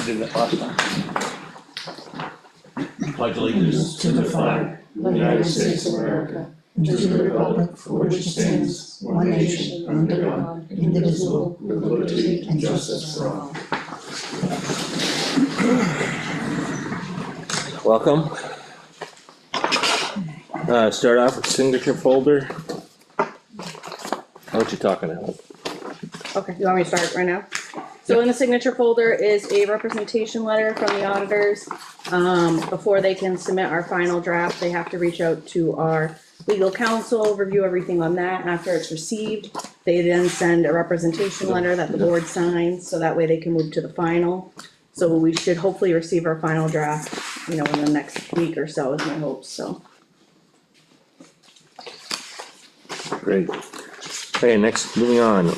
I did that last time. Pledge allegiance to the flag of the United States of America, and to the republic for which it stands, one nation, under God, indivisible, with liberty and justice for all. Welcome. Start off with signature folder. What you talking about? Okay, you want me to start right now? So in the signature folder is a representation letter from the auditors. Before they can submit our final draft, they have to reach out to our legal counsel, review everything on that. After it's received, they then send a representation letter that the board signs, so that way they can move to the final. So we should hopefully receive our final draft, in the next week or so is my hope, so. Great. Okay, next, moving on.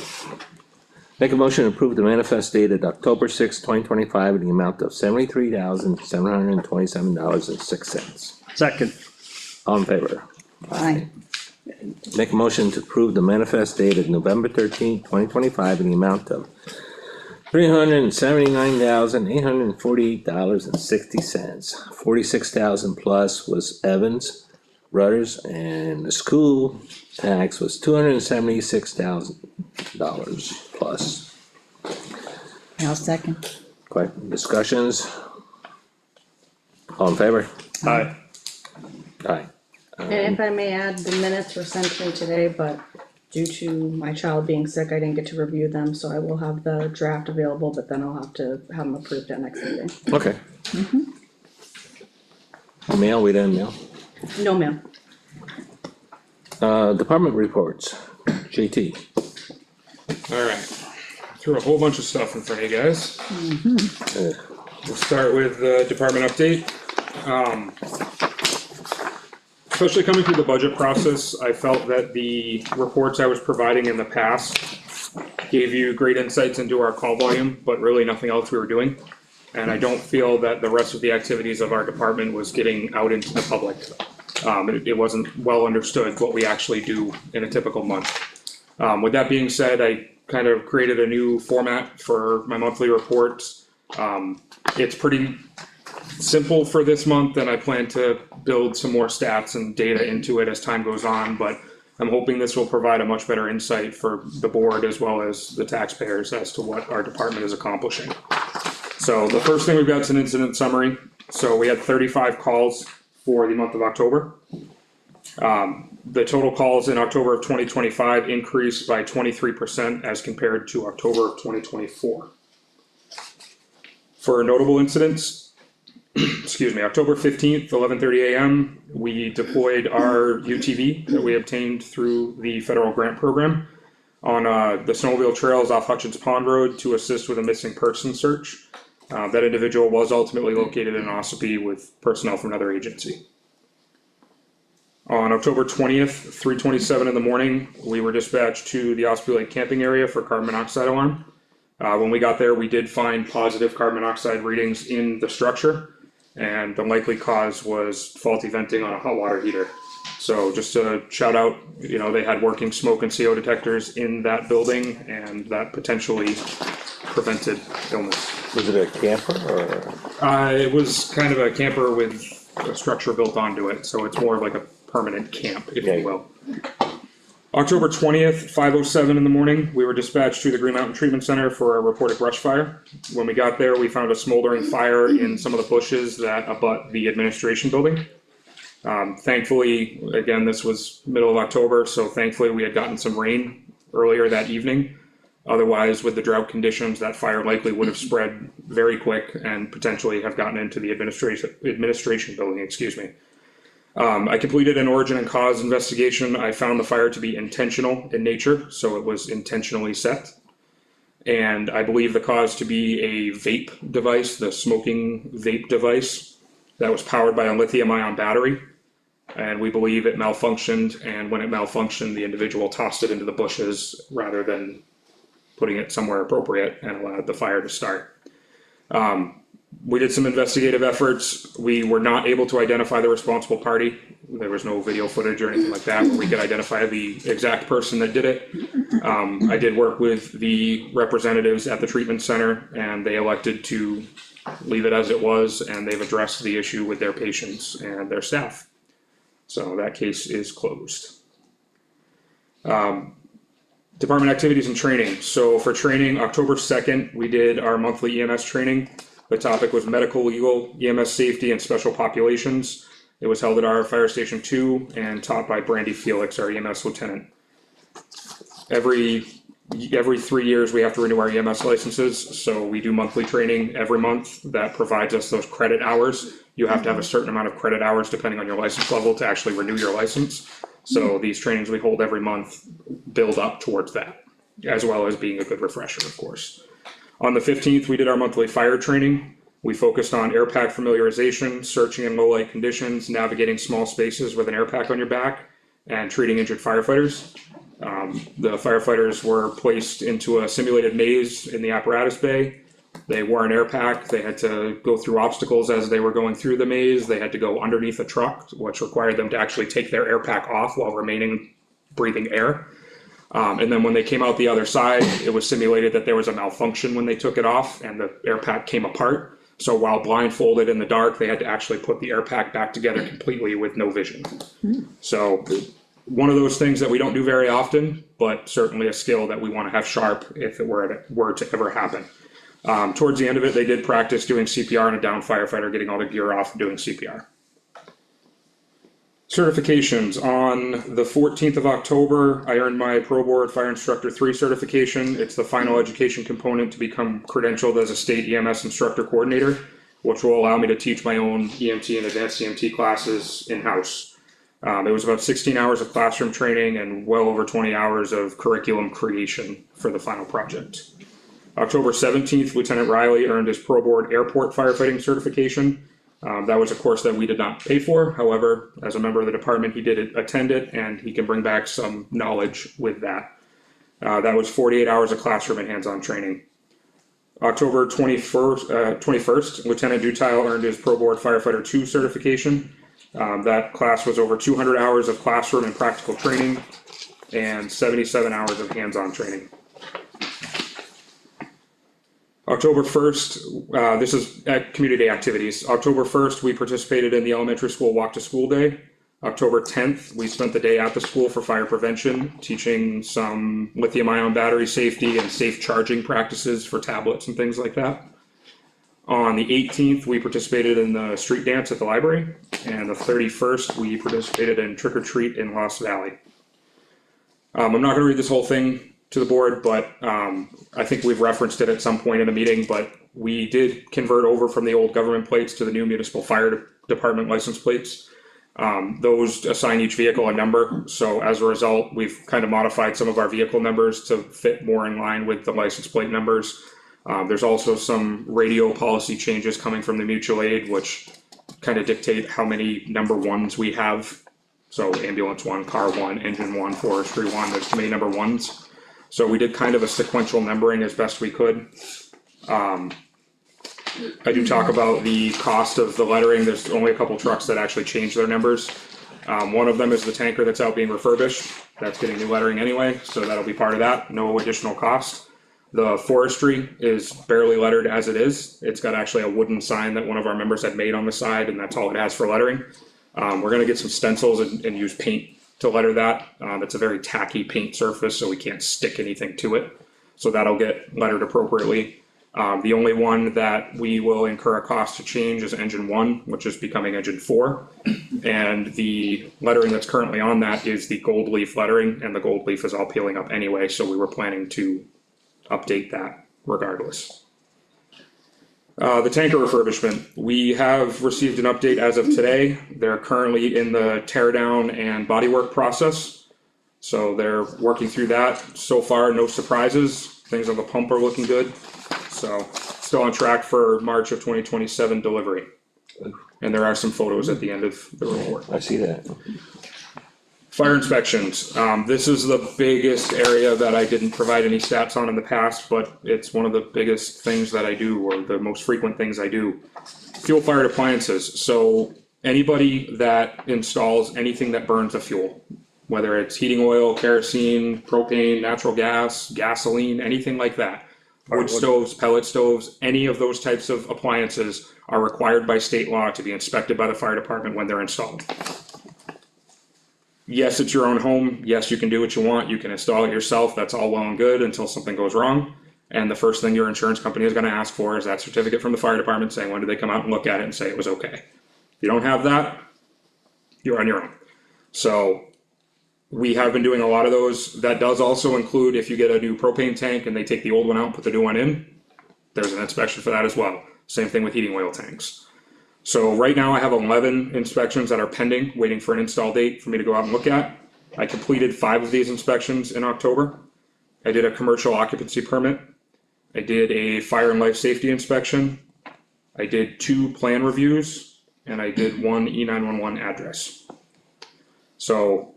Make a motion to approve the manifest dated October 6, 2025 in the amount of $73,727.06. Second. All in favor? Aye. Make a motion to approve the manifest dated November 13, 2025 in the amount of $379,848.60. 46,000 plus was Evans, Rudders, and the school tax was $276,000 plus. I'll second. Quite discussions? All in favor? Aye. Aye. And if I may add, the minutes were sent to me today, but due to my child being sick, I didn't get to review them, so I will have the draft available, but then I'll have to have them approved at next meeting. Okay. Mail, we done mail. No mail. Department reports, JT. Alright, threw a whole bunch of stuff in front of you guys. We'll start with the department update. Especially coming through the budget process, I felt that the reports I was providing in the past gave you great insights into our call volume, but really nothing else we were doing. And I don't feel that the rest of the activities of our department was getting out into the public. It wasn't well understood what we actually do in a typical month. With that being said, I kind of created a new format for my monthly reports. It's pretty simple for this month, and I plan to build some more stats and data into it as time goes on, but I'm hoping this will provide a much better insight for the board as well as the taxpayers as to what our department is accomplishing. So the first thing we've got is an incident summary. So we had 35 calls for the month of October. The total calls in October of 2025 increased by 23% as compared to October of 2024. For notable incidents, excuse me, October 15th, 11:30 a.m., we deployed our UTV that we obtained through the federal grant program on the snowmobile trails off Hutchins Pond Road to assist with a missing person search. That individual was ultimately located in Ossipee with personnel from another agency. On October 20th, 3:27 in the morning, we were dispatched to the Ossipee Lake camping area for carbon monoxide alarm. When we got there, we did find positive carbon monoxide readings in the structure, and the likely cause was faulty venting on a hot water heater. So just to shout out, they had working smoke and CO detectors in that building, and that potentially prevented illness. Was it a camper or? It was kind of a camper with a structure built onto it, so it's more of like a permanent camp, if you will. October 20th, 5:07 in the morning, we were dispatched to the Green Mountain Treatment Center for a reported brush fire. When we got there, we found a smoldering fire in some of the bushes that abut the administration building. Thankfully, again, this was middle of October, so thankfully we had gotten some rain earlier that evening. Otherwise, with the drought conditions, that fire likely would have spread very quick and potentially have gotten into the administration building, excuse me. I completed an origin and cause investigation. I found the fire to be intentional in nature, so it was intentionally set. And I believe the cause to be a vape device, the smoking vape device that was powered by a lithium-ion battery. And we believe it malfunctioned, and when it malfunctioned, the individual tossed it into the bushes rather than putting it somewhere appropriate and allowed the fire to start. We did some investigative efforts. We were not able to identify the responsible party. There was no video footage or anything like that where we could identify the exact person that did it. I did work with the representatives at the treatment center, and they elected to leave it as it was, and they've addressed the issue with their patients and their staff. So that case is closed. Department activities and training. So for training, October 2nd, we did our monthly EMS training. The topic was medical, legal, EMS safety, and special populations. It was held at our Fire Station 2 and taught by Brandy Felix, our EMS lieutenant. Every 3 years, we have to renew our EMS licenses, so we do monthly training every month that provides us those credit hours. You have to have a certain amount of credit hours depending on your license level to actually renew your license. So these trainings we hold every month build up towards that, as well as being a good refresher, of course. On the 15th, we did our monthly fire training. We focused on air pack familiarization, searching in low light conditions, navigating small spaces with an air pack on your back, and treating injured firefighters. The firefighters were placed into a simulated maze in the apparatus bay. They wore an air pack. They had to go through obstacles as they were going through the maze. They had to go underneath a truck, which required them to actually take their air pack off while remaining breathing air. And then when they came out the other side, it was simulated that there was a malfunction when they took it off and the air pack came apart. So while blindfolded in the dark, they had to actually put the air pack back together completely with no vision. So one of those things that we don't do very often, but certainly a skill that we want to have sharp if it were to ever happen. Towards the end of it, they did practice doing CPR on a downed firefighter, getting all the gear off and doing CPR. Certifications. On the 14th of October, I earned my Pro Board Fire Instructor 3 certification. It's the final education component to become credentialed as a state EMS instructor coordinator, which will allow me to teach my own EMT and advanced EMT classes in-house. It was about 16 hours of classroom training and well over 20 hours of curriculum creation for the final project. October 17th, Lieutenant Riley earned his Pro Board Airport Firefighting certification. That was a course that we did not pay for. However, as a member of the department, he did attend it and he can bring back some knowledge with that. That was 48 hours of classroom and hands-on training. October 21st, Lieutenant Dutile earned his Pro Board Firefighter 2 certification. That class was over 200 hours of classroom and practical training and 77 hours of hands-on training. October 1st, this is at community activities. October 1st, we participated in the elementary school walk to school day. October 10th, we spent the day at the school for fire prevention, teaching some lithium ion battery safety and safe charging practices for tablets and things like that. On the 18th, we participated in the street dance at the library. And the 31st, we participated in trick or treat in Lost Valley. I'm not gonna read this whole thing to the board, but I think we've referenced it at some point in the meeting, but we did convert over from the old government plates to the new municipal fire department license plates. Those assign each vehicle a number, so as a result, we've kind of modified some of our vehicle numbers to fit more in line with the license plate numbers. There's also some radio policy changes coming from the mutual aid, which kind of dictate how many number ones we have. So ambulance 1, car 1, engine 1, forestry 1, there's too many number ones. So we did kind of a sequential numbering as best we could. I do talk about the cost of the lettering. There's only a couple trucks that actually change their numbers. One of them is the tanker that's out being refurbished. That's getting new lettering anyway, so that'll be part of that. No additional cost. The forestry is barely lettered as it is. It's got actually a wooden sign that one of our members had made on the side, and that's all it has for lettering. We're gonna get some stencils and use paint to letter that. It's a very tacky paint surface, so we can't stick anything to it. So that'll get lettered appropriately. The only one that we will incur a cost to change is engine 1, which is becoming engine 4. And the lettering that's currently on that is the gold leaf lettering, and the gold leaf is all peeling up anyway, so we were planning to update that regardless. The tanker refurbishment, we have received an update as of today. They're currently in the tear down and bodywork process. So they're working through that. So far, no surprises. Things on the pump are looking good. So still on track for March of 2027 delivery. And there are some photos at the end of the report. I see that. Fire inspections, this is the biggest area that I didn't provide any stats on in the past, but it's one of the biggest things that I do, or the most frequent things I do. Fuel fired appliances, so anybody that installs anything that burns a fuel, whether it's heating oil, kerosene, propane, natural gas, gasoline, anything like that, Wood stoves, pellet stoves, any of those types of appliances are required by state law to be inspected by the fire department when they're installed. Yes, it's your own home, yes, you can do what you want, you can install it yourself, that's all well and good until something goes wrong. And the first thing your insurance company is gonna ask for is that certificate from the fire department saying, when did they come out and look at it and say it was okay? If you don't have that, you're on your own. So we have been doing a lot of those. That does also include if you get a new propane tank and they take the old one out and put the new one in, there's an inspection for that as well. Same thing with heating oil tanks. So right now I have 11 inspections that are pending, waiting for an install date for me to go out and look at. I completed 5 of these inspections in October. I did a commercial occupancy permit. I did a fire and life safety inspection. I did 2 plan reviews, and I did 1 E911 address. So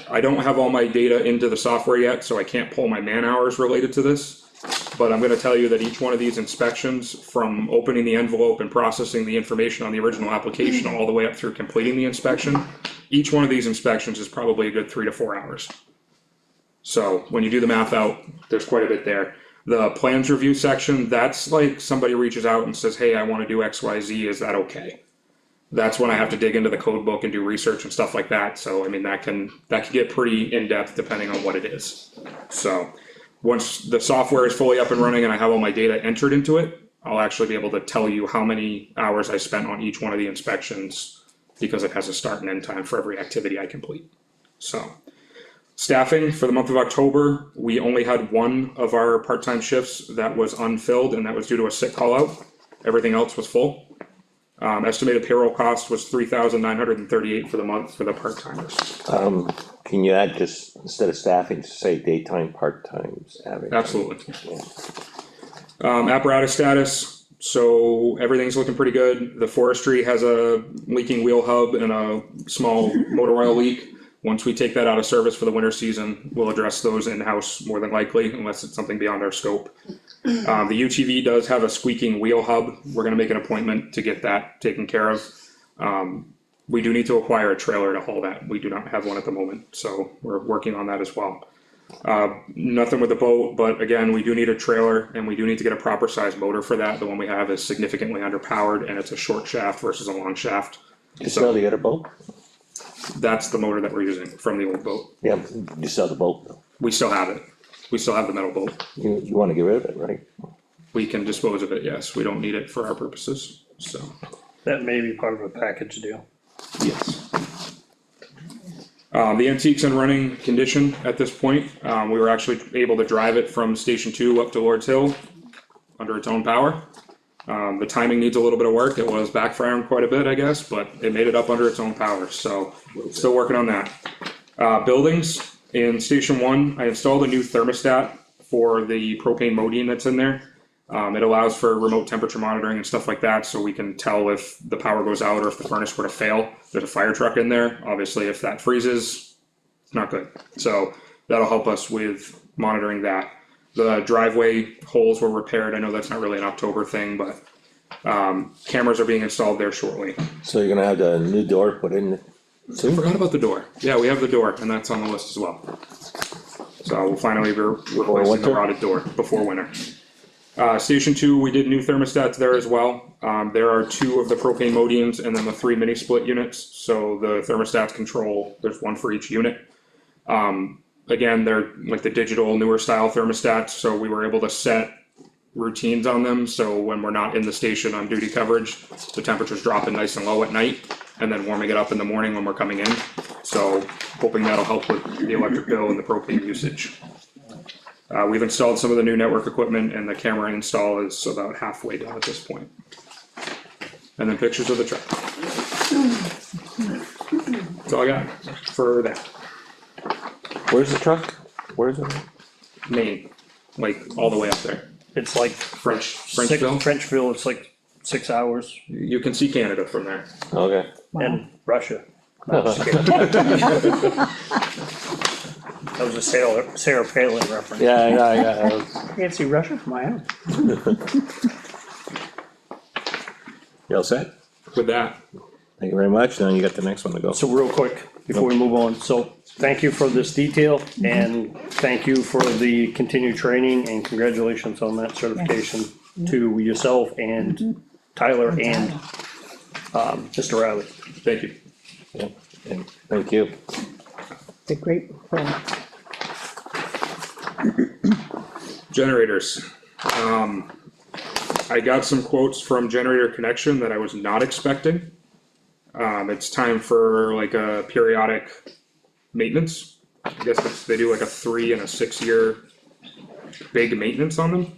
I don't have all my data into the software yet, so I can't pull my man hours related to this. But I'm gonna tell you that each one of these inspections, from opening the envelope and processing the information on the original application all the way up through completing the inspection, each one of these inspections is probably a good 3 to 4 hours. So when you do the math out, there's quite a bit there. The plans review section, that's like somebody reaches out and says, hey, I wanna do X, Y, Z, is that okay? That's when I have to dig into the code book and do research and stuff like that, so I mean, that can get pretty in-depth depending on what it is. So, once the software is fully up and running and I have all my data entered into it, I'll actually be able to tell you how many hours I spent on each one of the inspections, because it has a start and end time for every activity I complete. So, staffing for the month of October, we only had 1 of our part-time shifts that was unfilled, and that was due to a sick call-out. Everything else was full. Estimated payroll cost was $3,938 for the month for the part-timers. Can you add just, instead of staffing, just say daytime, part-time staffing? Absolutely. Apparatus status, so everything's looking pretty good. The forestry has a leaking wheel hub and a small motor oil leak. Once we take that out of service for the winter season, we'll address those in-house more than likely, unless it's something beyond our scope. The UTV does have a squeaking wheel hub. We're gonna make an appointment to get that taken care of. We do need to acquire a trailer to haul that. We do not have one at the moment, so we're working on that as well. Nothing with the boat, but again, we do need a trailer and we do need to get a proper size motor for that. The one we have is significantly underpowered and it's a short shaft versus a long shaft. You sell the other boat? That's the motor that we're using from the old boat. Yeah, you sell the boat though. We still have it. We still have the metal boat. You wanna get rid of it, right? We can dispose of it, yes. We don't need it for our purposes, so, That may be part of a package deal. yes. The antique's in running condition at this point. We were actually able to drive it from Station 2 up to Lord's Hill under its own power. The timing needs a little bit of work. It was backfiring quite a bit, I guess, but it made it up under its own power, so still working on that. Buildings, in Station 1, I installed a new thermostat for the propane modine that's in there. It allows for remote temperature monitoring and stuff like that, so we can tell if the power goes out or if the furnace were to fail. There's a fire truck in there. Obviously, if that freezes, it's not good. So that'll help us with monitoring that. The driveway holes were repaired. I know that's not really an October thing, but cameras are being installed there shortly. So you're gonna have the new door put in I soon? forgot about the door. Yeah, we have the door, and that's on the list as well. So we'll finally be replacing the winter? rotted door before winter. Station 2, we did new thermostats there as well. There are 2 of the propane modines and then the 3 mini split units, so the thermostats control, there's 1 for each unit. Again, they're like the digital newer style thermostats, so we were able to set routines on them, so when we're not in the station on duty coverage, the temperature's dropping nice and low at night, and then warming it up in the morning when we're coming in. So hoping that'll help with the electric bill and the propane usage. We've installed some of the new network equipment and the camera install is about halfway done at this point. And then pictures of the truck. That's all I got for that. Where's the truck? Where's it? Maine, like all the way up there. It's like Frenchville? Frenchville, it's like 6 hours, You can see Canada from there. Okay. and Russia. No, I'm just kidding. That was a Sarah Palin reference. Yeah. Can't see Russia from my house. You all set? With that, Thank you very much, now you got the next one to go. So real quick, before we move on, so thank you for this detail and thank you for the continued training and congratulations on that certification to yourself and Tyler and Mr. Riley. Thank you. Yeah, and thank you. It's a great plan. Generators. I got some quotes from Generator Connection that I was not expecting. It's time for like a periodic maintenance. I guess they do like a 3 and a 6 year big maintenance on them.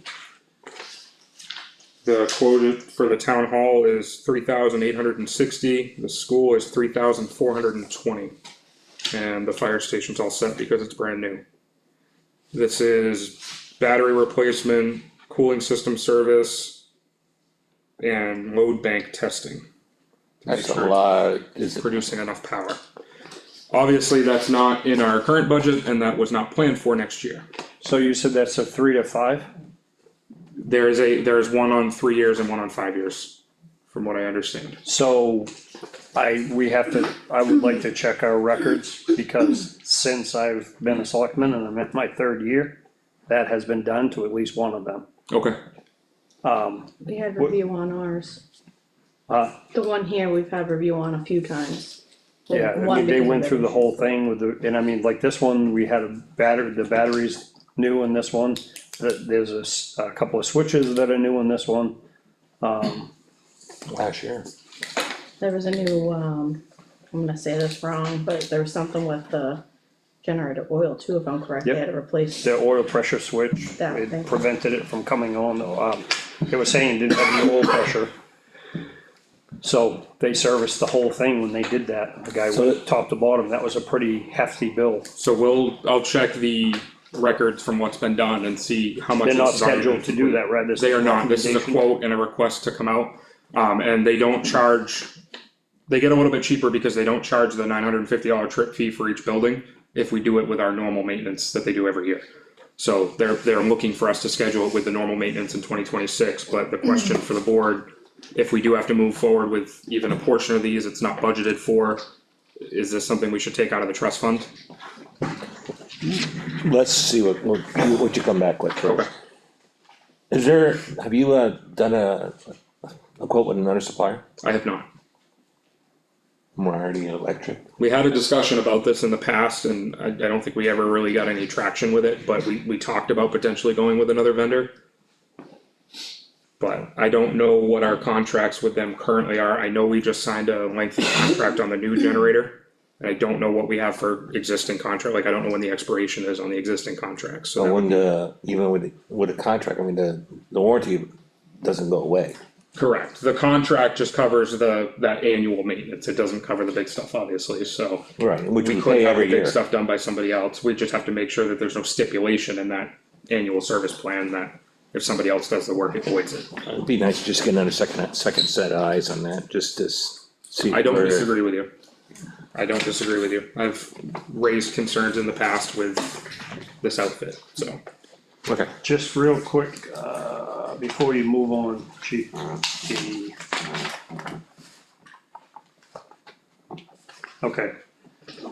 The quote for the town hall is 3,860. The school is 3,420, and the fire station's all set because it's brand new. This is battery replacement, cooling system service, and load bank testing. That's a lot, Is producing enough power. Obviously, that's not in our current budget, and that was not planned for next year. So you said that's a 3 to 5? There's one on 3 years and one on 5 years, from what I understand. So I would like to check our records because since I've been a selectman and I'm at my 3rd year, that has been done to at least one of them. Okay. We had review on ours. The one here, we've had review on a few times. Yeah, I One mean, they because went of through the it. whole thing with and I mean, like this one, we had the battery's new in this one. There's a couple of switches that are new in this one. last year. There was a new, I'm gonna say this wrong, but there was something with the generator oil too, if I'm correct, they Yep. had to replace. The oil pressure switch, That thing. it prevented it from coming on. It was saying it didn't have the oil pressure. So they serviced the whole thing when they did that. The guy So went top to bottom. That was a pretty hefty bill. So I'll check the records from what's been done and see how much. They're not this has already scheduled been to do completed. that, right? This They are not. This is a recommendation. quote and a request to come out. And they don't charge, they get a little bit cheaper because they don't charge the $950 trip fee for each building if we do it with our normal maintenance that they do every year. So they're looking for us to schedule it with the normal maintenance in 2026, but the question for the board, if we do have to move forward with even a portion of these, it's not budgeted for, is this something we should take out of the trust fund? Let's see what you come back with Okay. first. Have you, done a quote with another supplier? I have not. Moriarty Electric? We had a discussion about this in the past, and I don't think we ever really got any traction with it, but we talked about potentially going with another vendor. But I don't know what our contracts with them currently are. I know we just signed a lengthy contract on the new generator. And I don't know what we have for existing contract, like I don't know when the expiration is on the existing contract, so. So that would when be- even with the contract, I mean, the warranty doesn't go away. Correct, the contract just covers that annual maintenance, it doesn't cover the big stuff, obviously, so. Right, which we We could pay have the every big year. stuff done by somebody else, we just have to make sure that there's no stipulation in that annual service plan that if somebody else does the work, it voids it. It'd be nice to just get another second set of eyes on that, just to see. I don't where- disagree with you. I don't disagree with you. I've raised concerns in the past with this outfit, so. Okay, Just real quick, before you move on, chief, okay.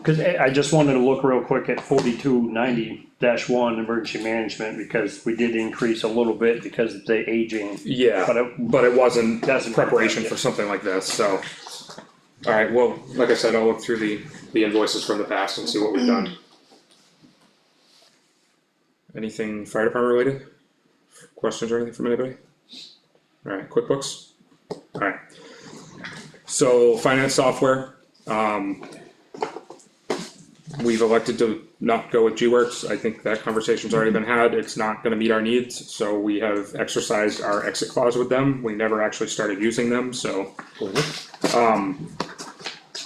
Cause I just wanted to look real quick at 4290-1 emergency management, because we did increase a little bit because of the aging. Yeah, But but it wasn't Doesn't- preparation for something like this, so. Alright, well, like I said, I'll look through the invoices from the past and see what we've done. Anything fire department related? Questions or anything from anybody? Alright, QuickBooks? Alright. So, finance software, we've elected to not go with G-Works, I think that conversation's already been had, it's not gonna meet our needs, so we have exercised our exit clause with them, we never actually started using them, so.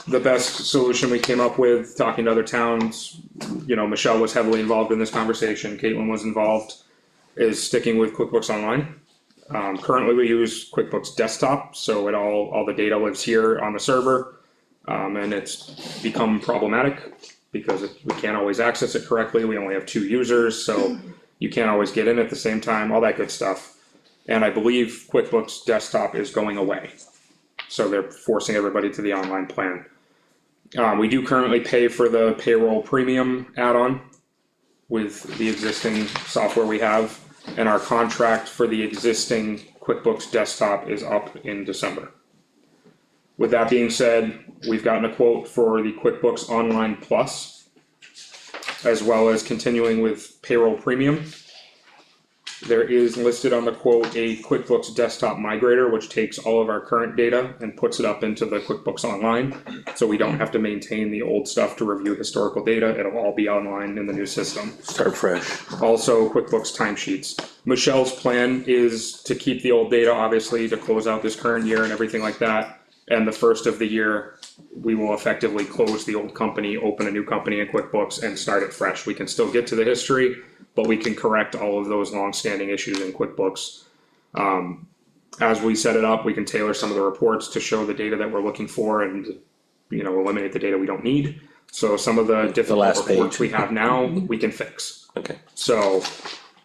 The best solution we came up with, talking to other towns, you know, Michelle was heavily involved in this conversation, Caitlin was involved, is sticking with QuickBooks Online. Currently we use QuickBooks Desktop, so it all the data lives here on the server. And it's become problematic because we can't always access it correctly, we only have 2 users, so you can't always get in at the same time, all that good stuff. And I believe QuickBooks Desktop is going away. so they're forcing everybody to the online plan. We do currently pay for the payroll premium add-on with the existing software we have, and our contract for the existing QuickBooks desktop is up in December. With that being said, we've gotten a quote for the QuickBooks Online Plus, as well as continuing with payroll premium. There is listed on the quote a QuickBooks Desktop Migrator, which takes all of our current data and puts it up into the QuickBooks Online. So we don't have to maintain the old stuff to review historical data, it'll all be online in the new system. Start fresh. Also QuickBooks timesheets. Michelle's plan is to keep the old data, obviously, to close out this current year and everything like that. And the first of the year, we will effectively close the old company, open a new company in QuickBooks and start it fresh. We can still get to the history, but we can correct all of those long-standing issues in QuickBooks. As we set it up, we can tailor some of the reports to show the data that we're looking for and, eliminate the data we don't need. So some of the difficult last reports page. we have now, we can fix. Okay. So,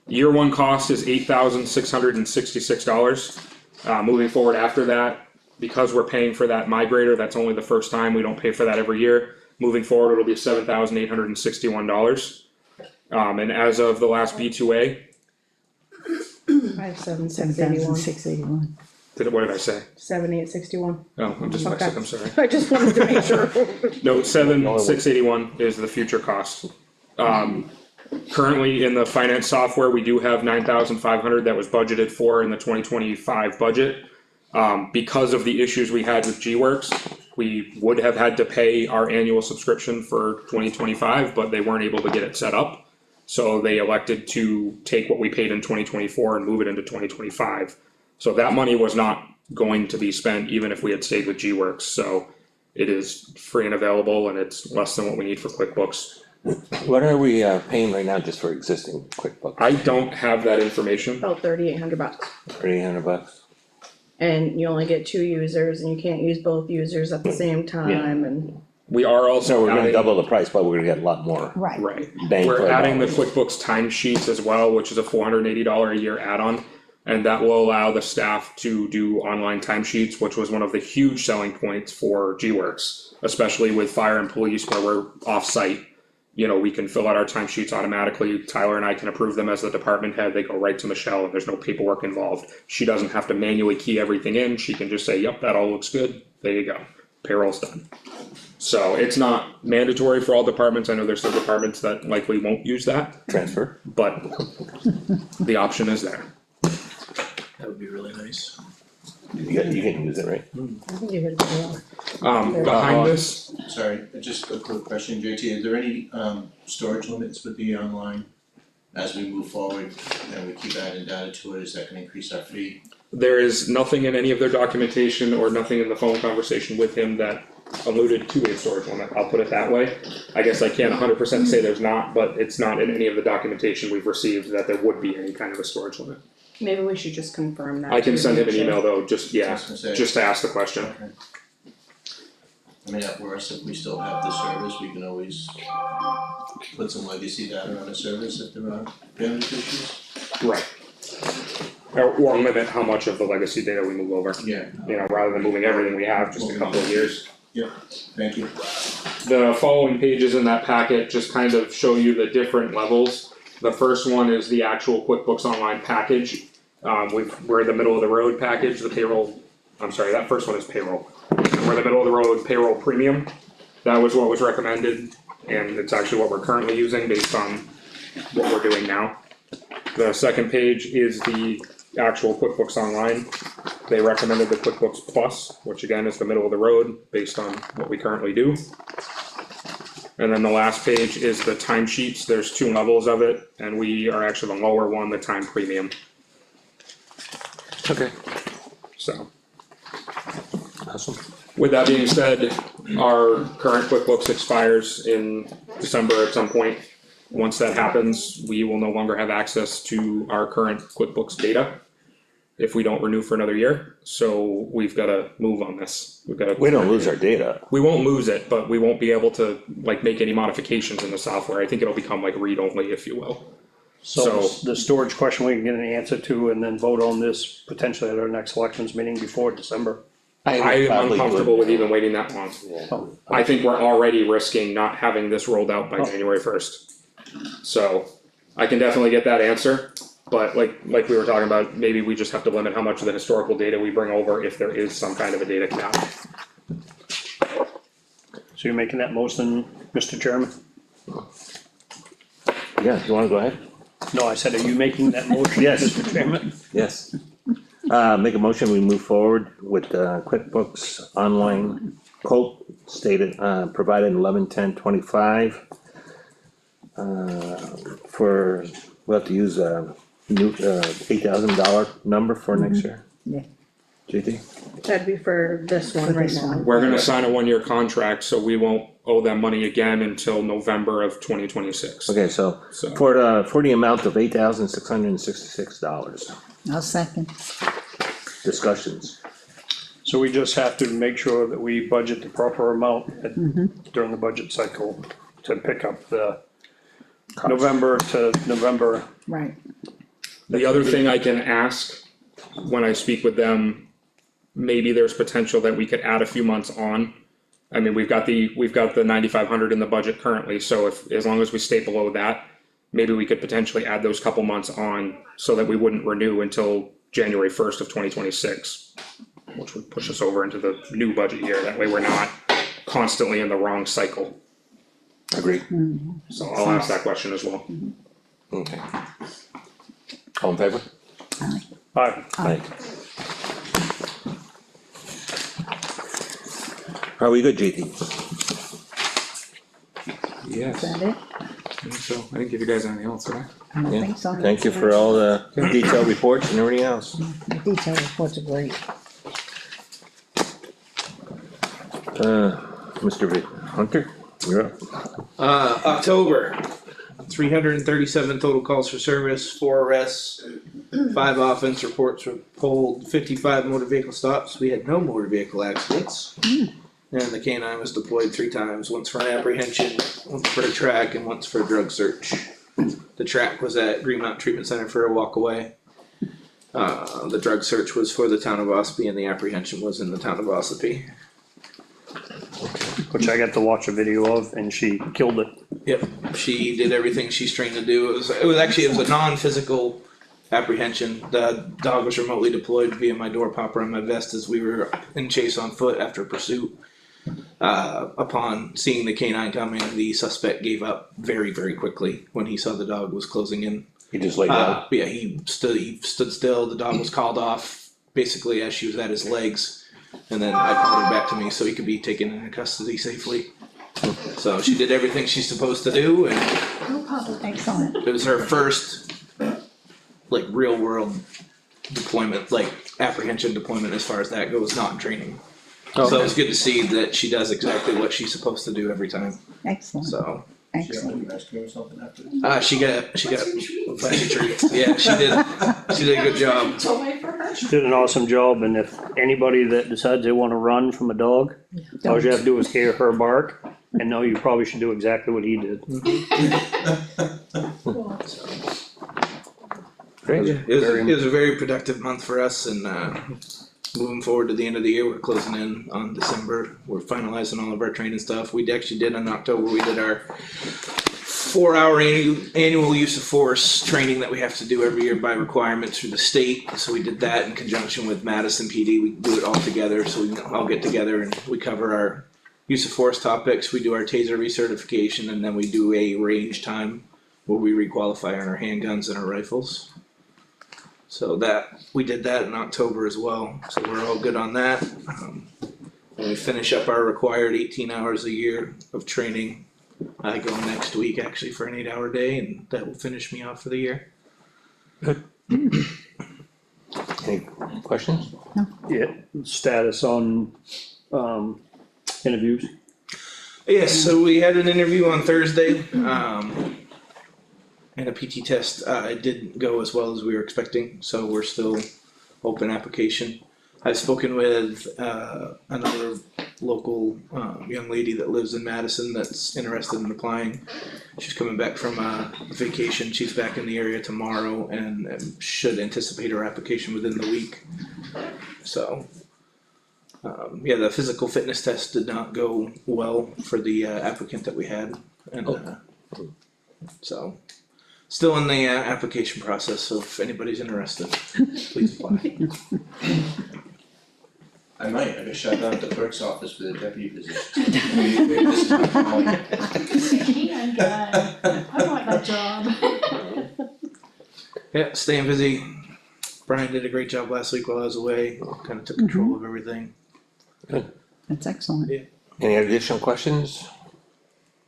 year one cost is $8,666. Moving forward after that, because we're paying for that migrator, that's only the first time, we don't pay for that every year. Moving forward, it'll be $7,861. And as of the last B2A, I have 7,681. 7,681. what did I say? 7,861. Oh, I'm dyslexic, I'm sorry. I just wanted to make sure. No, 7,681 is the future cost. Currently in the finance software, we do have 9,500 that was budgeted for in the 2025 budget. Because of the issues we had with G-Works, we would have had to pay our annual subscription for 2025, but they weren't able to get it set up. So they elected to take what we paid in 2024 and move it into 2025. So that money was not going to be spent even if we had stayed with G-Works. So it is free and available, and it's less than what we need for QuickBooks. What are we paying right now just for existing QuickBooks? I don't have that information. About $3,800. $300? And you only get 2 users and you can't use both users at the same time and. We are also So we're gonna adding- double the price, but we're gonna get a lot more. Right. Right. Bang for We're our adding the dollars. QuickBooks timesheets as well, which is a $480 a year add-on. And that will allow the staff to do online timesheets, which was one of the huge selling points for G-Works, especially with fire and police where we're off-site. We can fill out our timesheets automatically. Tyler and I can approve them as the department head. They go right to Michelle and there's no paperwork involved. She doesn't have to manually key everything in. She can just say, yep, that all looks good. There you go. Payroll's done. So it's not mandatory for all departments. I know there's some departments that likely won't use that, Transfer? but the option is there. That would be really nice. You can use it, right? I think you hit it pretty well. Behind this, Sorry, just a quick question, JT, is there any storage limits with the online? As we move forward and we keep adding data to it, is that gonna increase our fee? there is nothing in any of their documentation or nothing in the phone conversation with him that alluded to a storage limit. I'll put it that way. I guess I can't 100% say there's not, but it's not in any of the documentation we've received that there would be any kind of a storage limit. Maybe we should just confirm that. I can too, send him an make sure. email though, just, I yeah, was gonna say- just to ask the question. Okay. I mean, at worst, if we still have the service, we can always put some legacy data on the service if there are damage issues. Right. Or limit how much of the legacy data we move over, Yeah, rather than moving everything we have, just a couple of years. thank you. The following pages in that packet just kind of show you the different levels. The first one is the actual QuickBooks Online package. We're in the middle of the road package, the payroll, I'm sorry, that first one is payroll. We're in the middle of the road payroll premium. That was what was recommended, and it's actually what we're currently using based on what we're doing now. The second page is the actual QuickBooks Online. They recommended the QuickBooks Plus, which again is the middle of the road based on what we currently do. And then the last page is the timesheets. There's 2 levels of it, and we are actually the lower one, the time premium, Okay. so. Awesome. With that being said, our current QuickBooks expires in December at some point. Once that happens, we will no longer have access to our current QuickBooks data if we don't renew for another year, so we've gotta move on this. We don't lose our data. We won't lose it, but we won't be able to make any modifications in the software. I think it'll become read-only, if you will. So So- the storage question we can get an answer to and then vote on this potentially at our next selectmen's meeting before December. I would am probably uncomfortable do it. with even waiting that long. Oh, I think we're already risking not having this rolled out by Oh. January first. So, I can definitely get that answer, but like we were talking about, maybe we just have to limit how much of the historical data we bring over if there is some kind of a data cap. So you're making that motion, Mr. Chairman? Yeah, you wanna go ahead? No, I said, are you making that motion, Mr. Chairman? Yes. Make a motion, we move forward with QuickBooks Online quote stated, provided 11/10/25. For, we'll have to use a new, $8,000 number for next year. Yeah. JT? That'd be for this one For right this now. one. We're gonna sign a 1-year contract, so we won't owe them money again until November of 2026. Okay, so So- for the amount of $8,666, I'll second. discussions. So we just have to make sure that we budget the proper amount during the budget cycle to pick up the November to November. Right. The other thing I can ask when I speak with them, maybe there's potential that we could add a few months on. I mean, we've got the 9,500 in the budget currently, so as long as we stay below that, maybe we could potentially add those couple months on so that we wouldn't renew until January 1st of 2026, which would push us over into the new budget year. That way we're not constantly in the wrong cycle. Agree. So I'll ask that question as well. Okay. All in favor? Aye. Aye. Aye. Are we good, JT? Yes. Is that it? So I didn't give you guys anything else, did I? I don't Yeah. think so. Thank you for all the detailed reports and everything else. The detailed reports are great. Mr. Hunter, you're up. October, 337 total calls for service, 4 arrests, 5 offense reports were pulled, 55 motor vehicle stops. We had no motor vehicle accidents. And the K-9 was deployed 3 times, once for an apprehension, once for a track, and once for a drug search. The track was at Green Mountain Treatment Center for a walkaway. The drug search was for the town of Ospey, and the apprehension was in the town of Ossipee. Which I got to watch a video of, and she killed it. Yep, she did everything she's trained to do. It was a non-physical apprehension. The dog was remotely deployed via my door popper and my vest as we were in chase on foot after pursuit. Upon seeing the K-9 coming, the suspect gave up very, very quickly when he saw the dog was closing in. He just laid down. Yeah, he stood still. The dog was called off basically as she was at his legs. And then I called her back to me so he could be taken into custody safely. So she did everything she's supposed to do, and Excellent. it was her first, like, real world deployment, like, apprehension deployment as far as that goes, not in training. So it's good to see that she does exactly what she's supposed to do every time, Excellent. so. Excellent. Rescue or something after this? She got a fancy treat, yeah, she did a good job. She did an awesome job, and if anybody that decides they wanna run from a dog, all you have to do is hear her bark, and know you probably should do exactly what he did. Great. It was a very productive month for us, and moving forward to the end of the year, we're closing in on December. We're finalizing all of our training stuff. We actually did in October, we did our 4-hour annual use of force training that we have to do every year by requirement through the state. So we did that in conjunction with Madison PD. We do it all together, so we can all get together and we cover our use of force topics. We do our taser recertification, and then we do a range time where we requalify on our handguns and our rifles. So we did that in October as well, so we're all good on that. And we finish up our required 18 hours a year of training. I go next week actually for an 8-hour day, and that will finish me off for the year. Any questions? Yeah, status on, interviews. Yes, so we had an interview on Thursday, and a PT test. It didn't go as well as we were expecting, so we're still open application. I've spoken with another local young lady that lives in Madison that's interested in applying. She's coming back from vacation. She's back in the area tomorrow and should anticipate her application within the week. So Yeah, the physical fitness test did not go well for the applicant that we had, and so still in the application process. So if anybody's interested, please apply. I might, I got shut down at the clerk's office for the deputy position. Maybe this is my calling. I'm done. I want that job. Yeah, staying busy. Brian did a great job last week while I was away. Kind of took control of everything. That's excellent. Any additional questions?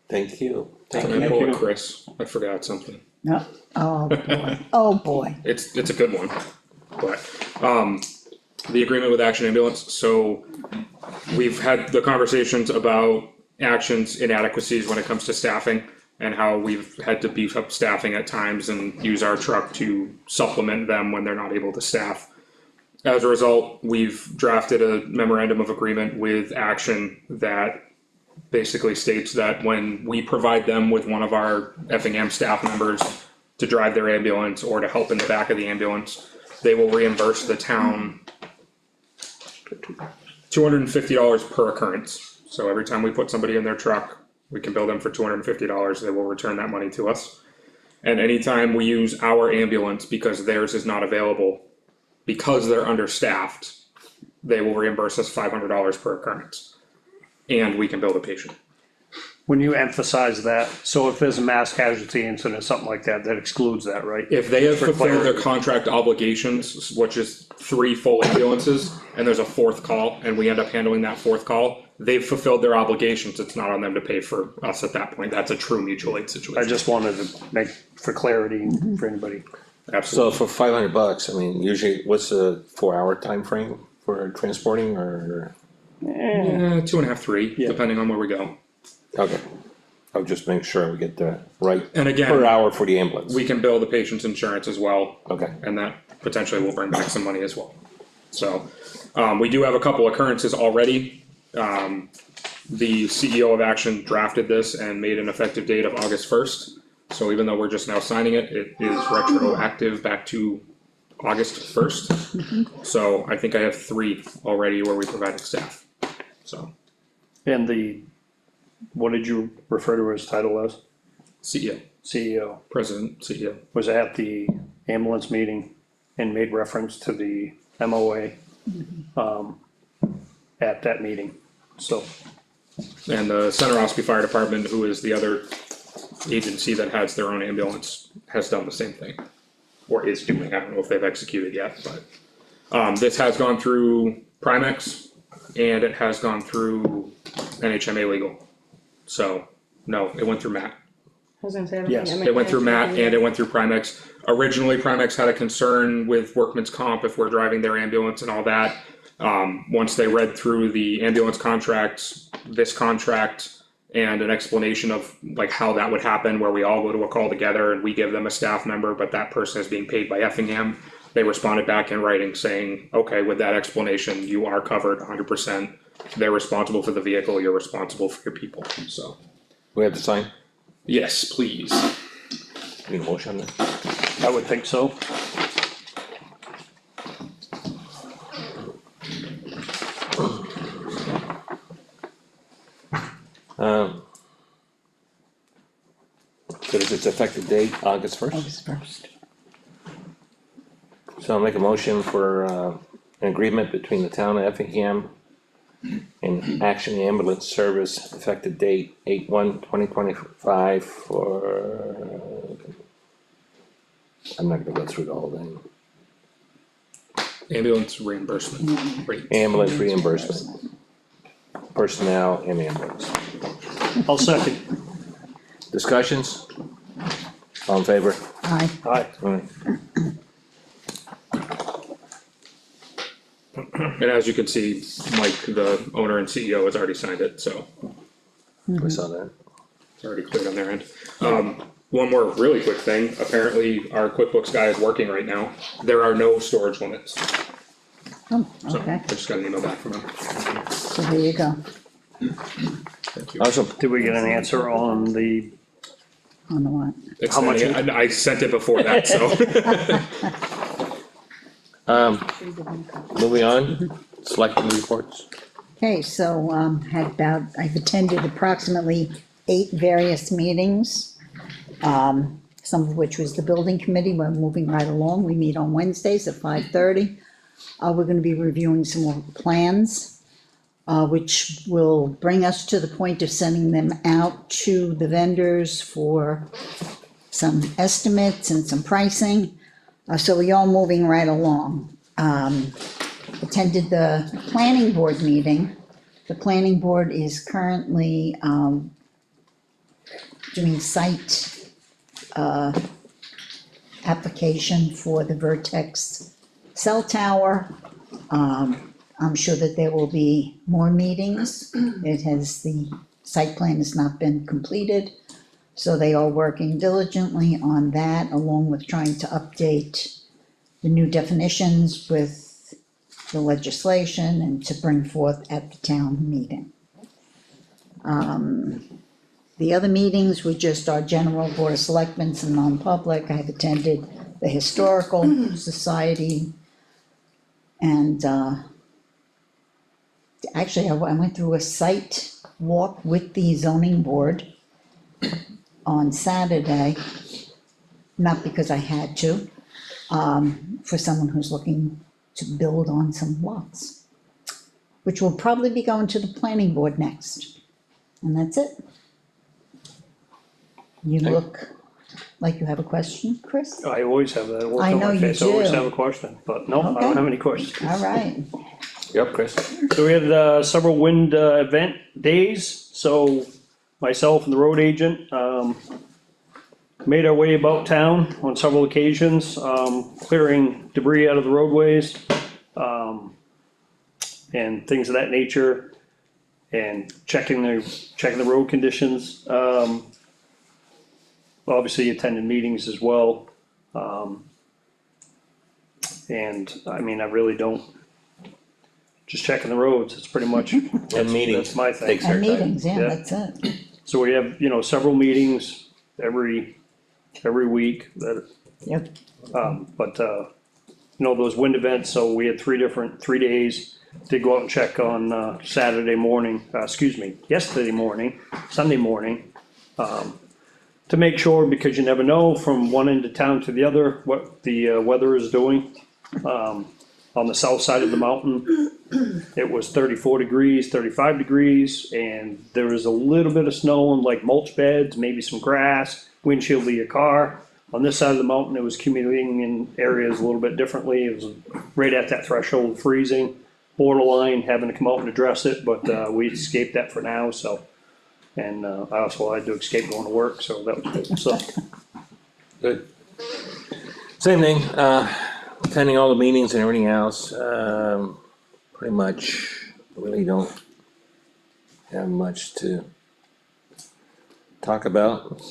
Thank you. Can I pull a Chris? I forgot something. No, oh boy, oh boy. It's a good one, but, the agreement with Action Ambulance, so we've had the conversations about Action's inadequacies when it comes to staffing and how we've had to beef up staffing at times and use our truck to supplement them when they're not able to staff. As a result, we've drafted a memorandum of agreement with Action that basically states that when we provide them with one of our Effingham staff members to drive their ambulance or to help in the back of the ambulance, they will reimburse the town $250 per occurrence. So every time we put somebody in their truck, we can bill them for $250, they will return that money to us. And anytime we use our ambulance because theirs is not available, because they're understaffed, they will reimburse us $500 per occurrence. And we can bill the patient. When you emphasize that, so if there's a mass casualty incident, something like that, that excludes that, right? If they have For fulfilled their clarity. contract obligations, which is 3 full ambulances, and there's a 4th call, and we end up handling that 4th call, they've fulfilled their obligations, it's not on them to pay for us at that point, that's a true mutual aid I situation. just wanted to make, for clarity for anybody. Absolutely. So for $500, I mean, usually, what's the 4-hour time frame for transporting or? Yeah, 2.5, 3, Yeah. depending on where we go. Okay, I'll just make sure we get the right And per again, hour for the ambulance. we can bill the patient's insurance as well, Okay, and that potentially will bring back some money as well. So, we do have a couple occurrences already. The CEO of Action drafted this and made an effective date of August 1st. So even though we're just now signing it, it is retroactive back to August 1st. So I think I have 3 already where we provided staff, so, And what did you refer to his title as? CEO, CEO, President, CEO. was at the ambulance meeting and made reference to the MOA, at that meeting, so. And the Center Ospey Fire Department, who is the other agency that has their own ambulance, has done the same thing. Or is doing, I don't know if they've executed yet, but, this has gone through Primex and it has gone through NHMA legal. So, no, it went through Matt. I was gonna say, I don't Yes. think It went through Matt and it went through Primex. Originally, Primex had a concern with workman's comp if we're driving their ambulance and all that. Once they read through the ambulance contracts, this contract, and an explanation of like how that would happen, where we all go to a call together and we give them a staff member, but that person is being paid by Effingham. They responded back in writing saying, okay, with that explanation, you are covered 100%. They're responsible for the vehicle, you're responsible for your people, so. we have to sign, Yes, please. need a motion on that? I would think so. So is its effective date August 1st? August 1st. So I'll make a motion for an agreement between the town of Effingham and Action Ambulance Service, effective date 8/1/2025 for, I'm not gonna go through the whole thing, Ambulance reimbursement rate. ambulance reimbursement, personnel and ambulance. I'll second. Discussions? All in favor? Aye. Aye. Alright. And as you can see, Mike, the owner and CEO, has already signed it, so We saw that. it's already cleared on their end. One more really quick thing, apparently our QuickBooks guy is working right now, there are no storage limits, Oh, so okay, I just got an email back from him. so there you go, Thank you. Awesome. Did we get an answer on the, on the what? How much- I sent it before that, so. Moving on, selectmen reports. Okay, so, I've attended approximately 8 various meetings. Some of which was the building committee, we're moving right along, we meet on Wednesdays at 5:30. We're gonna be reviewing some more plans, which will bring us to the point of sending them out to the vendors for some estimates and some pricing. So we're all moving right along. Attended the planning board meeting. The planning board is currently, doing site, application for the Vertex cell tower. I'm sure that there will be more meetings. The site plan has not been completed. So they are working diligently on that, along with trying to update the new definitions with the legislation and to bring forth at the town meeting. The other meetings were just our general board of selectmen and non-public. I've attended the historical society. And, actually, I went through a site walk with the zoning board on Saturday. Not because I had to, for someone who's looking to build on some lots. Which will probably be going to the planning board next. And that's it. You Okay. look like you have a question, Chris? I always have that look I on know my you face, I always do. have a question, but no, I Okay. don't have any questions. All right, Yep, Chris. So we had several wind event days, so myself and the road agent made our way about town on several occasions, clearing debris out of the roadways, and things of that nature, and checking the road conditions. Obviously attended meetings as well. And I mean, I really don't, just checking the roads, it's pretty much, And meetings. that's my thing. Takes our and time. meetings, yeah, Yeah. that's it. So we have, several meetings every week that, Yep, those wind events, so we had 3 days. Did go out and check on, yesterday morning, Sunday morning. To make sure, because you never know from one end of town to the other, what the, weather is doing. On the south side of the mountain, it was 34 degrees, 35 degrees, and there was a little bit of snow on like mulch beds, maybe some grass, windshield of your car. On this side of the mountain, it was accumulating in areas a little bit differently. It was right at that threshold of freezing, borderline having to come out and address it, but we escaped that for now, so. And I also had to escape going to work, so that was good, so. Good. Same thing, attending all the meetings and everything else, pretty much really don't have much to talk about.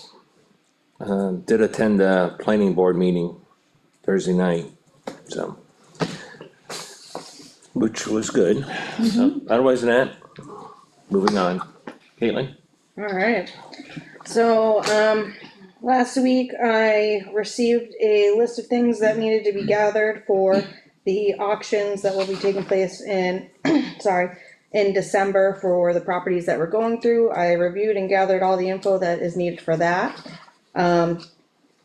Did attend a planning board meeting Thursday night, so. Which was good, so otherwise than that, moving on. Caitlin? Alright, so, last week I received a list of things that needed to be gathered for the auctions that will be taking place in, in December for the properties that we're going through. I reviewed and gathered all the info that is needed for that.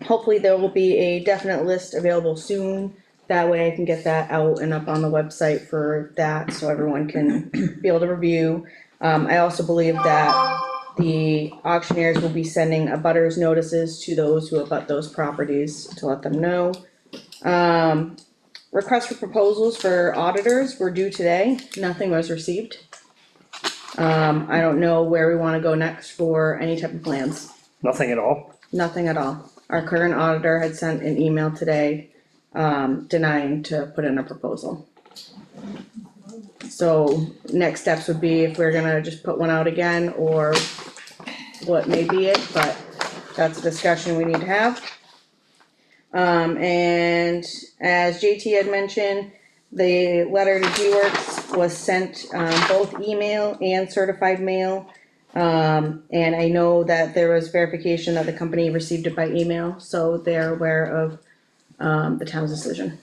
Hopefully there will be a definite list available soon. That way I can get that out and up on the website for that, so everyone can be able to review. I also believe that the auctioneers will be sending abutters notices to those who abut those properties to let them know. Requests for proposals for auditors were due today, nothing was received. I don't know where we wanna go next for any type of plans, Nothing at all. nothing at all. Our current auditor had sent an email today, denying to put in a proposal. So next steps would be if we're gonna just put one out again, or what may be it, but that's a discussion we need to have. And as JT had mentioned, the letter to G-Works was sent, both email and certified mail. And I know that there was verification that the company received it by email, so they're aware of, the town's decision.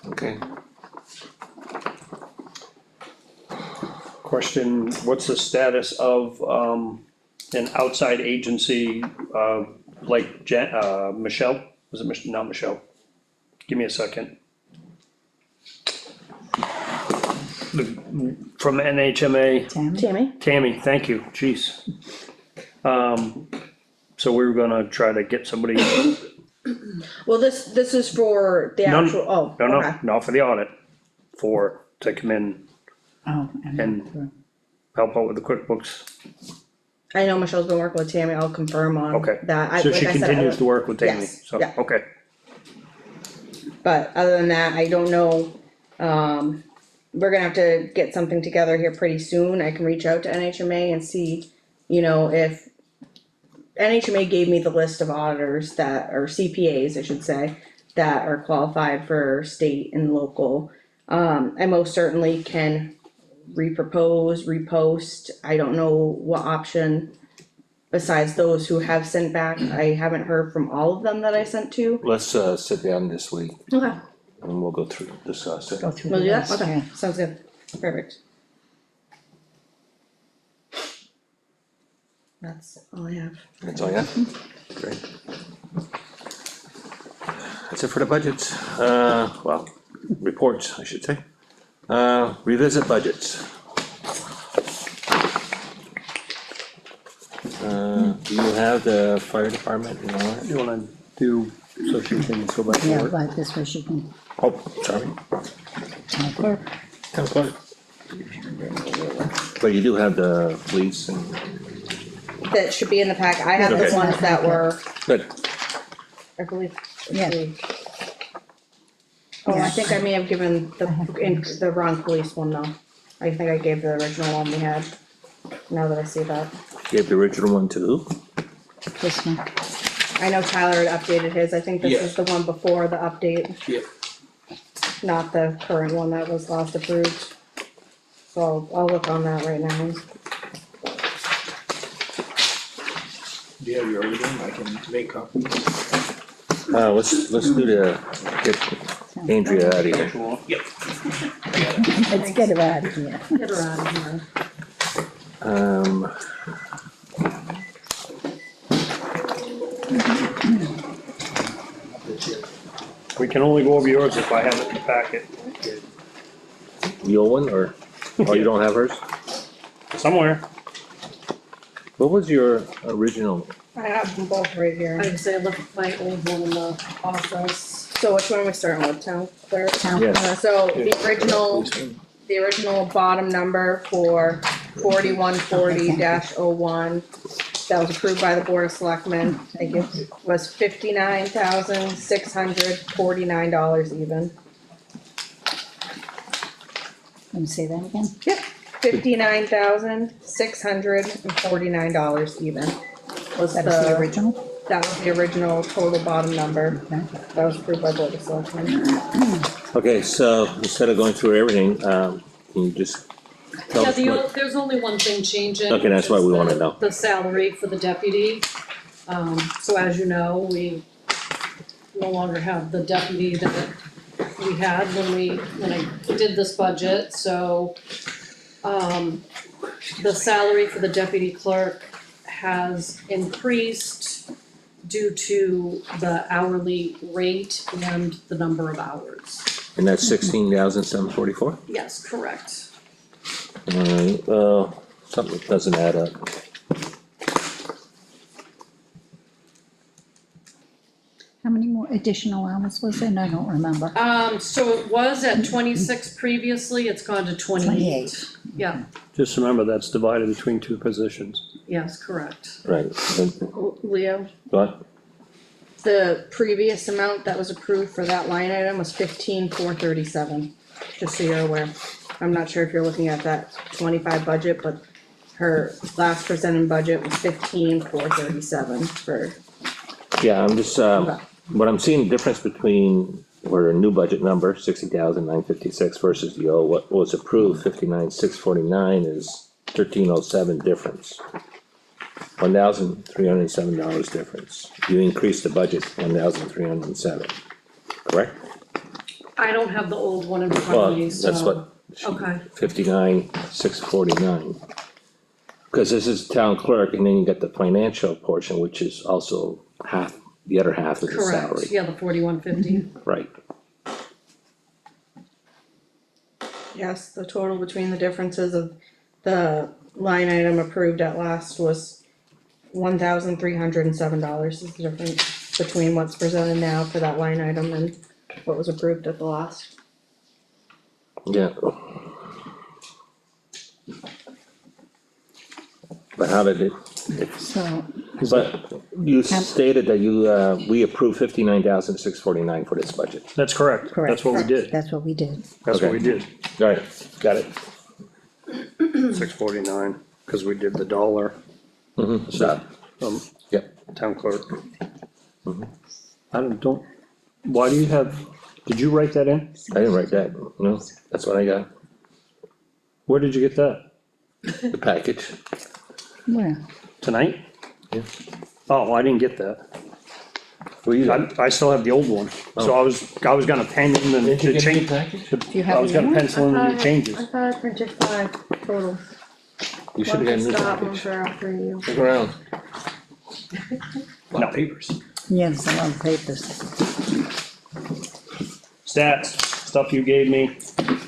Okay. Question, what's the status of, an outside agency, like Michelle? Was it not Michelle? Give me a second. From NHMA, Tammy? Tammy, thank you, jeez. So we were gonna try to get somebody, Well, this is for the No, actual, oh, no, okay. not for the audit, to come in, Oh, And- help out with the QuickBooks. I know Michelle's been working with Tammy, I'll confirm on Okay. that. So Like she I said, continues to work with Tammy, Yes, so, yeah. okay, But other than that, I don't know, we're gonna have to get something together here pretty soon, I can reach out to NHMA and see, if. NHMA gave me the list of auditors that, or CPAs, I should say, that are qualified for state and local. I most certainly can repost, I don't know what option. Besides those who have sent back, I haven't heard from all of them that I sent to. Let's, sit down this week Okay. and we'll go through, discuss it. go through We'll the do that, list, okay, yeah. sounds good, perfect. That's all I have. That's all you have? Great. That's it for the budgets, well, reports, I should say. Revisit budgets. Do you have the fire department in order? you wanna do, so she can go back to Yeah, work? but this way she can, Oh, sorry, town clerk, town clerk. But you do have the police and, That should be in the pack, I have the Okay. ones that were, good, I believe. Yeah. Oh, I Yeah. think I may have given the wrong police one though, I think I gave the original one we had, now that I see that. gave the original one to who? this one, I know Tyler had updated his, I think this Yeah. is the one before the update, Yep. not the current one that was last approved. So I'll look on that right now. Do you have your original? I can make copies. Let's do get Andrea out of here. Yep. let's get her out of here. Get her out of here. We can only go over yours if I have it in the packet, Your one, or, oh, you don't have hers? somewhere. What was your original? I have them both right here. I'd say look at my old one in the office. So which one are we starting with, town clerk? Town Yes. clerk, So the original bottom number for 4140-01, that was approved by the Board of Selectmen, I think it was $59,649 even. let me say that again, Yep. $59,649 even was that is the original, that was the original total bottom number, okay, that was approved by Board of Selectmen. Okay, so instead of going through everything, can you just tell Yeah, us what? there's only one thing changing. Okay, that's which what we is wanna the- know. The salary for the deputy. So as you know, we no longer have the deputy that we had when I did this budget, so. The salary for the deputy clerk has increased due to the hourly rate and the number of hours. And that's 16,744? Yes, correct. Alright, something doesn't add up. how many more additional hours was there, I don't remember, So it was at 26 previously, it's gone to 28. 28. Yeah, Just remember, that's divided between two positions. yes, correct. Right, Leo, what? the previous amount that was approved for that line item was 15,437, just so you're aware. I'm not sure if you're looking at that 25 budget, but her last presented budget was 15,437 for, Yeah, I'm just, what I'm seeing the difference between, or a new budget number, 60,956 versus the old, what was approved, 59,649 is 1307 difference. $1,307 difference. You increased the budget $1,307, correct? I don't have the old one in front Well, of me, so. that's what Okay. 59,649. Cause this is town clerk, and then you got the financial portion, which is also half, the other half of the salary. Correct, yeah, the 4150. Right, Yes, the total between the differences of the line item approved at last was $1,307 is the difference between what's presented now for that line item and what was approved at the last. yeah. But how did it, So, but you stated that we approved 59,649 for this budget. That's correct, correct. that's what we did, That's what we did. that's what we did, Alright, got it. 649, cause we did the dollar, So, yep, town clerk. I don't, why do you have, did you write that in? I didn't write that, no, that's what I got, Where did you get that? the package. Well, Tonight? Yeah. Oh, I didn't get that. Well, you I still have the old one, so I was gonna pen in the change. package? do you I have was a gonna new one? pencil in the new changes. I thought I printed 5 total. You should've got a new Stop one package. for after you. Look around. Lot of papers. Yeah, there's a lot of papers. Stats, stuff you gave me,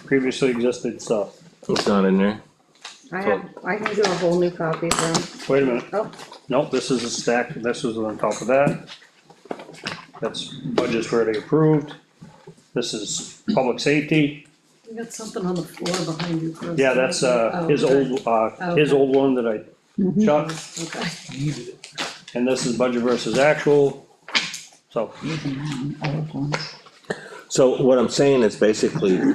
previously existed stuff. It's not in there. I can do a whole new copy for him. Wait a minute, Oh, nope, this is a stack, this is on top of that. That's budgets already approved. This is public safety, You got something on the floor behind you, Chris. yeah, that's his okay. his old one that I chucked, Okay, and this is budget versus actual. So, Old ones. So what I'm saying is basically.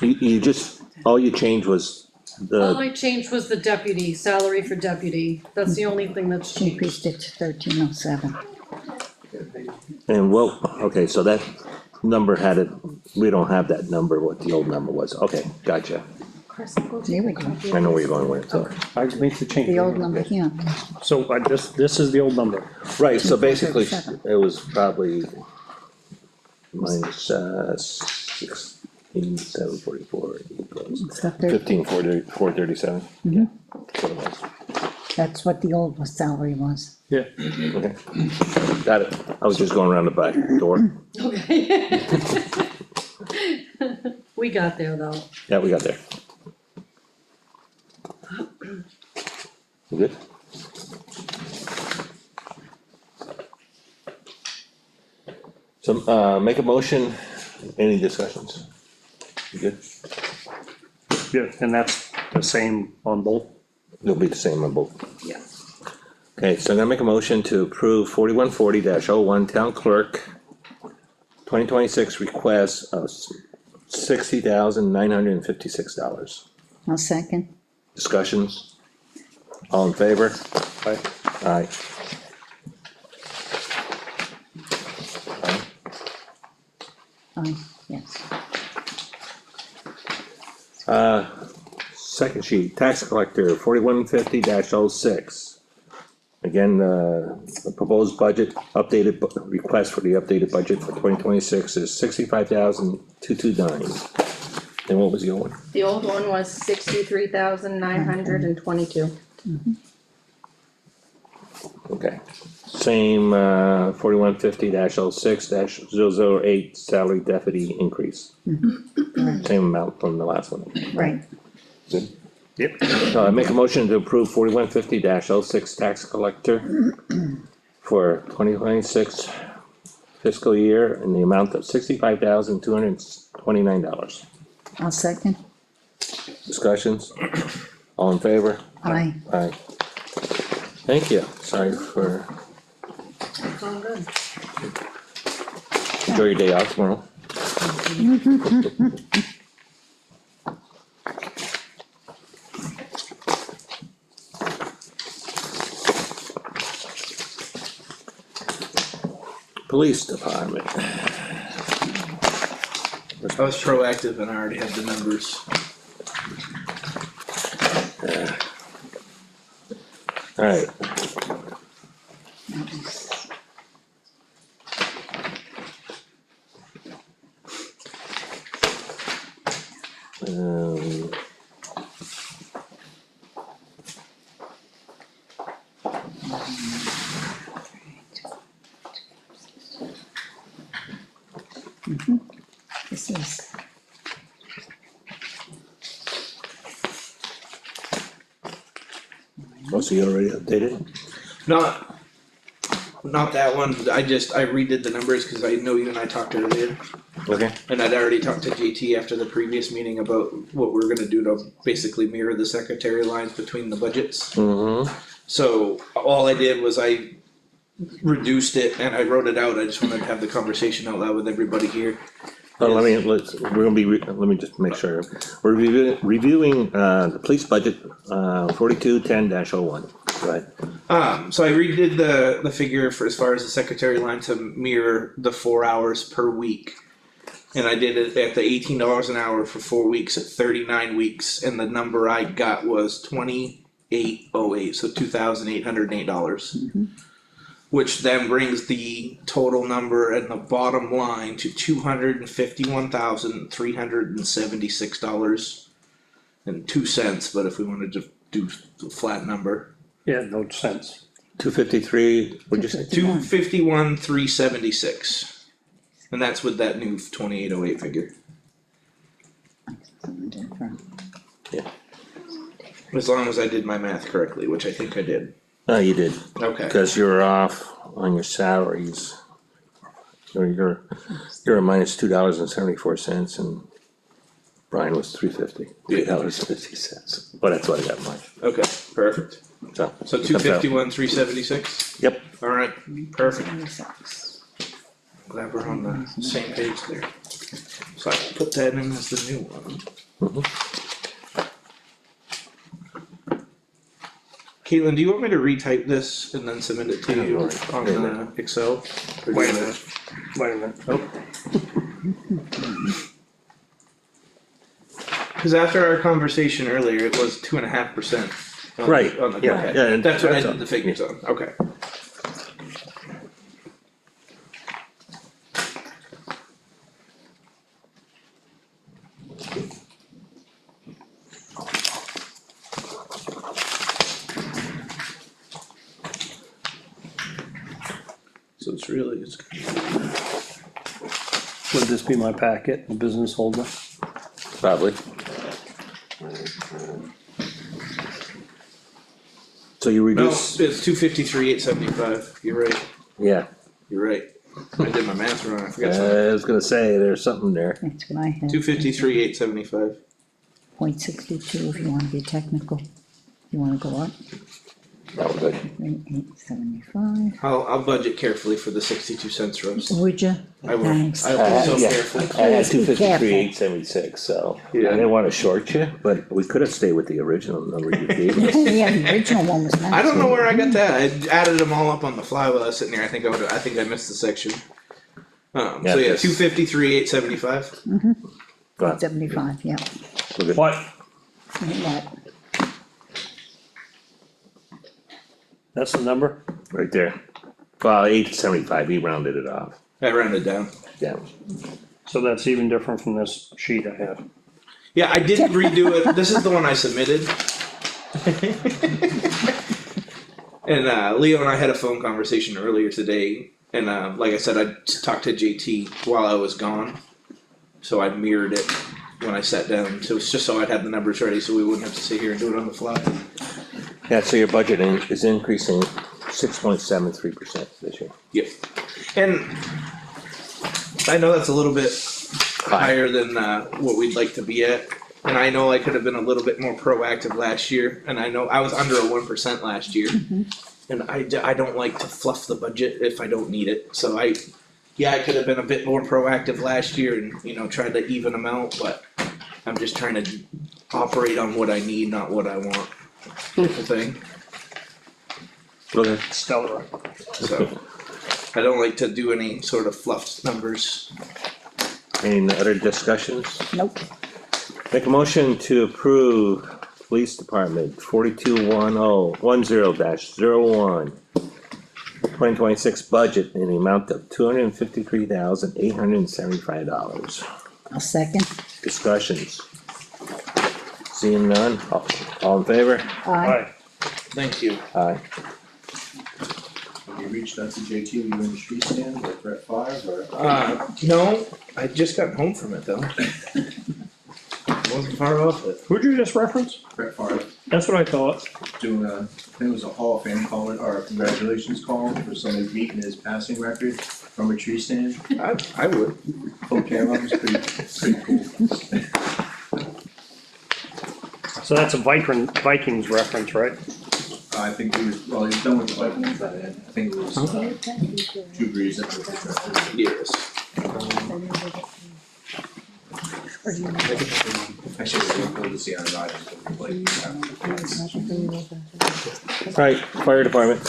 You just, all you changed was all the, I changed was the deputy, salary for deputy, that's the only thing that's changed. Increased it to 1307. and well, okay, so that number had it, we don't have that number, what the old number was, okay, gotcha. Chris, I'll go Here we take a go. copy. I know where you're going with it, so. I make the change. The old number here. So this is the old number. Right, so basically, 237. it was probably minus, 16,744 equals It's the 30 15,437. Yeah. That's what it was. That's what the old salary was. Yeah. Okay, got it, I was just going around the back door, Okay. We got there though. yeah, we got there. You good? So, make a motion, any discussions? You good? Yeah, and that's the same on both. It'll be the same on both. Yeah. Okay, so I'm gonna make a motion to approve 4140-01 town clerk. 2026 request of $60,956. I'll second. Discussions? All in favor? Aye. Aye. Aye, yes. Second sheet, tax collector, 4150-06. Again, the proposed budget, request for the updated budget for 2026 is 65,229. And what was the old one? The old one was 63,922. Okay, same, 4150-06-008 salary deputy increase. Same amount from the last one. Right. Good. Yep. I make a motion to approve 4150-06 tax collector for 2026 fiscal year in the amount of $65,229. I'll second. Discussions? All in favor? Aye. Aye. Thank you, sorry for, It's all good. enjoy your day off tomorrow. Police department. I was proactive and I already had the numbers. Alright, This is, Oh, so you already updated? Not that one, I redid the numbers, cause I know you and I talked earlier. Okay. And I'd already talked to JT after the previous meeting about what we're gonna do to basically mirror the secretary lines between the budgets. Mm-hmm. So all I did was I reduced it and I wrote it out, I just wanted to have the conversation out loud with everybody here. We're gonna be, let me just make sure, we're reviewing, the police budget, 4210-01, go ahead. So I redid the figure for as far as the secretary line to mirror the 4 hours per week. And I did it at the $18 an hour for 4 weeks at 39 weeks, and the number I got was 2808, so $2,808. Which then brings the total number at the bottom line to $251,376.02, but if we wanted to do the flat number. Yeah, no sense. 253, what'd you say? 251,376. And that's with that new 2808 figure. something different. As long as I did my math correctly, which I think I did. Oh, you did, Okay. cause you were off on your salaries. You're a minus $2.74 and Brian was $3.50, but that's what I got mine, Okay, perfect. so. So it comes out. 251,376? Yep, Alright, perfect. 26. Glad we're on the same page there. So I can put that in as the new one. Caitlin, do you want me to retype this and then submit it to you on the Excel? Or do you Wait a wanna- minute, wait a minute. Oh. Cause after our conversation earlier, it was 2.5%. Right, On the, yeah, okay. yeah, and That's what I that's did the figures on, okay. So it's really, Would this be my packet, the business folder? probably. So you no, reduce, it's 253,875, you're right, yeah, you're right. I did my math wrong, I forgot I something. was gonna say, there's something there. That's what I had. 253,875. 0.62 if you wanna be technical. You wanna go up? That was good. 875. I'll budget carefully for the 62 cents roast. Would you? I will, Thanks. I will be so Yeah. careful. I had Please be 253,876, so I Yeah. didn't wanna short you, but we could have stayed with the original number you gave us. Yeah, the original one was nice. I don't know where I got that, I added them all up on the fly while I was sitting there, I think I missed the section. So Yeah, yeah, this- 253,875. Go on, 75, yeah. we're good. What? What? That's the number? Right there. Well, 875, he rounded it off, I rounded down. yeah. So that's even different from this sheet I have. Yeah, I didn't redo it, this is the one I submitted. And Leo and I had a phone conversation earlier today, and like I said, I talked to JT while I was gone. So I mirrored it when I sat down, so it's just so I'd have the numbers ready, so we wouldn't have to sit here and do it on the fly. Yeah, so your budget is increasing 6.73% this year. Yep. And I know that's a little bit higher than what we'd like to be at. And I know I could have been a little bit more proactive last year, and I know I was under a 1% last year. And I don't like to fluff the budget if I don't need it, so I could have been a bit more proactive last year and, tried to even them out, but I'm just trying to operate on what I need, not what I want, type of thing, Okay. Stellar. so. I don't like to do any sort of fluffed numbers. Any other discussions? Nope. Make a motion to approve Police Department 421010-01 2026 budget in the amount of $253,875. I'll second. Discussions. Seeing none, all in favor? Aye. Alright, Thank you. Aye. Have you reached out to JT, were you in the tree stand with Brett Favre or? No, I just got home from it though. Wasn't far off it. who'd you just reference? Brett Favre That's what I thought. doing I think it was a Hall of Fame call, or a congratulations call for somebody beating his passing record from a tree stand. I would. Full camera, it was pretty cool. So that's a Vikings reference, right? I think he was, well, he was done with the Vikings by then, I think it was, Drew Brees that was his record. Yes. Actually, it was cool to see on Rogers when he played. Alright, fire department,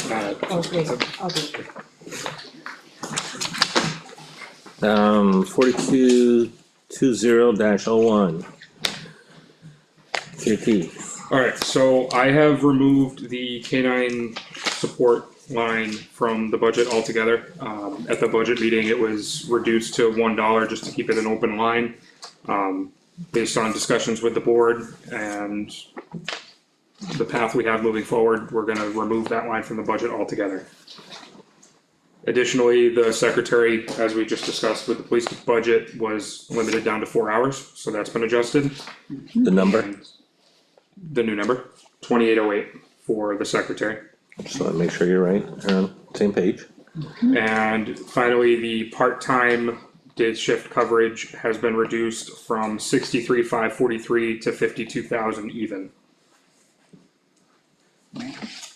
(4220-01). JT, Alright, so I have removed the canine support line from the budget altogether. At the budget meeting, it was reduced to $1 just to keep it an open line. Based on discussions with the board and the path we have moving forward, we're gonna remove that line from the budget altogether. Additionally, the secretary, as we just discussed with the police budget, was limited down to 4 hours, so that's been adjusted. the number, And the new number, 2808 for the secretary. so I make sure you're right, same page. And finally, the part-time day shift coverage has been reduced from 63,543 to 52,000 even.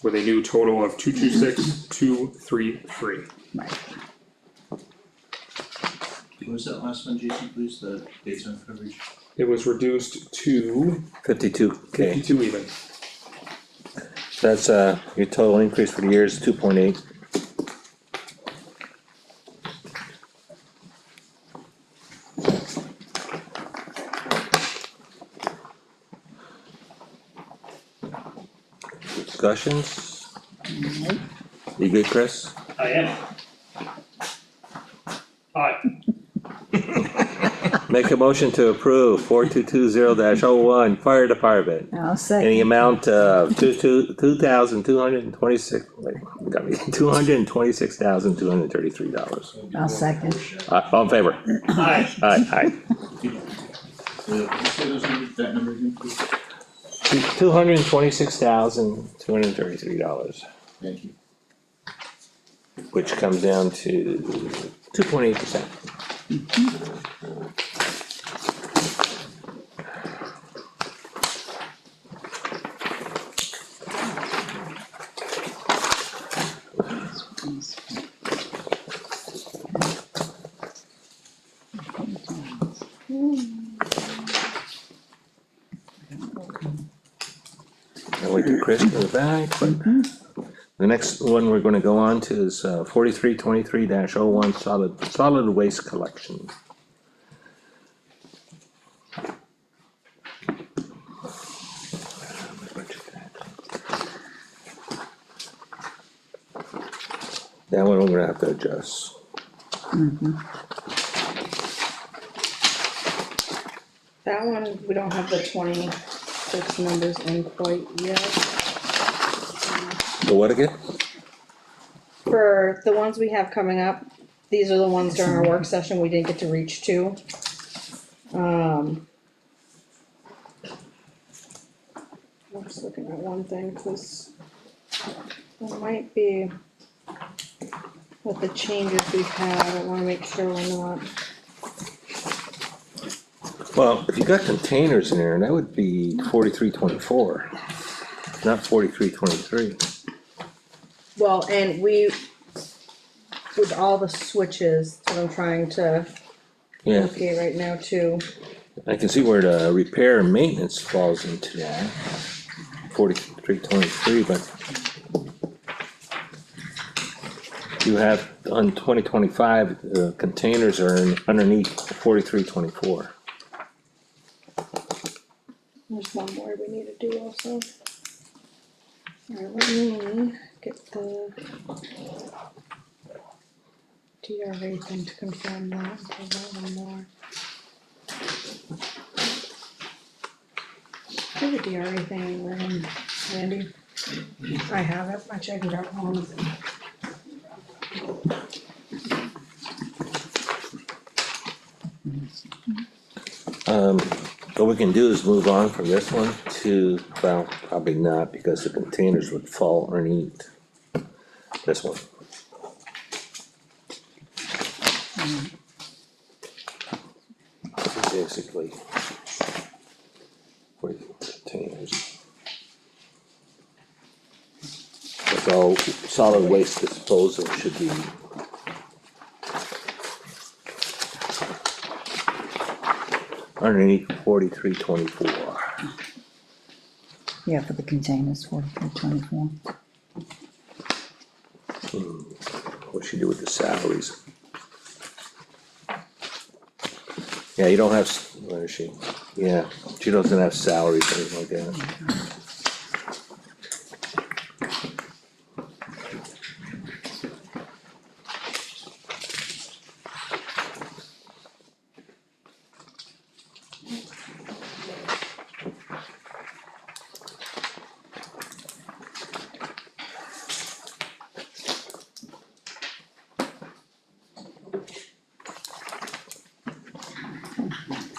With a new total of 226,233. Right. What was that last one, JT, please, the daytime coverage? It was reduced to 52K, 52 even. that's, your total increase for the year is 2.8. Discussions? You good, Chris? I am. Alright, Make a motion to approve 4220-01 fire department. I'll In the second. amount of 2,226, wait, got me, $226,233. I'll second. All in favor? alright, Aye. Can you say those numbers, that number again, please? $226,233, Thank you. which comes down to 2.8%. I'll wait till Chris goes back, but the next one we're gonna go on to is 4323-01 solid waste collection. That one we're gonna have to adjust. That one, we don't have the 26 numbers in quite yet. The what again? For the ones we have coming up, these are the ones during our work session we didn't get to reach to. I'm just looking at one thing, cause there might be, with the changes we've had, I wanna make sure we're not. Well, if you got containers in there, that would be 4324, not 4323. Well, and we, with all the switches that I'm trying to Yeah, locate right now too. I can see where the repair and maintenance falls into that, 4323, but you have on 2025, containers are underneath 4324. There's one more we need to do also. Alright, let me get the DRA thing to confirm that, there's one more. There's a DRA thing, Randy. I have it, I checked it out once. What we can do is move on from this one to, well, probably not, because the containers would fall underneath this one. Basically. For containers. That's all, solid waste disposal should be. Underneath 4324. Yeah, for the containers, 4324. What should you do with the salaries? Yeah, you don't have, where is she? Yeah, she doesn't have salaries or anything like that.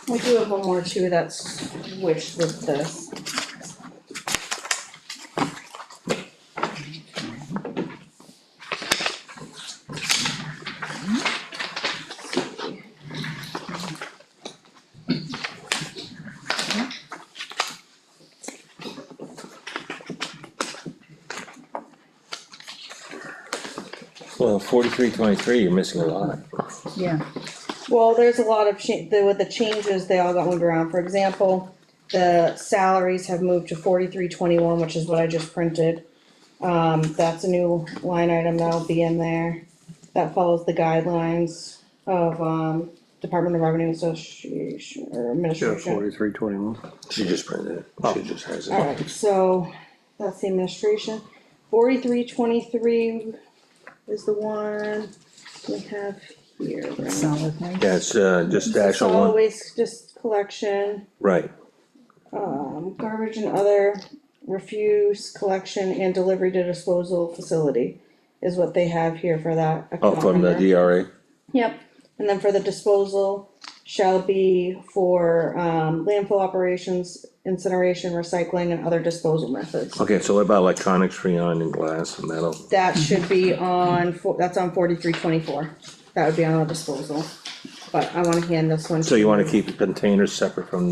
We do have one more too that's switched with this. Well, 4323, you're missing a lot. Yeah, Well, there's a lot of with the changes, they all got moved around, for example, the salaries have moved to 4321, which is what I just printed. That's a new line item that'll be in there, that follows the guidelines of, Department of Revenue Association, or Yeah, Administration. 4321. She just printed it, she just has it. Alright, so, that's the administration, 4323 is the one we have here, right? solid waste. Yeah, it's, just the actual Solid one, waste just collection, right, garbage and other refuse collection and delivery to disposal facility is what they have here for that oh, account from the number. DRA, Yep, and then for the disposal shall be for, landfill operations, incineration, recycling and other disposal methods. okay, so what about electronics, freon and glass and metal? That should be on, that's on 4324, that would be on the disposal, but I wanna hand this one. So you wanna keep the containers separate from,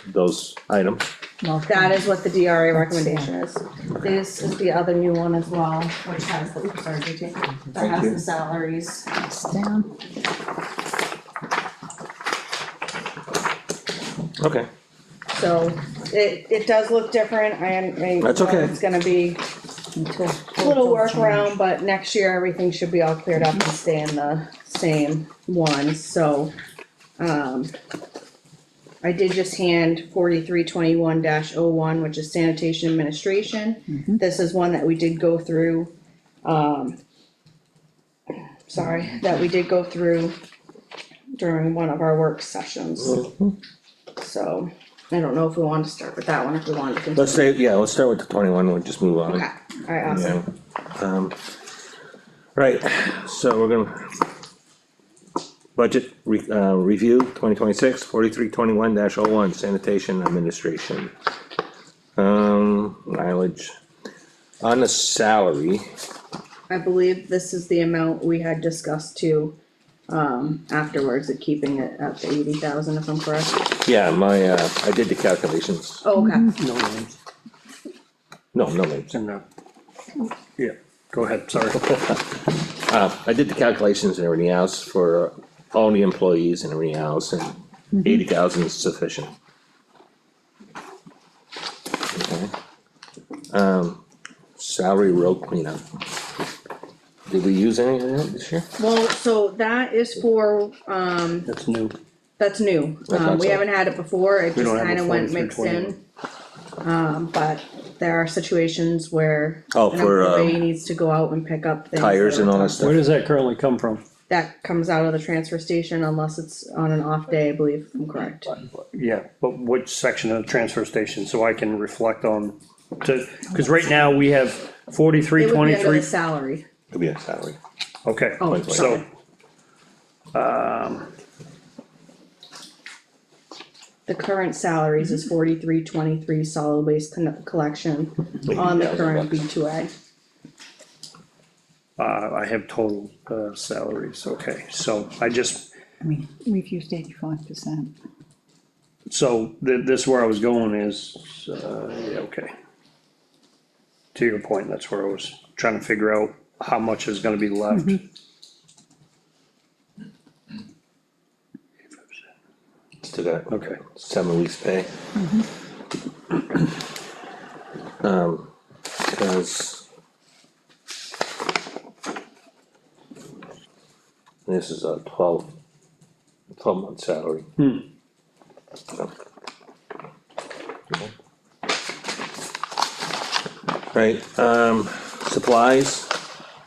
those items? Well, That is what the DRA recommendation is. This is the other new one as well, which has the, oops, sorry, JT, that Thank has you. the salaries. it's down. Okay, So it does look different, I That's okay. It's gonna be Until. a little workaround, but next year everything should be all cleared up and stay in the same one, so. I did just hand 4321-01, which is sanitation administration. This is one that we did go through, that we did go through during one of our work sessions. So, I don't know if we wanted to start with that one, if we wanted to continue. let's say, yeah, let's start with the 21, we'll just move on. Okay, alright, awesome. Yeah. Right, so we're gonna. Budget review 2026, 4321-01, sanitation administration. Mileage. On the salary, I believe this is the amount we had discussed too, afterwards, of keeping it at the 80,000 if I'm correct. yeah, I did the calculations, Oh, okay. No names. no names. And, yeah, go ahead, sorry. I did the calculations and everything else for all the employees and everything else, and 80,000 is sufficient. Okay. Salary road cleanup. Did we use any of that this year? Well, so that is for, That's new. that's new, I thought we so. haven't had it before, it We just don't have a kinda went mixed in. 4321. But there are situations where Oh, an for, employee needs to go out and pick up things. tires that and are all that tough. stuff? Where does that currently come from? that comes out of the transfer station unless it's on an off day, I believe, if I'm correct. Yeah, but which section of the transfer station, so I can reflect on, cause right now we have It 43, would be under 23. the salary. Could be a salary. Okay, Oh, so. The current salaries is 4323 solid waste collection on the current B2A. I have total, salaries, okay, so I just, I mean, we've used 85%. so this where I was going is, yeah, okay. To your point, that's where I was trying to figure out how much is gonna be left. Still got Okay, 7 weeks pay. Cause this is a 12 month salary. So. Right, supplies,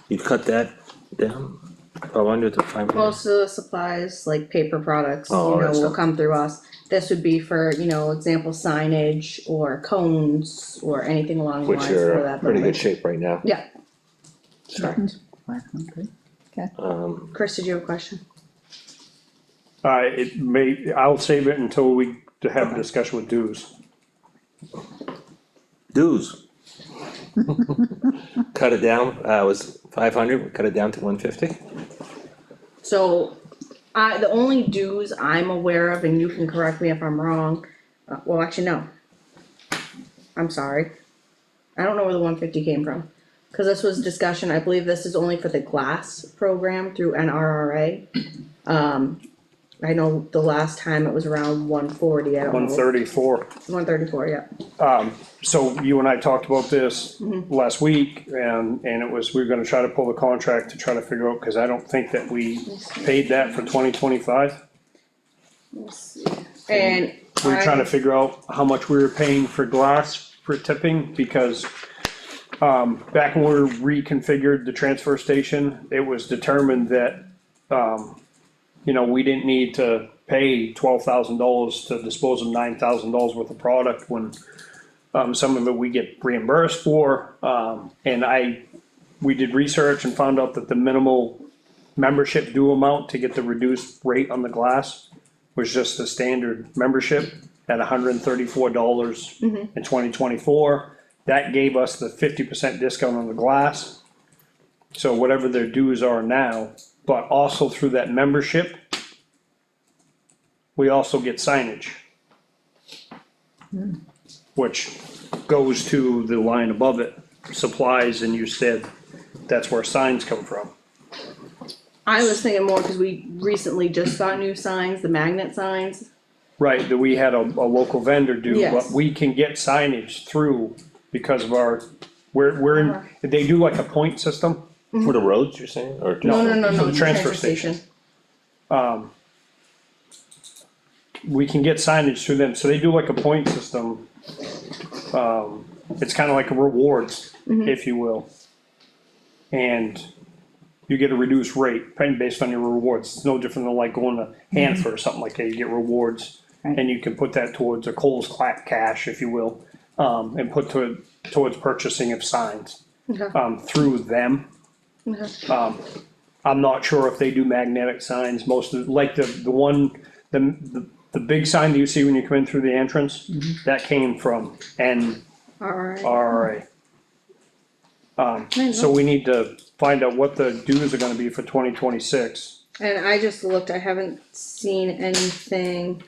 you cut that down, 1,200 to 500? Most of the supplies, like paper products, Oh, you know, that's will not- come through us. This would be for, you know, example signage or cones or anything along the Which lines for are that pretty good building. shape right now. Yeah, Correct. 500. Chris, did you have a question? I'll save it until we to have a discussion with dues. Dues. Cut it down, it was 500, we cut it down to 150. So, the only dues I'm aware of, and you can correct me if I'm wrong, well, actually, no. I'm sorry. I don't know where the 150 came from. Cause this was discussion, I believe this is only for the glass program through NRRA. I know the last time it was around 140, I don't know. 134. 134, yeah. So you and I talked about this last week, and it was, we were gonna try to pull the contract to try to figure out, cause I don't think that we paid that for 2025. Let's see. And We were trying to I, figure out how much we were paying for glass for tipping, because back when we reconfigured the transfer station, it was determined that you know, we didn't need to pay $12,000 to dispose of $9,000 worth of product when some of it we get reimbursed for. And we did research and found out that the minimal membership due amount to get the reduced rate on the glass was just the standard membership at $134 in 2024. That gave us the 50% discount on the glass. So whatever their dues are now, but also through that membership, we also get signage. Which goes to the line above it, supplies, and you said that's where signs come from. I was thinking more cause we recently just got new signs, the magnet signs. Right, that we had a local vendor do, Yes. but we can get signage through because of our, we're in, they do like a point system. For the roads, you're saying, or? No, For the the transfer station. We can get signage through them, so they do like a point system. It's kinda like a rewards, if you will. And you get a reduced rate, based on your rewards, it's no different than like going to Hanford or something like that, you get rewards. Right. And you can put that towards a Kohl's cash, if you will, and put towards purchasing of signs, Okay. through them. Okay. I'm not sure if they do magnetic signs, most of, like the one, the big sign that you see when you come in through the entrance, that came from Alright. NRA. So we need to find out what the dues are gonna be for 2026. And I just looked, I haven't seen anything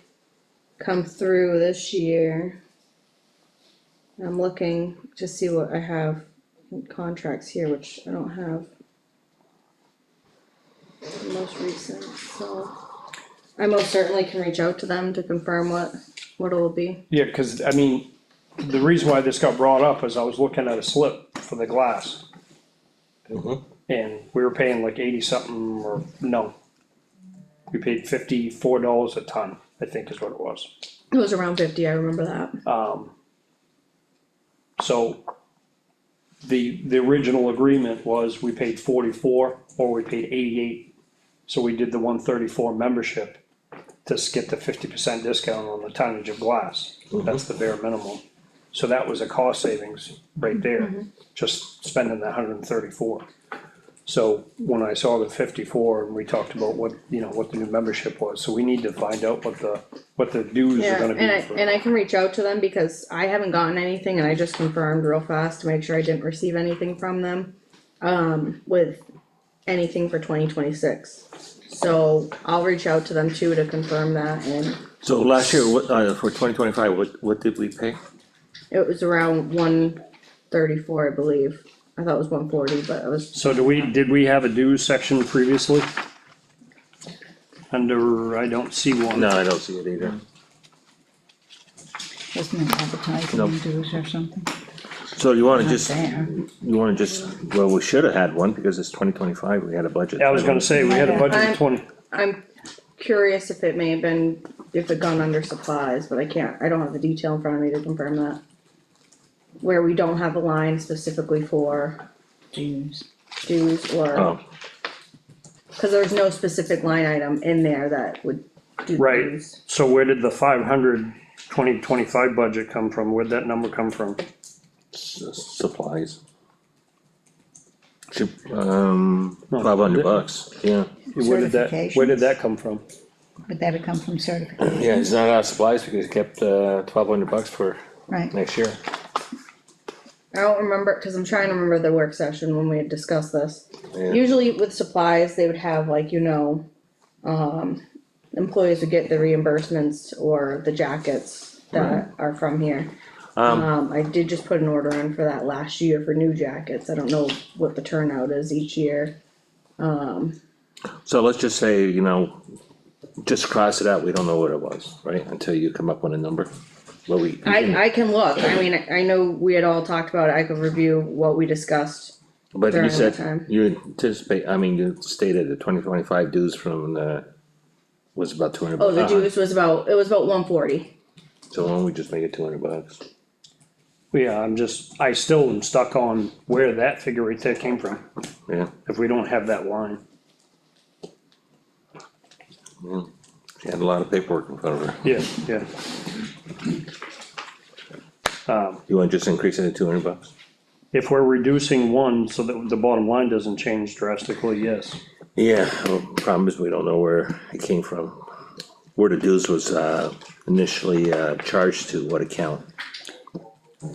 come through this year. I'm looking to see what I have in contracts here, which I don't have. The most recent, so I most certainly can reach out to them to confirm what it'll be. Yeah, cause I mean, the reason why this got brought up is I was looking at a slip for the glass. And we were paying like 80 something, or no. We paid $54 a ton, I think is what it was. It was around 50, I remember that. So the original agreement was we paid 44 or we paid 88 So we did the 134 membership to get the 50% discount on the tonnage of glass. That's the bare minimum. So that was a cost savings right there, just spending that 134. So when I saw the 54 and we talked about what, you know, what the new membership was, so we need to find out what the dues are Yeah, gonna and be. I can reach out to them because I haven't gotten anything and I just confirmed real fast to make sure I didn't receive anything from them. With anything for 2026. So I'll reach out to them too to confirm that, and So last year, what, for 2025, what did we pay? it was around 134, I believe. I thought it was 140, but it was, So did we have a dues section previously? Under, I don't see one. No, I don't see it either. Wasn't it advertising Nope. dues or something? So you wanna Not just, there. well, we should have had one because it's 2025, we had a budget. Yeah, I was gonna say, we had a budget of 20, I'm curious if it may have been, if it gone under supplies, but I don't have the detail in front of me to confirm that. Where we don't have a line specifically for Dues. dues or, Oh, cause there's no specific line item in there that would do Right. dues. so where did the 500 2025 budget come from? Where'd that number come from? supplies. Should, $500, yeah. Where did that come from? Would that have come from certification? Yeah, it's not out of supplies because it kept, $1,200 for Right, next year. I don't remember, cause I'm trying to remember the work session when we had discussed this. Yeah. Usually with supplies, they would have like, employees would get the reimbursements or the jackets that are from here. I did just put an order in for that last year for new jackets, I don't know what the turnout is each year. So let's just say, just cross it out, we don't know what it was, right, until you come up with a number. Well, I can look, I mean, I know we had all talked about it, I could review what we discussed. but you during that said, time. you anticipate, you stated the 2025 dues from was about 200 Oh, bucks. the dues was about 140. So why don't we just make it $200? Yeah, I still am stuck on where that figure right there came from, Yeah, if we don't have that line. she had a lot of paperwork in front of her. Yeah, yeah. You wanna just increase it to $200? If we're reducing one so that the bottom line doesn't change drastically, yes. Yeah, well, problem is we don't know where it came from. Where the dues was, initially, charged to, what account?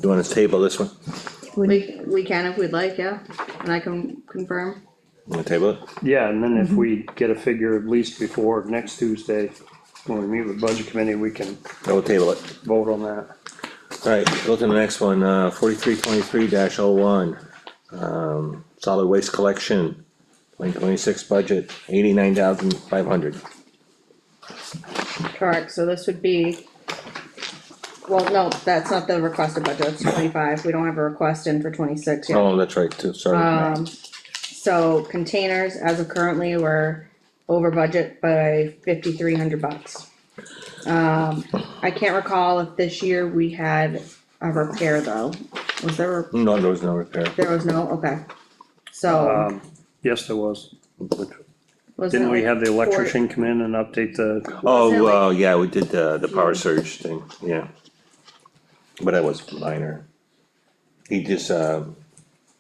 You wanna table this one? We can if we'd like, yeah, and I can confirm. You wanna table it? Yeah, and then if we get a figure at least before next Tuesday, when we meet with budget committee, we can I will table it. vote on that. Alright, go to the next one, 4323-01. Solid waste collection, 2026 budget, 89,500. Correct, so this would be, well, no, that's not the requested budget, that's 25, we don't have a request in for 26 yet. Oh, that's right, too, sorry. So containers, as of currently, we're over budget by $5,300. I can't recall if this year we had a repair though, was there, No, there was no repair. there was no, okay. So, Yes, there was. wasn't Didn't it we like have the electrician come in and update the, Oh, yeah, we did the power surge thing, yeah. But that was minor. He just,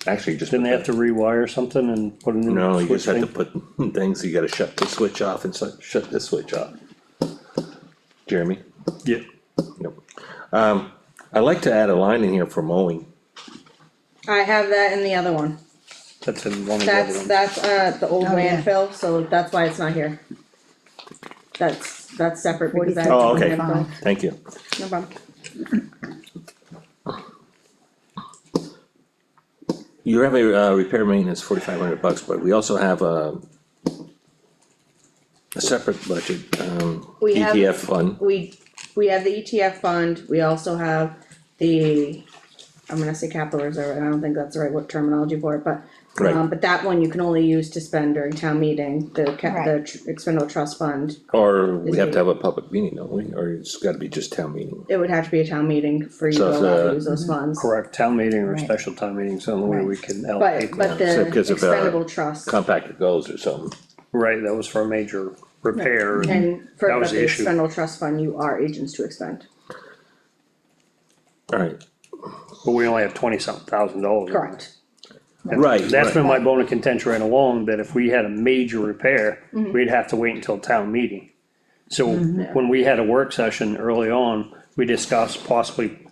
actually just. didn't they have to rewire something and put a new No, you switch just had to thing? put things, you gotta shut the switch off and shut this switch off. Jeremy? Yeah, Yep. I'd like to add a line in here for mowing. I have that in the other one, that's in one of the other that's ones. the old Oh, yeah. landfill, so that's why it's not here. That's separate because that's. Oh, okay. landfill. Thank you. No problem. You have a, repair maintenance $4,500, but we also have a separate budget, We have- ETF fund. We have the ETF fund, we also have the, I'm gonna say capital reserve, and I don't think that's the right what terminology for it, but. Right. But that one you can only use to spend during town meeting, the Right. expendable trust fund, Or we have to have a public meeting, don't we? Or it's gotta be just town meeting. it would have to be a town meeting for you So to if, allow to use those funds. Correct, town meeting or Right. special town meeting, is the only way we can allocate But that. So the because of, expendable trust, Compacted goals or something. Right, that was for a major repair, And for, That but was the the issue. expendable trust fund, you are agents to expend. Alright, but we only have 20-something thousand dollars. Correct. right, That's right. been my bone of contention right along, that if we had a major repair, Mm-hmm. we'd have to wait until town meeting. So when we had a work session early on, we discussed possibly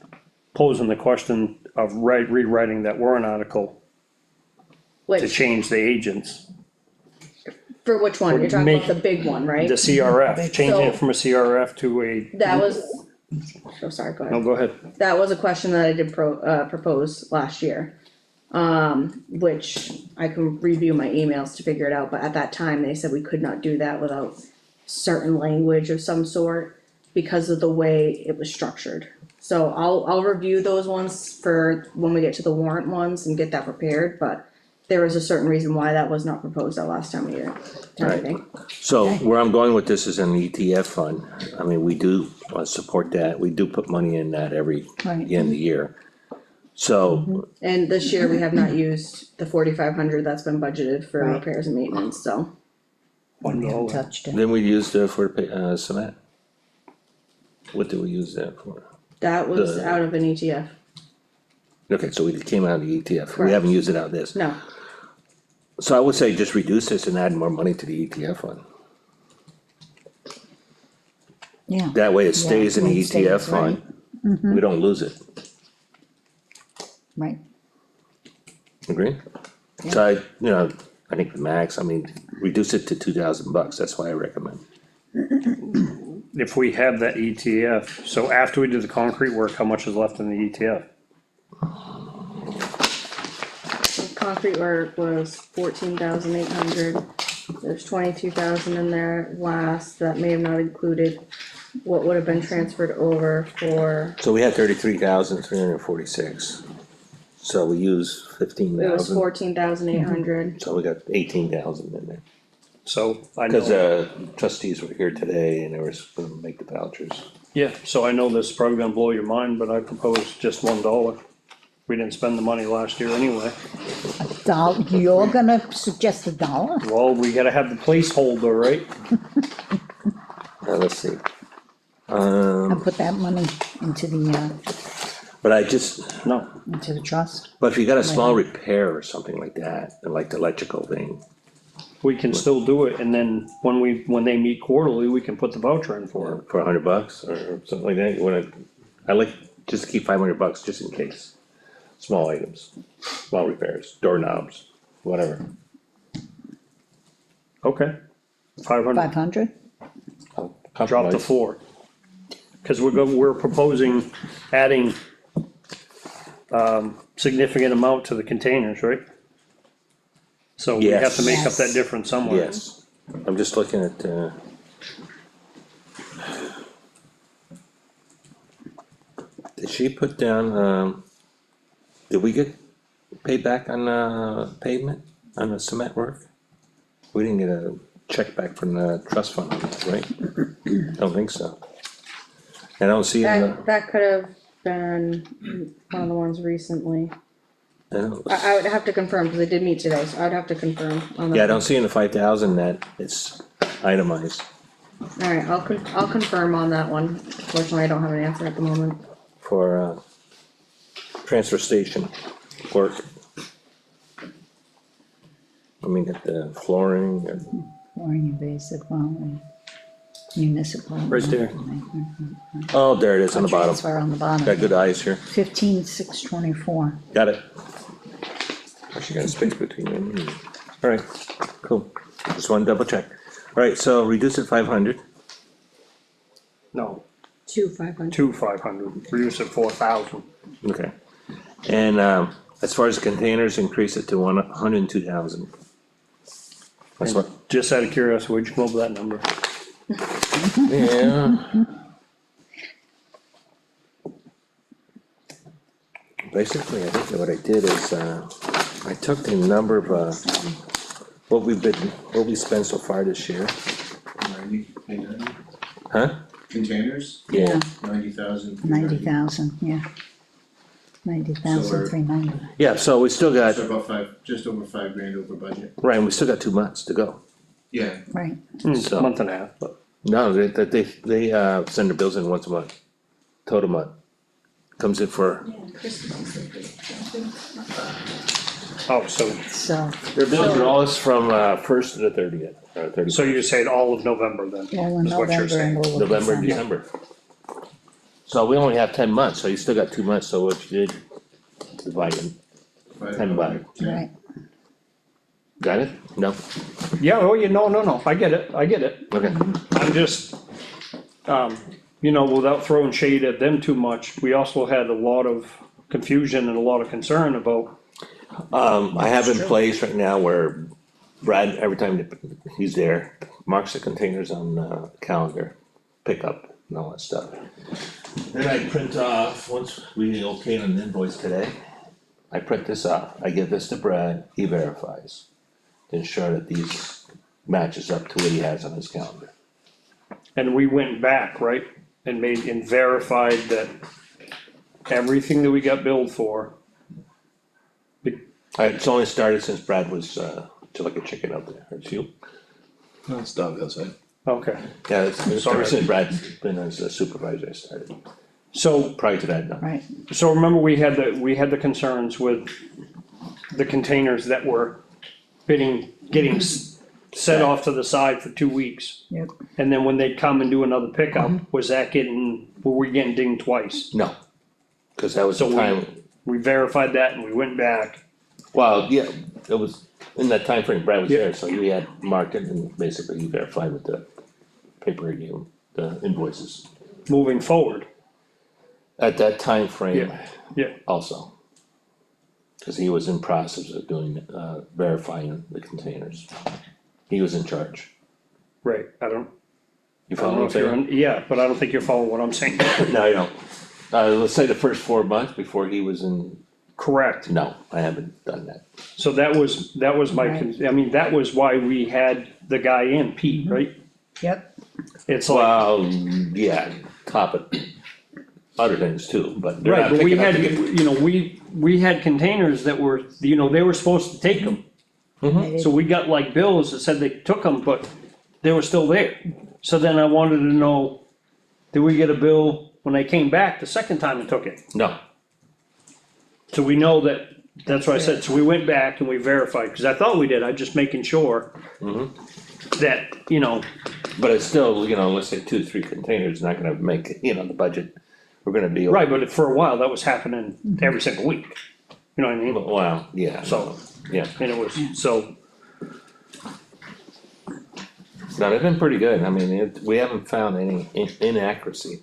posing the question of rewriting that warrant article to Which, change the agents. for which one? You're talking Make- about the big one, right? The CRF, changing it So- from a CRF to a, That was, oh, sorry, go no, ahead. go ahead. That was a question that I did propose last year. Which I can review my emails to figure it out, but at that time, they said we could not do that without certain language of some sort because of the way it was structured. So I'll review those ones for when we get to the warrant ones and get that prepared, but there was a certain reason why that was not proposed that last time of year, town Right. meeting. So where I'm going with this is an ETF fund, I mean, we do support that, we do put money in that every Right. end of the year. So, And this year, we have not used the 4,500 that's been budgeted for Right. repairs and maintenance, so. $1. We haven't touched it. then we used it for, cement. What did we use that for? That was The- out of an ETF, Okay, so it came out of the ETF, we Correct. haven't used it out of this. no, So I would say just reduce this and add more money to the ETF fund. Yeah, That way it stays in the it stays, ETF fund, we don't lose it, right, agree? So I, I think the max, I mean, reduce it to $2,000, that's why I recommend. If we have that ETF, so after we do the concrete work, how much is left in the ETF? the concrete work was 14,800. There's 22,000 in there last, that may have not included what would have been transferred over for, So we had 33,346. So we use it was 15,000, 14,800. so we got 18,000 in there. So I know. Cause trustees were here today and they were gonna make the vouchers. Yeah, so I know this is probably gonna blow your mind, but I proposed just $1. We didn't spend the money last year anyway. you're gonna suggest $1? Well, we gotta have the placeholder, right? Let's see. And put that money into the, But I just, No, into the trust? but if you got a small repair or something like that, like the electrical thing, we can still do it, and then when they meet quarterly, we can put the voucher in for it. for $100 or something like that, you wanna, I like just to keep $500 just in case. Small items, small repairs, doorknobs, whatever. Okay. 500, 500? I'll drop to compromise. 4. Cause we're proposing adding, significant amount to the containers, right? So we have to make up that Yes. difference somewhere. Yes, I'm just looking at, did she put down, did we get paid back on, pavement, on the cement work? We didn't get a check back from the trust fund on that, right? Don't think so. I don't see, it in That could have been one of the ones recently. I don't- I would have to confirm, cause I did meet today, so I'd have to confirm on that. yeah, I don't see in the 5,000 that it's itemized Alright, I'll confirm on that one, fortunately, I don't have an answer at the moment. for, transfer station work. Let me get the flooring and. Flooring invasive, well, municipal. Right there. Oh, there it is on the bottom. Transfer on the bottom. Got good eyes here. 15,624. Got it. Actually got a space between them. Alright, cool. Just wanna double check. Alright, so reduce it 500. No, 500. to 500, reduce it 4,000. Okay. And, as far as containers, increase it to 102,000. That's what, Just out of curiosity, where'd you come up with that number? yeah. Basically, I think what I did is, I took the number of, what we spent so far this year, 90, huh? containers, Yeah. 90,000. 90,000, yeah. 90,390. Yeah, so we still got, So about just over $5,000 over budget. right, and we still got 2 months to go. Yeah, right, So- month and a half, but, No, they send their bills in once a month, total month. Comes in for, oh, so, so, their bills are always from, first to the 30th, or 30th. so you're saying all of November then, well, in is what you're November and saying? a little November, December. December. So we only have 10 months, so you still got 2 months, so what you did, divide it, 10 by, Right, got it? No? Yeah, oh, yeah, no, I get it, Okay. I'm just, without throwing shade at them too much, we also had a lot of confusion and a lot of concern about, I have in place right now where Brad, every time that he's there, marks the containers on the calendar, pickup and all that stuff. Then I print off, once we okay an invoice today, I print this off, I give this to Brad, he verifies. To ensure that these matches up to what he has on his calendar. and we went back, right? And verified that everything that we got billed for, It's only started since Brad was, just like a chicken out there, it's you. No, it's dog outside. okay, Yeah, it's Sorry. ever since Brad's been as a supervisor, I started, so, prior to that, no. right, so remember we had the concerns with the containers that were getting set off to the side for 2 weeks. yep, And then when they'd come and do another pickup, were we getting dinged twice? No, cause that was the So time, we verified that and we went back, well, yeah, it was, in that time frame Brad was Yeah. there, so you had marked it and basically you verified with the paper he gave him, the invoices. moving forward, At that time frame. yeah. Also. Cause he was in process of doing, verifying the containers. He was in charge. Right, I don't You know follow what if you're, I'm saying? yeah, but I don't think you're following what I'm saying. No, I don't. Let's say the first 4 months before he was in, Correct, no, I haven't done that. so that was my, I mean, that was why we had the guy in, Pete, right? yep, It's like, Well, yeah, top it, other things too, but they're right, not but we picking up had, the- we had containers that were, they were supposed to take them. they So did, we got like bills that said they took them, but they were still there. So then I wanted to know, did we get a bill when they came back the second time and took it? No, So we know that, that's what I said, so we went back and we verified, cause I thought we did, I'm just making sure. That, but it's still, let's say 2 to 3 containers, not gonna make, the budget. We're gonna be. right, but for a while, that was happening every single week. You know what I mean? Wow, yeah. So- Yeah, And it was, so, no, they've been pretty good, I mean, we haven't found any inaccuracy.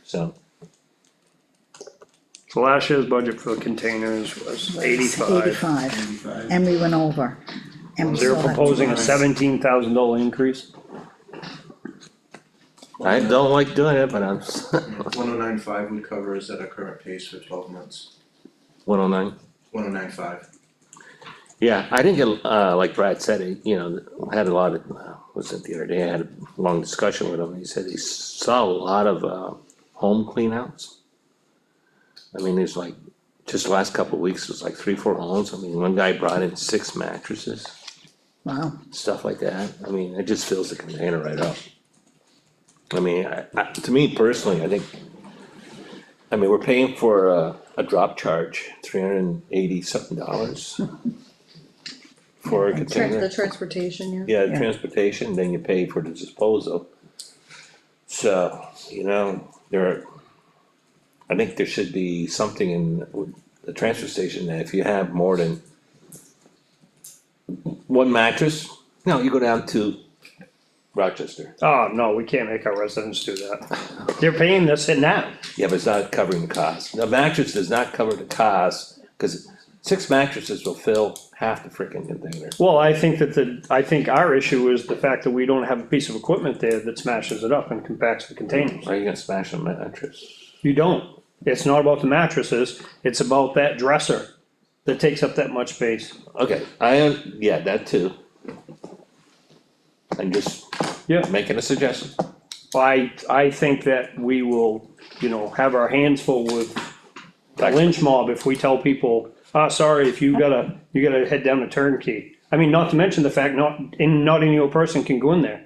So, so last year's budget for the containers was 85. 85, and we went over. And we They're still have to proposing a go. $17,000 increase. I don't like doing it, but I'm 1095 would cover us at our current pace for 12 months. 109. 1095. Yeah, I think, like Brad said, I had a lot of, was it the other day, I had a long discussion with him, he said he saw a lot of, home cleanouts. I mean, there's like, just the last couple of weeks, it was like 3, 4 homes, I mean, one guy brought in 6 mattresses, Wow, stuff like that, I mean, it just fills the container right up. I mean, to me personally, I think, I mean, we're paying for a drop charge, $380 something for a container. The transportation, yeah. Yeah, Yeah. transportation, then you pay for the disposal. So, I think there should be something in the transfer station that if you have more than one mattress, no, you go down to Rochester. Oh, no, we can't make our residents do that. They're paying this now. Yeah, but it's not covering the cost. The mattress does not cover the cost, cause 6 mattresses will fill half the frickin' container. Well, I think our issue is the fact that we don't have a piece of equipment there that smashes it up and compacts the containers. Why are you gonna smash a mattress? You don't. It's not about the mattresses, it's about that dresser that takes up that much space. Okay, yeah, that too. I'm just Yeah. making a suggestion. I think that we will, have our hands full with the lynch mob if we tell people, sorry, if you gotta head down to Turnkey. I mean, not to mention the fact not any old person can go in there.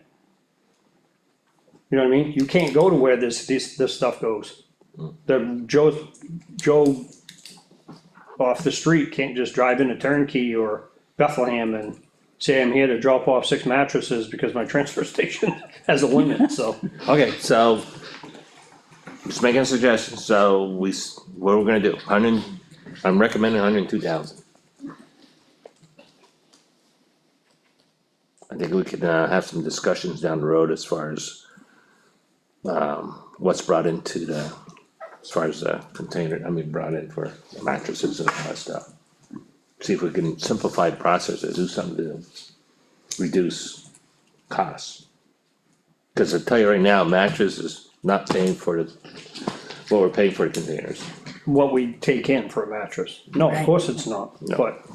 You know what I mean? You can't go to where this stuff goes. The Joe off the street can't just drive into Turnkey or Bethlehem and say, I'm here to drop off 6 mattresses because my transfer station has a limit, so. Okay, so, just making a suggestion, so what we're gonna do, I'm recommending 102,000. I think we could, have some discussions down the road as far as, what's brought into as far as the container, brought in for mattresses and all that stuff. See if we can simplify the process and do something to reduce costs. Cause I tell you right now, mattress is not paying for what we're paying for the containers. What we take in for a mattress. No, of Right. course it's not, No. but,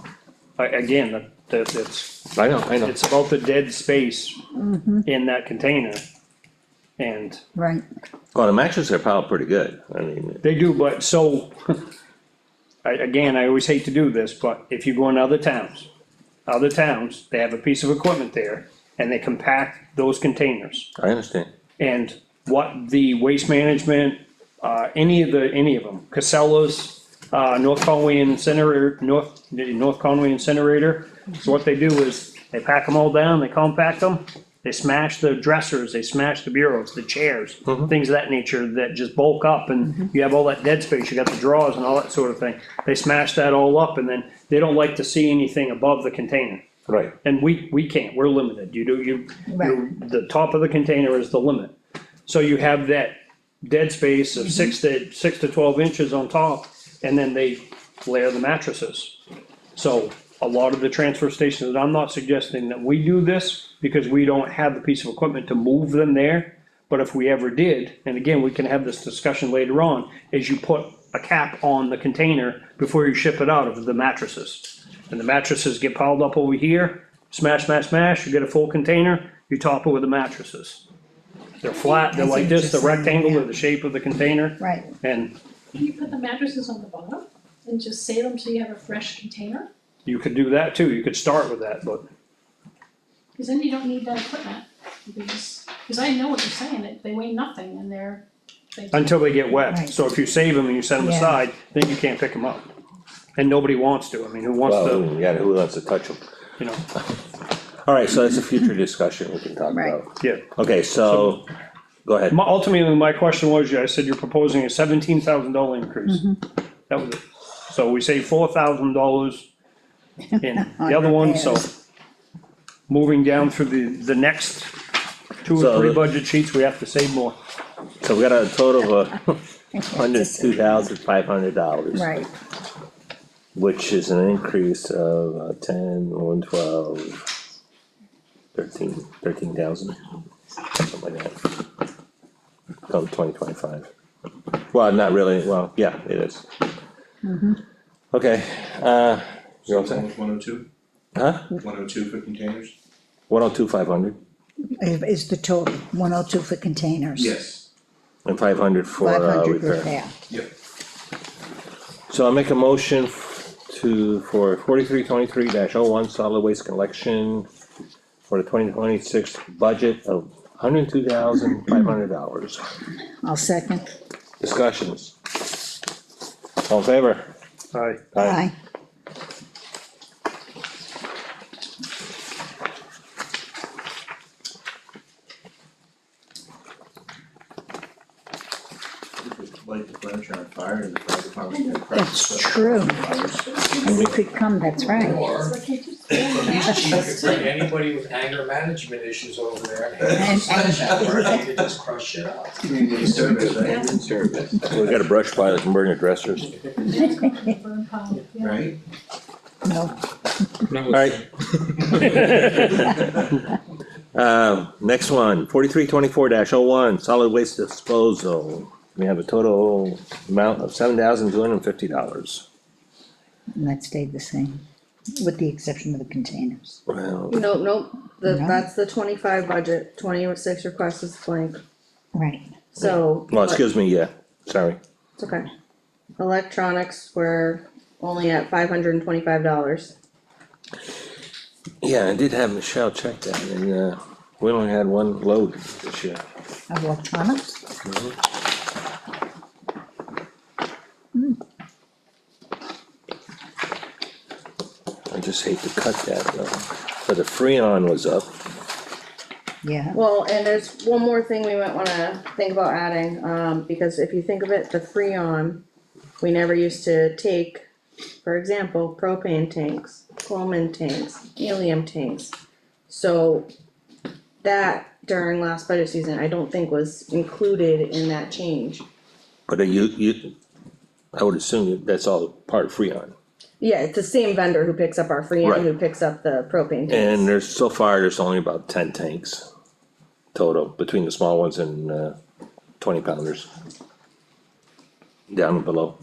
again, it's, I know. it's about the dead space in that container. And Right, Well, the mattresses are probably pretty good, they do, but so, I always hate to do this, but if you go in other towns, they have a piece of equipment there, and they compact those containers. I understand. And what the waste management, any of them, Casellas, North Conway Incinerator, North Conway Incinerator. So what they do is, they pack them all down, they compact them, they smash the dressers, they smash the bureaus, the chairs, things of that nature that just bulk up, and you have all that dead space, you got the drawers and all that sort of thing. They smash that all up, and then they don't like to see anything above the container. Right. And we can't, we're limited, Right. the top of the container is the limit. So you have that dead space of 6 to 12 inches on top, and then they layer the mattresses. So a lot of the transfer stations, and I'm not suggesting that we do this, because we don't have the piece of equipment to move them there. But if we ever did, and again, we can have this discussion later on, is you put a cap on the container before you ship it out of the mattresses. And the mattresses get piled up over here, smash, smash, smash, you get a full container, you top it with the mattresses. They're flat, they're I see like what this, the you're saying, rectangle, yeah. they're the shape of the container, right. and Can you put the mattresses on the bottom and just save them so you have a fresh container? you could do that too, you could start with that, but. Cause then you don't need that equipment. Cause I know what you're saying, they weigh nothing and they. Until they get wet, Right. so if you save them and you set them Yeah. aside, then you can't pick them up. And nobody wants to, who wants Well, to, yeah, who wants to touch them? you know, Alright, so that's a future discussion we can talk Right. about. yeah. Okay, so, go ahead. Ultimately, my question was, I said you're proposing a $17,000 increase. That was it. So we saved $4,000 in the other one, so. Moving down through the next 2 or So 3 the- budget sheets, we have to save more. So we got a total of $102,500. Right, Which is an increase of 10, 11, 12, 13,000, something like that. Oh, 2025. Well, not really, well, yeah, it is. Okay, you're all set? 102? Huh? 102 for containers? 102, 500, is the total, 102 for containers. Yes. and 500 for 500 repair. repair. Yep. So I'll make a motion for 4323-01 solid waste collection for the 2026 budget of $102,500. I'll second. Discussions. All in favor? Alright, Aye. Light the furniture on fire and the fire department can crush That's the true. And we could come, that's right. Or So can't you- police chief could bring anybody with anger management issues over there and And- sledgehammer, he could just crush it up. community service, right? Service. We got a brush pile that can burn your dressers. Burn pile, yeah. Right? No, Alright. Next one, 4324-01 solid waste disposal. We have a total amount of $7,250. and that stayed the same, with the exception of the containers. Well, Nope, No. that's the 25 budget, 26 request is blank, Right, so. well, excuse me, yeah, sorry. It's okay. Electronics, we're only at $525. Yeah, I did have Michelle check that, and, we only had one load this year. Of electronics? I just hate to cut that though, but the Freon was up. Yeah, Well, and there's one more thing we might wanna think about adding, because if you think of it, the Freon, we never used to take, for example, propane tanks, chromin tanks, helium tanks. So that during last budget season, I don't think was included in that change. But I would assume that's all part of Freon. Yeah, it's the same vendor who picks up our Freon, Right. who picks up the propane tanks. And so far, there's only about 10 tanks total, between the small ones and, 20 pounders. Down below.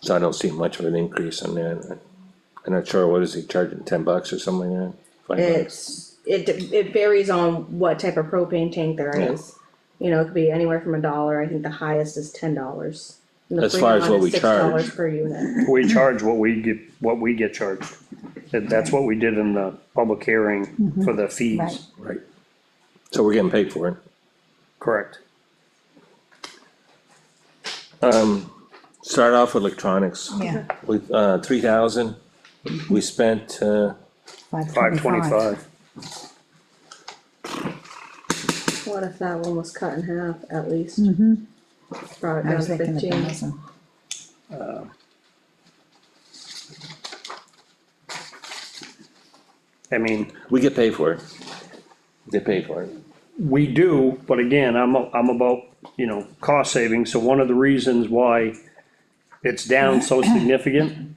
So I don't see much of an increase on that. I'm not sure, what is he charging, $10 or something like that? $5? It varies on what type of propane tank there Yeah. is. You know, it could be anywhere from $1, I think the highest is $10. And the As far as Freon what is we charge. $6 per unit. We charge what we get charged. That's what we did in the public hearing for the fees. right. Right. So we're getting paid for it. Correct. Start off with electronics. Yeah, With, 3,000, we spent, $525. $525. What if that one was cut in half at least? Brought it I down was to thinking 15. 1,000. I mean, we get paid for it. Get paid for it. we do, but again, I'm about, cost savings, so one of the reasons why it's down so significant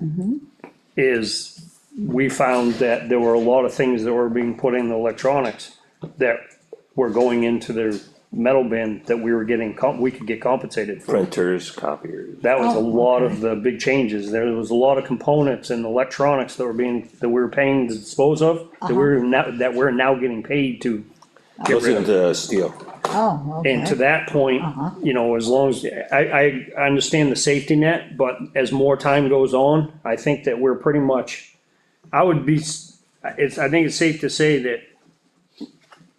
is we found that there were a lot of things that were being put in the electronics that were going into the metal bin that we were getting, we could get compensated for. Printers, copiers. That was a Oh, lot okay. of the big changes, there was a lot of components and electronics that we were paying to dispose of, that we're now getting paid to get Goes rid of. into steel. Oh, okay. And to that point, as long as, I understand the safety net, but as more time goes on, I think that we're pretty much, I think it's safe to say that,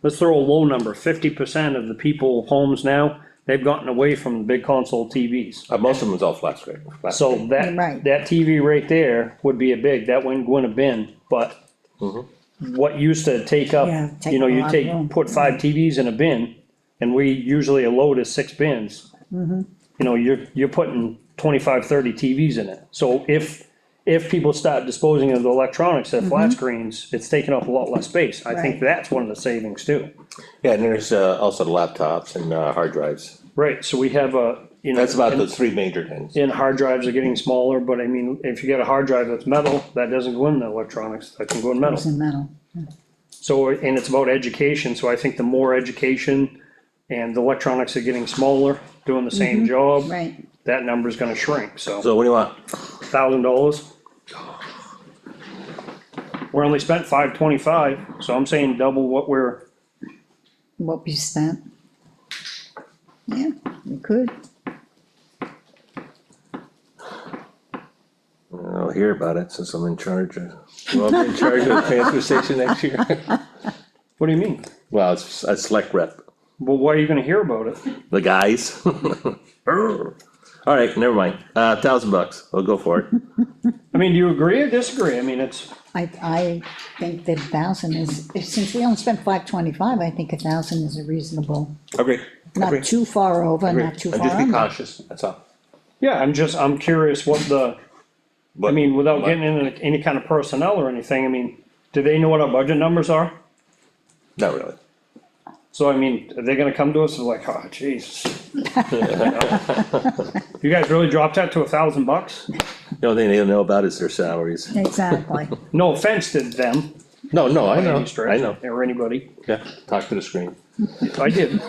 let's throw a low number, 50% of the people, homes now, they've gotten away from the big console TVs. Most of them is all flat screen. So that Right. TV right there would be that wouldn't go in a bin, but what used to take up, Yeah, take you a lot of room. put 5 TVs in a bin, and we usually a load is 6 bins. You're putting 25, 30 TVs in it, so if people start disposing of the electronics at flat screens, it's taking up a lot less space, I think Right. that's one of the savings too. Yeah, and there's, also the laptops and, hard drives. Right, so we have That's about and- the three major things. And hard drives are getting smaller, but I mean, if you get a hard drive that's metal, that doesn't go in the electronics, that can go in It's metal. in metal. So, and it's about education, so I think the more education and the electronics are getting smaller, doing the same job, Right. that number's gonna shrink, so So what do you want? $1,000. We're only spent $525, so I'm saying double what What we spent. Yeah, we could. I'll hear about it since I'm in charge of, well, I'm in charge of the transfer station next year. what do you mean? Well, it's a select rep, Well, why are you gonna hear about it? the guys. Alright, never mind, $1,000, we'll go for it. I mean, do you agree or disagree? I mean, it's, I think that 1,000 is, since we only spent 525, I think 1,000 is a reasonable, Agree. not too far over, Agree. not too I'll far just be under. cautious, that's all. yeah, I'm curious what I But- mean, without but- getting into any kind of personnel or anything, I mean, do they know what our budget numbers are? Not really. So I mean, are they gonna come to us and like, oh, jeez. You guys really dropped that to $1,000? The only thing they don't know about is their salaries. Exactly. No offense to them, No, I by know, any stretch, I know, or anybody, yeah, talk to the screen. I did.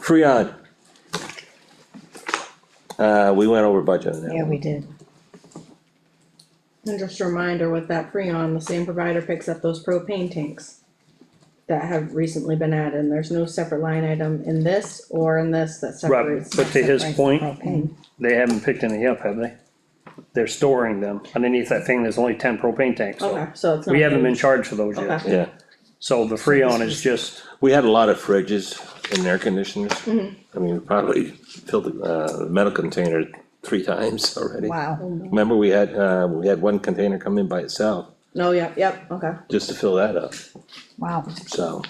Freon. We went over budget on that Yeah, one. we did. And just a reminder with that Freon, the same provider picks up those propane tanks that have recently been added, and there's no separate line item in this or in this that Right, separates. but to his Separates point, propane. they haven't picked any up, have they? they're storing them. Underneath that thing, there's only 10 propane tanks, so Okay, so it's not. we haven't been huge. charged for those yet. Okay. Yeah, So the Freon is just, we had a lot of fridges and air conditioners. Mm-hmm. I mean, we probably filled the metal container 3 times already. Wow, Remember, we had one container come in by itself, No, yep, okay. just to fill that up, wow. so.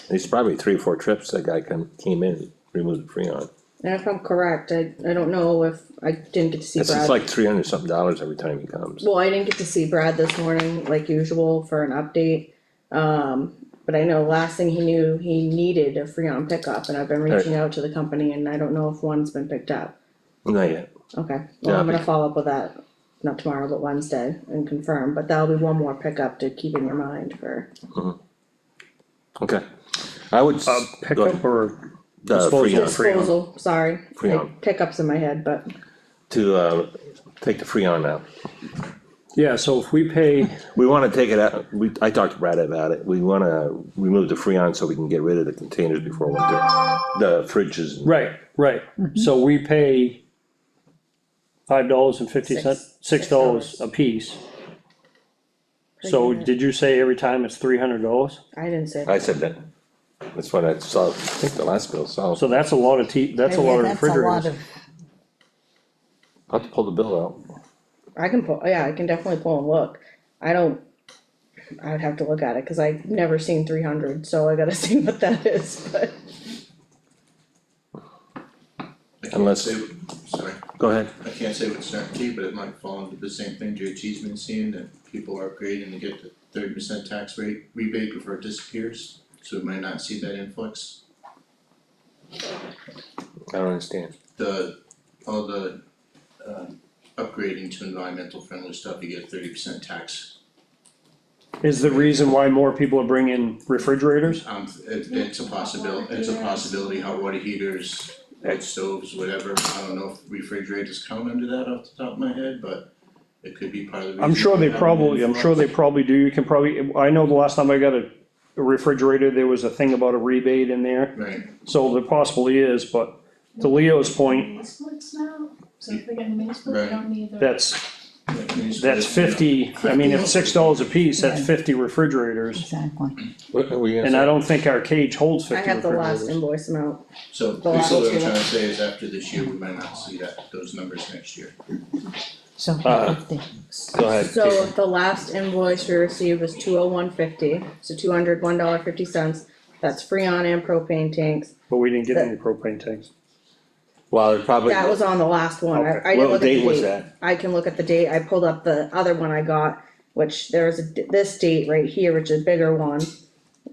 It's probably 3 or 4 trips that guy came in, and removed the Freon. And if I'm correct, I don't know if, I didn't get to see It's Brad. like $300 something every time he comes. Well, I didn't get to see Brad this morning like usual for an update. But I know last thing he knew, he needed a Freon pickup and I've been reaching out to the company and I don't know if one's been picked up. Not yet. Okay, well, Yeah, I'm gonna follow up with that, not tomorrow, but Wednesday and confirm, but that'll be one more pickup to keep in your mind for. Okay. I would. Go pickup ahead. or The disposal? Freon, Disposal, sorry, Freon. pickups in my head, but to take the Freon out. Yeah, so if we pay, We wanna take it out, I talked to Brad about it, we wanna remove the Freon so we can get rid of the containers before winter. The fridges. right, so we pay $5.50, $6 a piece. So did you say every time it's $300? I didn't say. I said that. That's what I saw, I think the last bill saw. So that's a lot of that's a lot of That's a lot refrigerators. of, I'll have to pull the bill out. I can pull, yeah, I can definitely pull and look. I'd have to look at it, cause I've never seen 300, so I gotta see what that is, but. I can't Unless- say, sorry, Go ahead. I can't say with certainty, but it might fall into the same thing JT's been seeing, that people are upgrading to get the 30% tax rate rebate before it disappears. So we might not see that influx. I don't understand. All the upgrading to environmental friendly stuff, you get a 30% tax. Is the reason why more people are bringing refrigerators? It's a possibility, hot water heaters, wood stoves, whatever. I don't know if refrigerators count under that off the top of my head, but it could be part of the reason. I'm sure they we're having an influx. probably do, you can probably, I know the last time I got a refrigerator, there was a thing about a rebate in there. Right, So there possibly is, but to Leo's point, Mini splits now, so if they get a mini split, they Right. don't need the. that's 50, I mean, if $6 a piece, that's Yeah. 50 refrigerators. exactly. What are we gonna And I say? don't think our cage holds I 50 have the last refrigerators. invoice amount. So The last basically what I'm two. trying to say is after this year, we might not see those numbers next year. So, Go ahead. So Jason. the last invoice we received was 201.50, so $201.50, that's Freon and propane tanks. But we didn't get any propane tanks. Well, it probably. That was on the last one, I Okay. didn't What look at the date was date. that? I can look at the date, I pulled up the other one I got, which there was this date right here, which is a bigger one.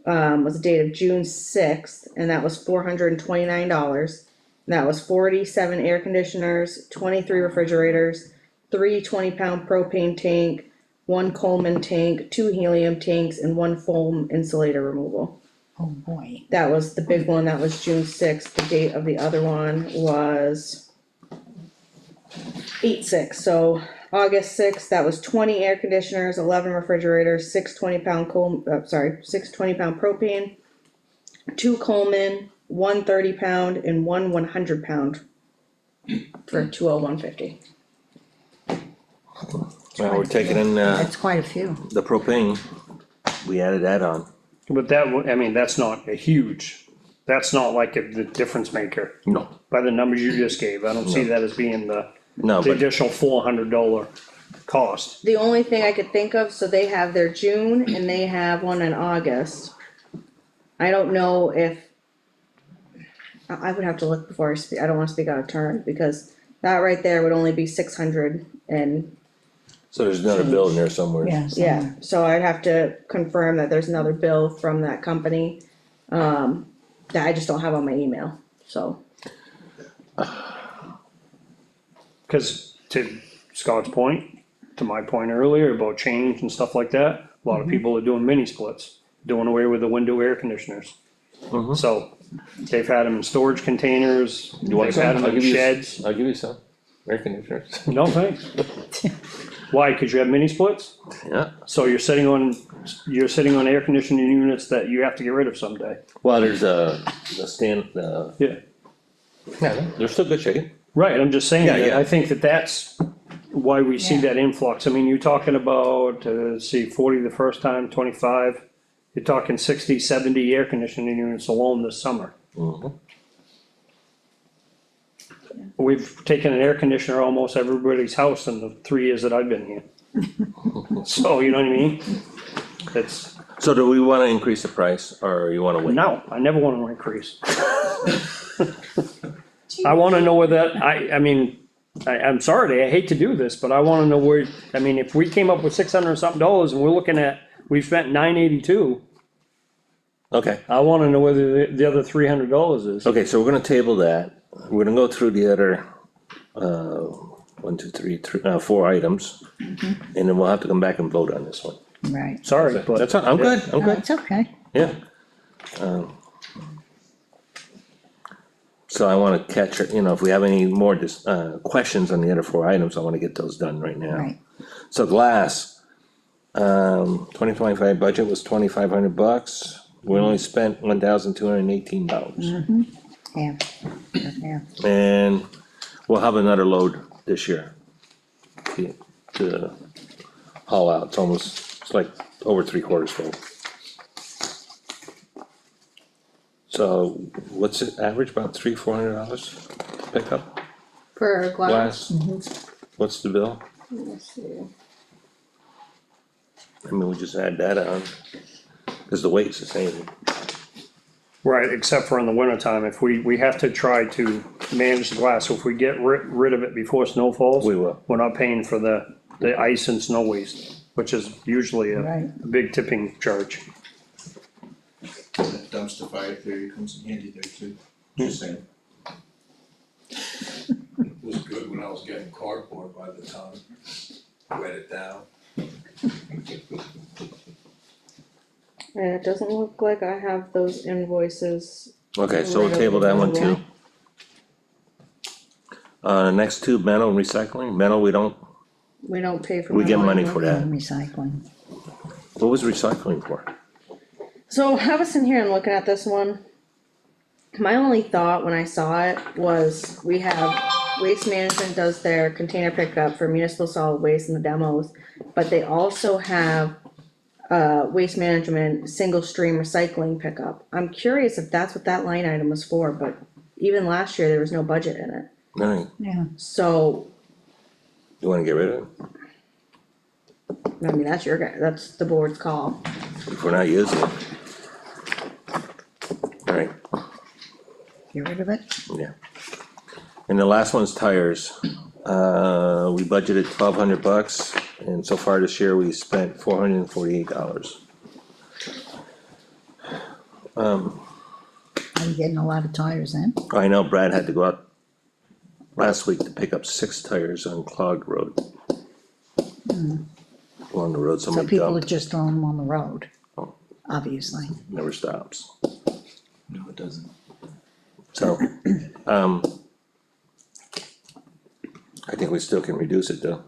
Was a date of June 6th, and that was $429. That was 47 air conditioners, 23 refrigerators, 3 20-pound propane tank, 1 Coleman tank, 2 helium tanks, and 1 foam insulator removal. oh boy, That was the big one, that was June 6th, the date of the other one was 8/6, so August 6th, that was 20 air conditioners, 11 refrigerators, 6 20-pound 6 20-pound propane, 2 Coleman, 1 30-pound, and 1 100-pound for $201.50. Well, we're taking in, that's quite a few. the propane, we added that on. But I mean, that's not a huge, that's not like the difference maker. No, By the numbers you just gave, I don't see No. that as being the no, but additional $400 cost. The only thing I could think of, so they have their June and they have one in August. I don't know if. I would have to look before I speak, I don't wanna speak out of turn, because that right there would only be 600 and, so there's another bill in there somewhere. Yeah, yeah, so I'd have to confirm that there's another bill from that company. That I just don't have on my email, so. Cause to Scott's point, to my point earlier about change and stuff like that, a lot of people are doing mini splits, doing away with the window air conditioners. So they've had them in storage containers, You want they've had some? them I'll in give you, sheds. I'll give you some, air conditioners. No thanks. Why? Cause you have mini splits? Yeah, So you're sitting on air conditioning units that you have to get rid of someday. well, there's the stand, Yeah. yeah, they're still good shape. Right, I'm just saying Yeah, that yeah. I think that's, why we see Yeah. that influx. I mean, you're talking about, let's see, 40 the first time, 25. You're talking 60, 70 air conditioning units alone this summer. Mhm. We've taken an air conditioner almost everybody's house in the 3 years that I've been here. So, you know what I mean? It's, So do we wanna increase the price, or you wanna wait? no, I never wanna increase. I wanna know where that, I mean, I'm sorry, I hate to do this, but I wanna know where, I mean, if we came up with $600 and something and we're looking at, we've spent $982, Okay, I wanna know whether the other $300 is. okay, so we're gonna table that, we're gonna go through the other, 4 items. And then we'll have to come back and vote on this one. Right. Sorry, but. That's all, I'm good, I'm No, good, it's okay. yeah. So I wanna catch, you know, if we have any more questions on the other 4 items, I wanna get those done right now. Right. So glass, 2025 budget was $2,500, we only spent $1,218. Yeah. Yeah. And we'll have another load this year. To haul out, it's like over 3/4 full. So what's it average, about $300-400 to pick up For glass, glass? What's the bill? let's see. I mean, we just add that on, cause the weight's the same. Right, except for in the winter time, if we have to try to manage the glass, so if we get rid of it before snow falls. We will. We're not paying for the ice and snow waste, which is usually a Right. big tipping charge. That dumpster fire theory comes in handy there too, just saying. It was good when I was getting cardboard by the time, wet it down. And it doesn't look like I have those invoices. Okay, so we'll table that one too. Next 2, metal and recycling, metal, we We don't pay for. we get metal money anymore. for that. Recycling. What was recycling for? So I was sitting here and looking at this one. My only thought when I saw it was we have Waste Management does their container pickup for municipal solid waste and the demos, but they also have Waste Management single stream recycling pickup. I'm curious if that's what that line item was for, but even last year there was no budget in it. Alright, Yeah. So, you wanna get rid of it, I mean, that's the board's call. if we're not using it? Alright, Get rid of it. yeah. And the last one's tires, we budgeted $1,200, and so far this year we spent $448. Are you getting a lot of tires in? I know Brad had to go out last week to pick up 6 tires on clogged road. Along the road, So somebody people are dumped, just throwing them on the road. Oh. Obviously. never stops, No, it doesn't. so, I think we still can reduce it though.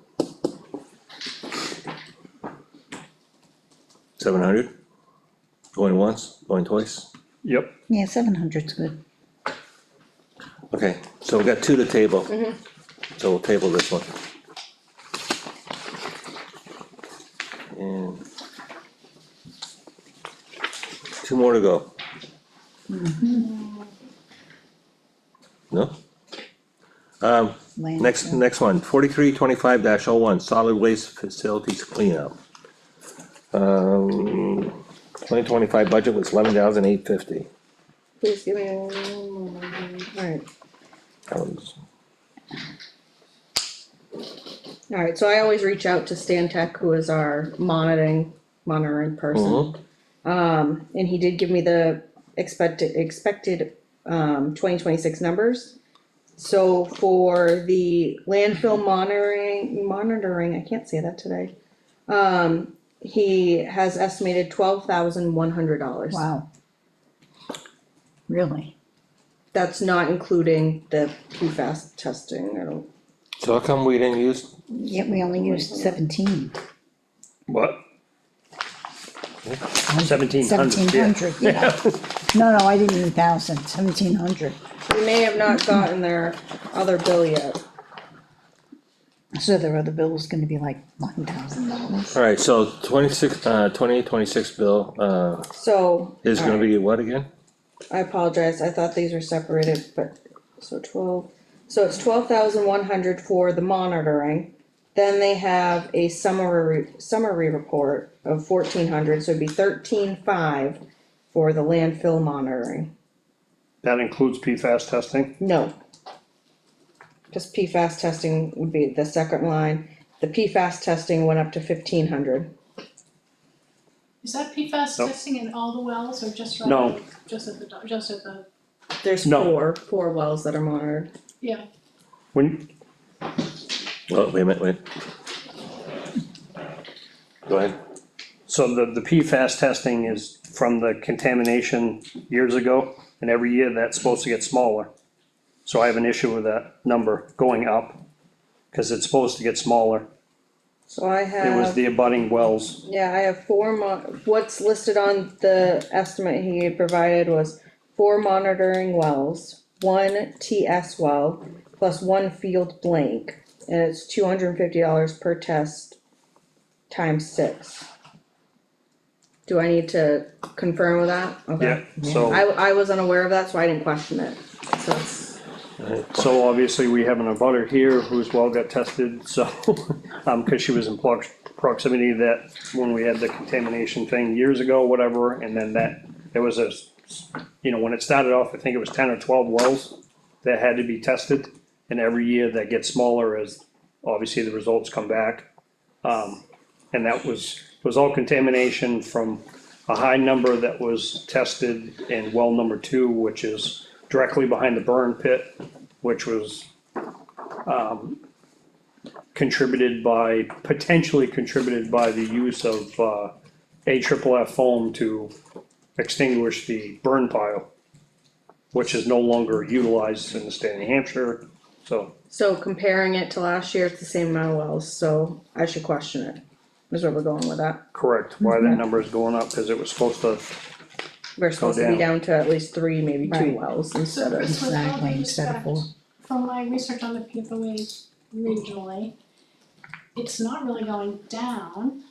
700? Going once, going twice? Yep, Yeah, 700's good. Okay, so we got 2 to table. So we'll table this one. And 2 more to go. No? Next one, 4325-01, solid waste facilities cleanup. 2025 budget was $11,850. Please give me alright. Alright, so I always reach out to Stan Tech, who is our monitoring person. And he did give me the expected 2026 numbers. So for the landfill monitoring, I can't say that today. He has estimated $12,100. Wow. Really? That's not including the PFAS testing, I don't. So how come we didn't use, Yet we only used 17. what? 1700, yeah. 1700, yeah. No, I didn't mean 1,000, 1,700. We may have not gotten their other bill yet. So their other bill is gonna be like $1,000. Alright, so 28-26 bill, So. is gonna be what again? I apologize, I thought these were separated, but, so 12, so it's 12,100 for the monitoring. Then they have a summary report of 1,400, so it'd be 13,500 for the landfill monitoring. That includes PFAS testing. No. Just PFAS testing would be the second line, the PFAS testing went up to 1,500. Is that PFAS Nope. testing in all the wells or just right? No. Just at the, There's No. four wells that are monitored. yeah, When, Oh, wait a minute, wait. Go ahead. so the PFAS testing is from the contamination years ago, and every year that's supposed to get smaller. So I have an issue with that number going up, cause it's supposed to get smaller. So I It was have, the abutting wells. yeah, I have what's listed on the estimate he provided was 4 monitoring wells, 1 TS well, plus 1 field blank, and it's $250 per test times 6. Do I need to confirm with that? Yeah, Okay. so, I was unaware of that, so I didn't question it, so it's, so obviously we have an abutter here whose well got tested, so, cause she was in proximity that when we had the contamination thing years ago, whatever, and then there was a, when it started off, I think it was 10 or 12 wells that had to be tested, and every year that gets smaller as obviously the results come back. And that was all contamination from a high number that was tested in well number 2, which is directly behind the burn pit, which was potentially contributed by the use of AFFF foam to extinguish the burn pile, which is no longer utilized in the state of New Hampshire, so. so comparing it to last year, it's the same amount of wells, so I should question it, is where we're going with that. Correct, why that number is going up, cause it was supposed to, We're supposed to be down. down to at least 3, maybe 2 Right. wells so instead of. Chris, with all Exactly, due instead of respect, 4. from my research on the PFOAs regionally, it's not really going down.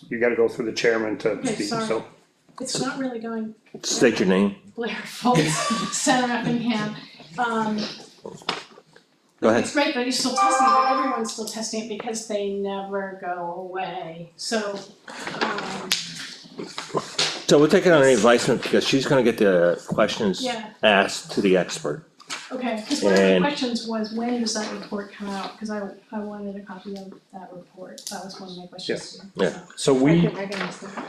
you gotta go through the chairman to Okay, speak, sorry. so. It's not really going, State your name. Blair Fultz, Center Effingham, Go ahead. it's great, but you're still testing it, everyone's still testing it because they never go away, so, So we'll take it on advisement because she's gonna get the questions Yeah. asked to the expert. okay, cause one of the And- questions was, when does that report come out? Cause I wanted a copy of that report, that was one of my questions. Yeah. So we, I can ask them.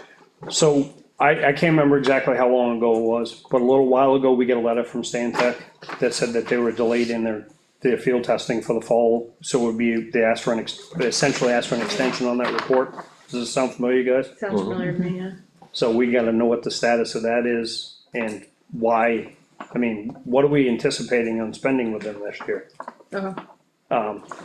so I can't remember exactly how long ago it was, but a little while ago, we got a letter from Stantec that said that they were delayed in their field testing for the fall, so it would be, they essentially asked for an extension on that report. Does this sound familiar, you guys? Sounds familiar to me, yeah. So we gotta know what the status of that is and why, I mean, what are we anticipating on spending with them this year? Okay.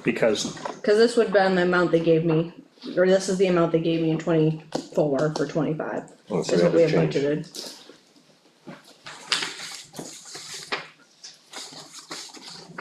Because, Cause this would have been the amount they gave me, or this is the amount they gave me in 24 for 25, Oh, so is what we have changed. budgeted.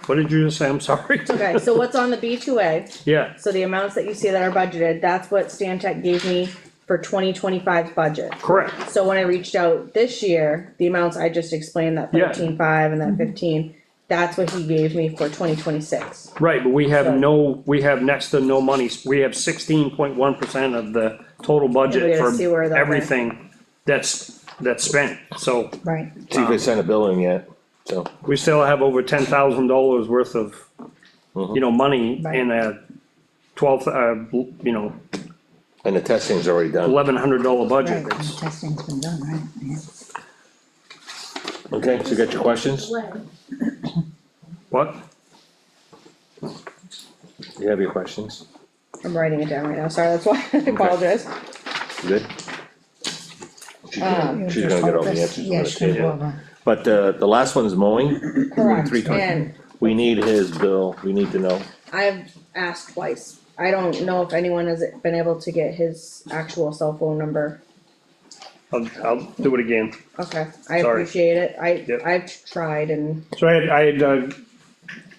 what did you just say, I'm sorry? Okay, so what's on the B2A, Yeah, so the amounts that you see that are budgeted, that's what Stantec gave me for 2025's budget. correct, So when I reached out this year, the amounts I just explained, that Yeah. 13,500 and that 15, that's what he gave me for 2026. right, but we have So- we have next to no money, we have 16.1% of the total Yeah, we budget gotta see where for that everything that's spent, so. Right, See if they sent a bill in yet, so. We still have over $10,000 worth of, money Right. in a 12, And the testing's already done. $1,100 budget. right, and the testing's been done, right, yeah. Okay, so you got your questions? Delay. What? You have your questions? I'm writing it down right now, sorry, that's why, I apologize. You good? She's gonna get all the answers on Yeah, the she's gonna go table. over. But the last one's mowing. Correct, 320. and We need his bill, we need to know. I've asked twice, I don't know if anyone has been able to get his actual cell phone number. I'll do it again. Okay, I Sorry. appreciate it, Yep. I've tried and, So I had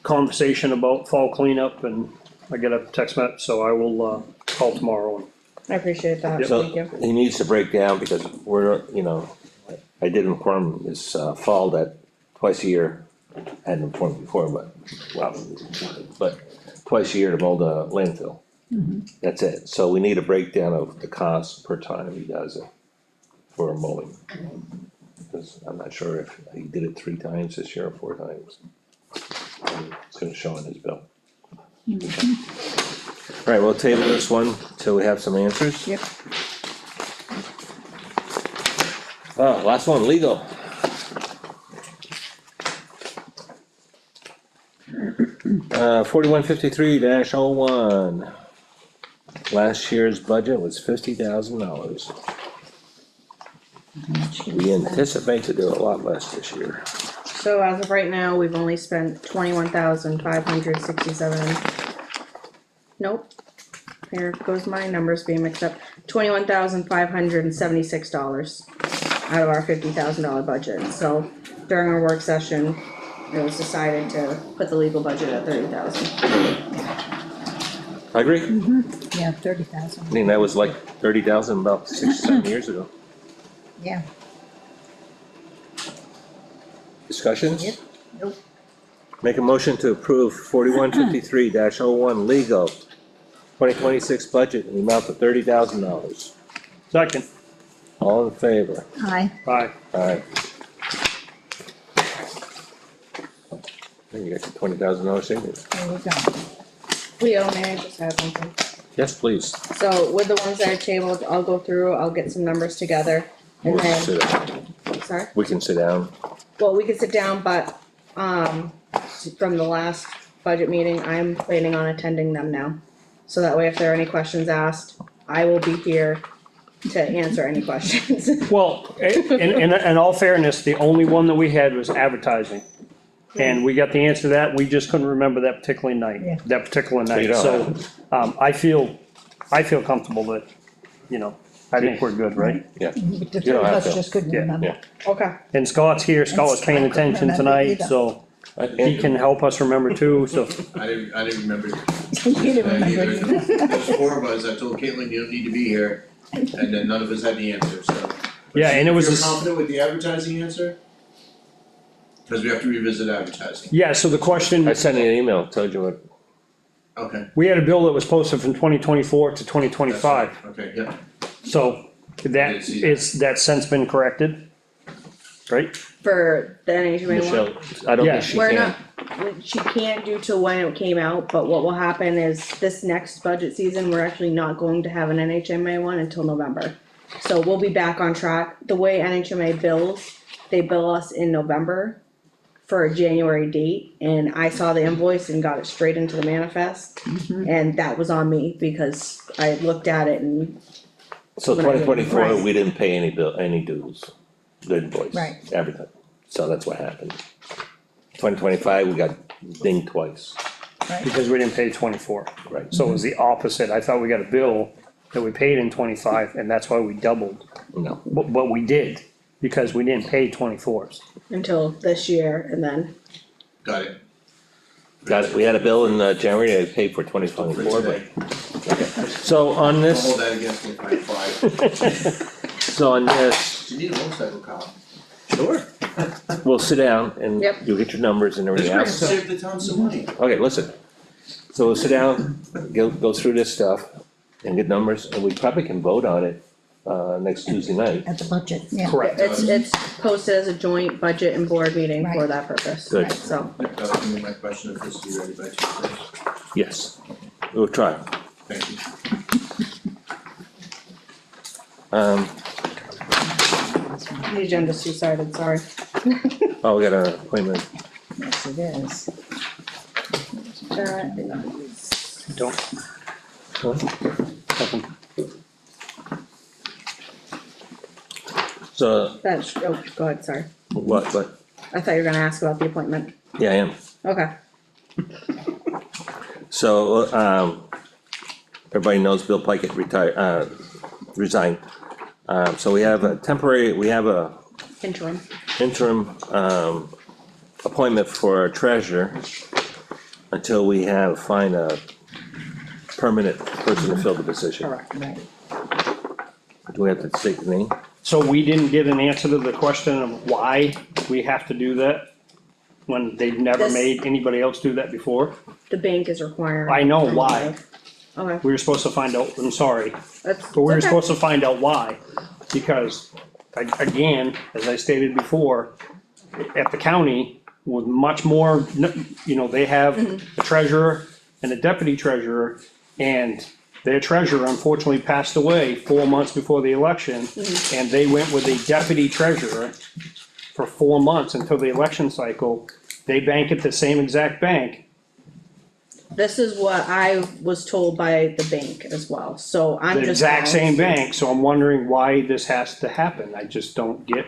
conversation about fall cleanup and I get a text message, so I will, call tomorrow and I appreciate that, So thank you. he needs to break down because we're, you know, I did inform him this fall that twice a year, I hadn't informed before, but twice a year to mow the landfill. That's it, so we need a breakdown of the cost per time he does it for mowing. Cause I'm not sure if he did it 3 times this year or 4 times. It's gonna show in his bill. Alright, we'll table this one till we have some answers. Yep. Last one, legal. $4153-01. Last year's budget was $50,000. We anticipate to do a lot less this year. So as of right now, we've only spent 21,567. Nope. Here goes my numbers being mixed up. $21,576 out of our $50,000 budget. So during our work session, it was decided to put the legal budget at 30,000. I agree, Yeah, I 30,000, think that was like 30,000 about 6 or 7 years ago. yeah. Discussions? Yep. Nope. Make a motion to approve 4153-01 legal 2026 budget in the amount of $30,000. second, All in favor? Aye. bye. Alright. There you got your $20,000 savings. There we go. Leo, may I just have something? Yes, please. So with the ones that are tabled, I'll go through, I'll get some numbers together. And We can then, sit down. sorry? We can sit down. Well, we could sit down, but, from the last budget meeting, I'm planning on attending them now. So that way, if there are any questions asked, I will be here to answer any questions. Well, in all fairness, the only one that we had was advertising. And we got the answer to that, we just couldn't remember that particular Yeah. night, that particular you night, don't so, have I feel comfortable that, you know, I think we're good, right? Yeah. The You three don't of have us to. just couldn't Yeah. remember. Yeah. Okay, And Scott's here, Scott was paying I couldn't attention remember tonight, either. so he can help us remember too, so. I didn't remember. You didn't remember Either. either. There's 4 of us, I told Caitlin, you don't need to be here, and then none of us had the answer, so. Yeah, and it was You're this- confident with the advertising answer? Cause we have to revisit advertising. Yeah, so the question, I sent you an email, told you what, Okay. we had a bill that was posted from 2024 to 2025, That's right. Okay, yeah, so that did see that. that's since been corrected, right? for the NHMA one. Michelle, I don't Yeah. think she We're can. not, she can't due to when it came out, but what will happen is this next budget season, we're actually not going to have an NHMA one until November. So we'll be back on track. The way NHMA bills, they bill us in November for a January date, and I saw the invoice and got it straight into the manifest. And that was on me because I looked at it and, So When I did- 2024, right. we didn't pay any dues, the invoice. Right. Everything, so that's what happened. 2025, we got dinged twice, Because we didn't pay 24. right? So it was the opposite, I thought we got a bill that we paid in 25, and that's why we doubled, No, but we did, because we didn't pay 24s. until this year, and then, got it. got it, we had a bill in January, I paid for 2024, but, so on I'll this, hold that against me if I apply. so on this, Do you need a motorcycle cop? sure, we'll sit down and Yep. you'll get your numbers and This everything might else. save the town some money. Okay, listen, so we'll sit down, go through this stuff and get numbers, and we probably can vote on it, next Tuesday night. At the budget, yeah. Correct. it's posted as a joint budget and board meeting for Right. that purpose. Good. So, That was gonna be my question, if this is ready by Tuesday. Yes, we'll try. Thank you. the agenda's two-sided, sorry. Oh, we got an appointment, Yes, it is. That is, Don't. Nothing. so, that's, oh, go ahead, sorry. what, I thought you were gonna ask about the appointment. yeah, I am. Okay, So, everybody knows Bill Pikett resigned. So we have a temporary, we have a interim. interim, appointment for a treasurer. until we find a permanent person to fill the position. Correct. Right. Do we have to state the name? So we didn't get an answer to the question of why we have to do that? When they've never This- made anybody else do that before? The bank is requiring. I know why. Okay, We were supposed to find out, I'm sorry, that's, but we were okay. supposed to find out why. Because, again, as I stated before, at the county, with much more, they have a treasurer and a deputy treasurer, and their treasurer unfortunately passed away 4 months before the election, and they went with a deputy treasurer for 4 months until the election cycle. They bank at the same exact bank. This is what I was told by the bank as well, so I'm The just. exact following same bank, so I'm wondering why this has to happen, I just don't get.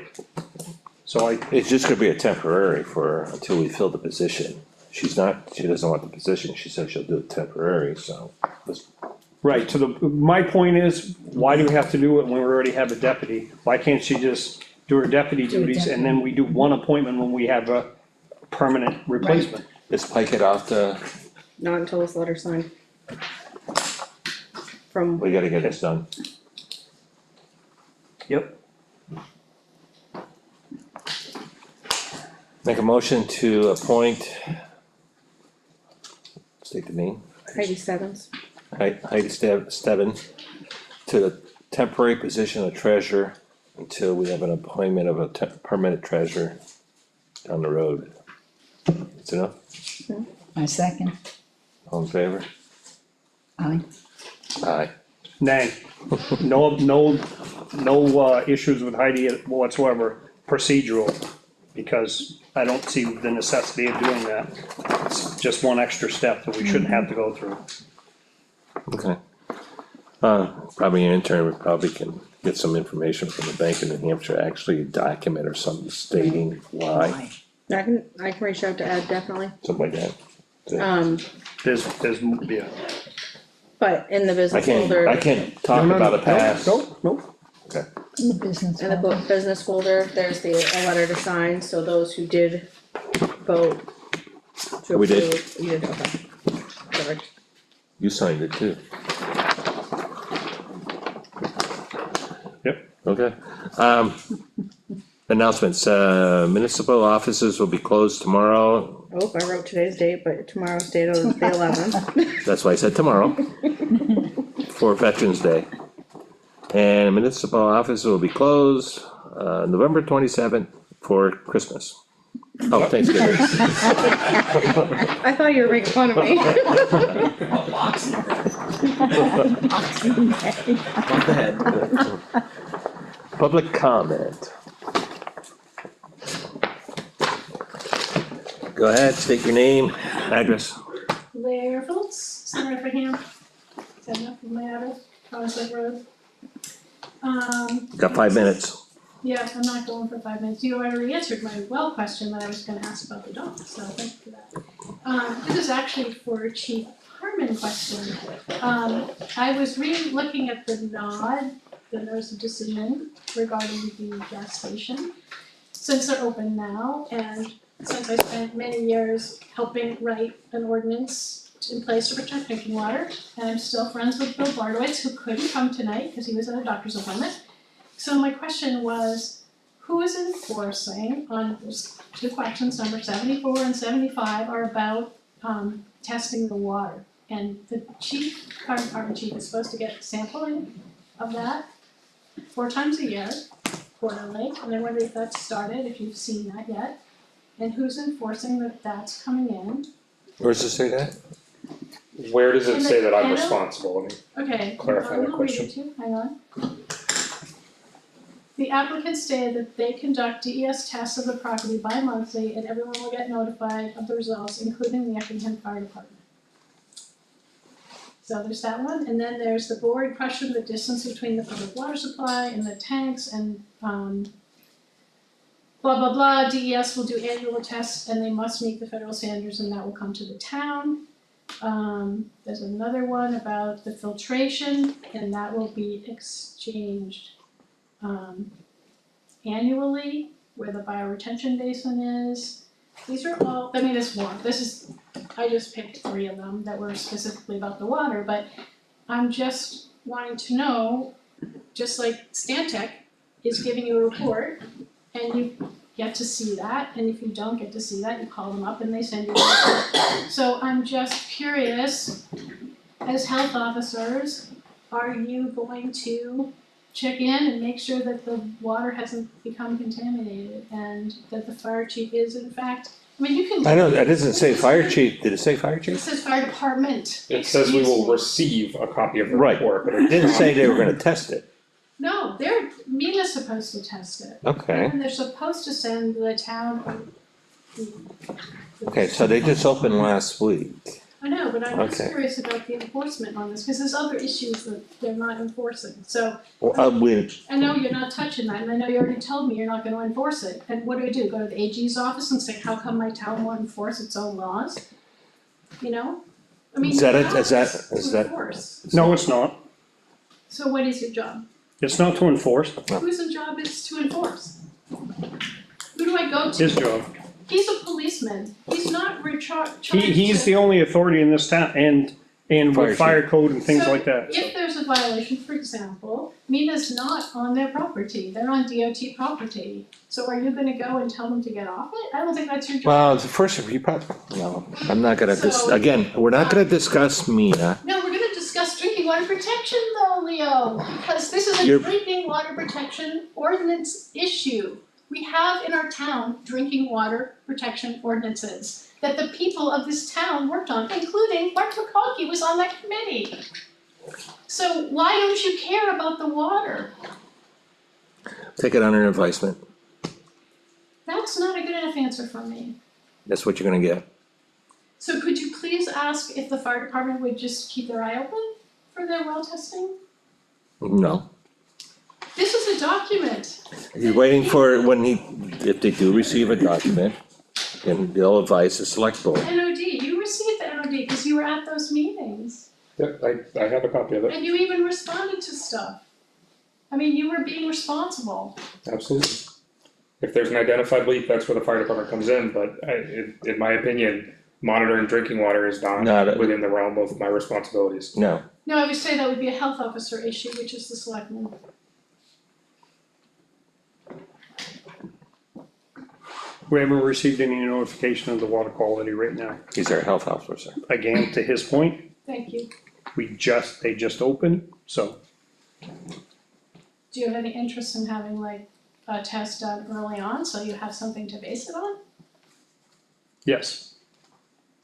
So It's just gonna be a temporary until we fill the position. She doesn't want the position, she said she'll do it temporary, so. right, my point is, why do we have to do it when we already have a deputy? Why can't she just do her deputy Do a duties and then we do one appointment when we have a permanent replacement? Is Pike it off the, Not until this letter's signed. From, we gotta get this done. Yep. Make a motion to appoint. State the name. Heidi Stebbins. Heidi Stebbin to the temporary position of treasurer until we have an appointment of a permanent treasurer down the road. That's enough? My second, All in favor? aye. Aye. Nay, no, issues with Heidi whatsoever, procedural, because I don't see the necessity of doing that. It's just one extra step that we shouldn't have to go through. Okay. Probably an intern, we probably can get some information from the Bank of New Hampshire, actually a document or something stating why, I can reach out to Ed, definitely, something like that. There's, yeah. but in the I business can't, folder. I can't talk about the past. Nope. Okay. In the business. In the folder. business folder, there's a letter to sign, so those who did vote to We did. approve, you did, okay. Perfect. You signed it too. Yep. Okay, announcements, municipal offices will be closed tomorrow, Oh, I wrote today's date, but tomorrow's date is the 11th. that's why I said tomorrow. For Veterans Day. And municipal offices will be closed, November 27th for Christmas. Oh, Thanksgiving, I thought you were making fun of me. Month ahead. public comment. Go ahead, state your name, address. Blair Phillips, Center of Effingham. Is that enough of my address? Promised Road. Got 5 minutes. Yeah, I'm not going for 5 minutes. You already answered my well question that I was gonna ask about the dog, so thank you for that. This is actually for Chief Harmon question. I was looking at the nod, the notice of decision regarding the gas station. Since they're open now, and since I spent many years helping write an ordinance in place to protect drinking water, and I'm still friends with Bill Bardowitz, who couldn't come tonight because he was at a doctor's appointment. So my question was, who is enforcing on, there's 2 questions, number 74 and 75 are about testing the water. And the fire department chief is supposed to get sampling of that 4 times a year, quarterly, and I wonder if that's started, if you've seen that yet. And who's enforcing that that's coming in? Where does it say that? Where does it And say that I'm and- responsible? Let me Okay, Clarify I'm that gonna read question. it to you, hang on. The applicant stated that they conduct DES tests of the property bi-monthly and everyone will get notified of the results, including the Effingham Fire Department. So there's that one, and then there's the board questioned the distance between the public water supply and the tanks and blah blah blah, DES will do annual tests and they must meet the federal standards and that will come to the town. There's another one about the filtration and that will be exchanged annually, where the bioretention basin is. these are all, I mean, it's more, I just picked 3 of them that were specifically about the water, but I'm just wanting to know, just like Stantec is giving you a report, and you get to see that, and if you don't get to see that, you call them up and they send you a report. So I'm just curious, as health officers, are you going to check in and make sure that the water hasn't become contaminated and that the fire chief is in fact, I mean, you can. I know, that doesn't say fire chief, did it say fire It chief? says fire department. It says we will Excuse me. receive a copy of the Right. report, but It it didn't say they were gonna test it, No, Mina's supposed to test it. okay, And they're supposed to send the town. okay, so they just opened last week. I know, but I'm just Okay. curious about the enforcement on this, because there's other issues that they're not enforcing. So Well, I know you're not touching that, and I know you already told me you're not gonna enforce it. And what do? Go to the AG's office and say, how come my town won't enforce its own laws? You know? I mean, Is that you it? have Is that- to is that- enforce. No, it's not. So what is your job? It's not to enforce, Whose job is to enforce? Who do I go to? his job. He's a policeman, he's not charged He's the only authority in this town and Fire with fire code and things like that, So if there's a violation, for example, Mina's not on their property, they're on DOT property. So are you gonna go and tell them to get off it? I don't think that's your job. Well, the first, you probably, no, I'm not gonna, So- again, we're not gonna discuss Mina. No, we're gonna discuss drinking water protection though, Leo, because this is a You're- drinking water protection ordinance issue. We have in our town drinking water protection ordinances that the people of this town worked on, including Mark McConkey was on that committee. So why don't you care about the water? Take it under advisement, That's not a good enough answer from me. that's what you're gonna get. So could you please ask if the fire department would just keep their eye open for their well testing? No, This is a document. he's waiting for if they do receive a document, then they'll advise the select board. NOD, you received the NOD because you were at those meetings. Yep, I have a copy of it, And you even responded to stuff. I mean, you were being responsible. absolutely. If there's an identified leak, that's where the fire department comes in, but in my opinion, monitoring drinking water is Not not a- within the realm of my responsibilities. No, No, I would say that would be a health officer issue, which is the selectman. we haven't received any notification of the water quality right now. he's our health officer. Again, to his point, Thank you. they just opened, so Do you have any interest in having like a test done early on, so you have something to base it on? yes.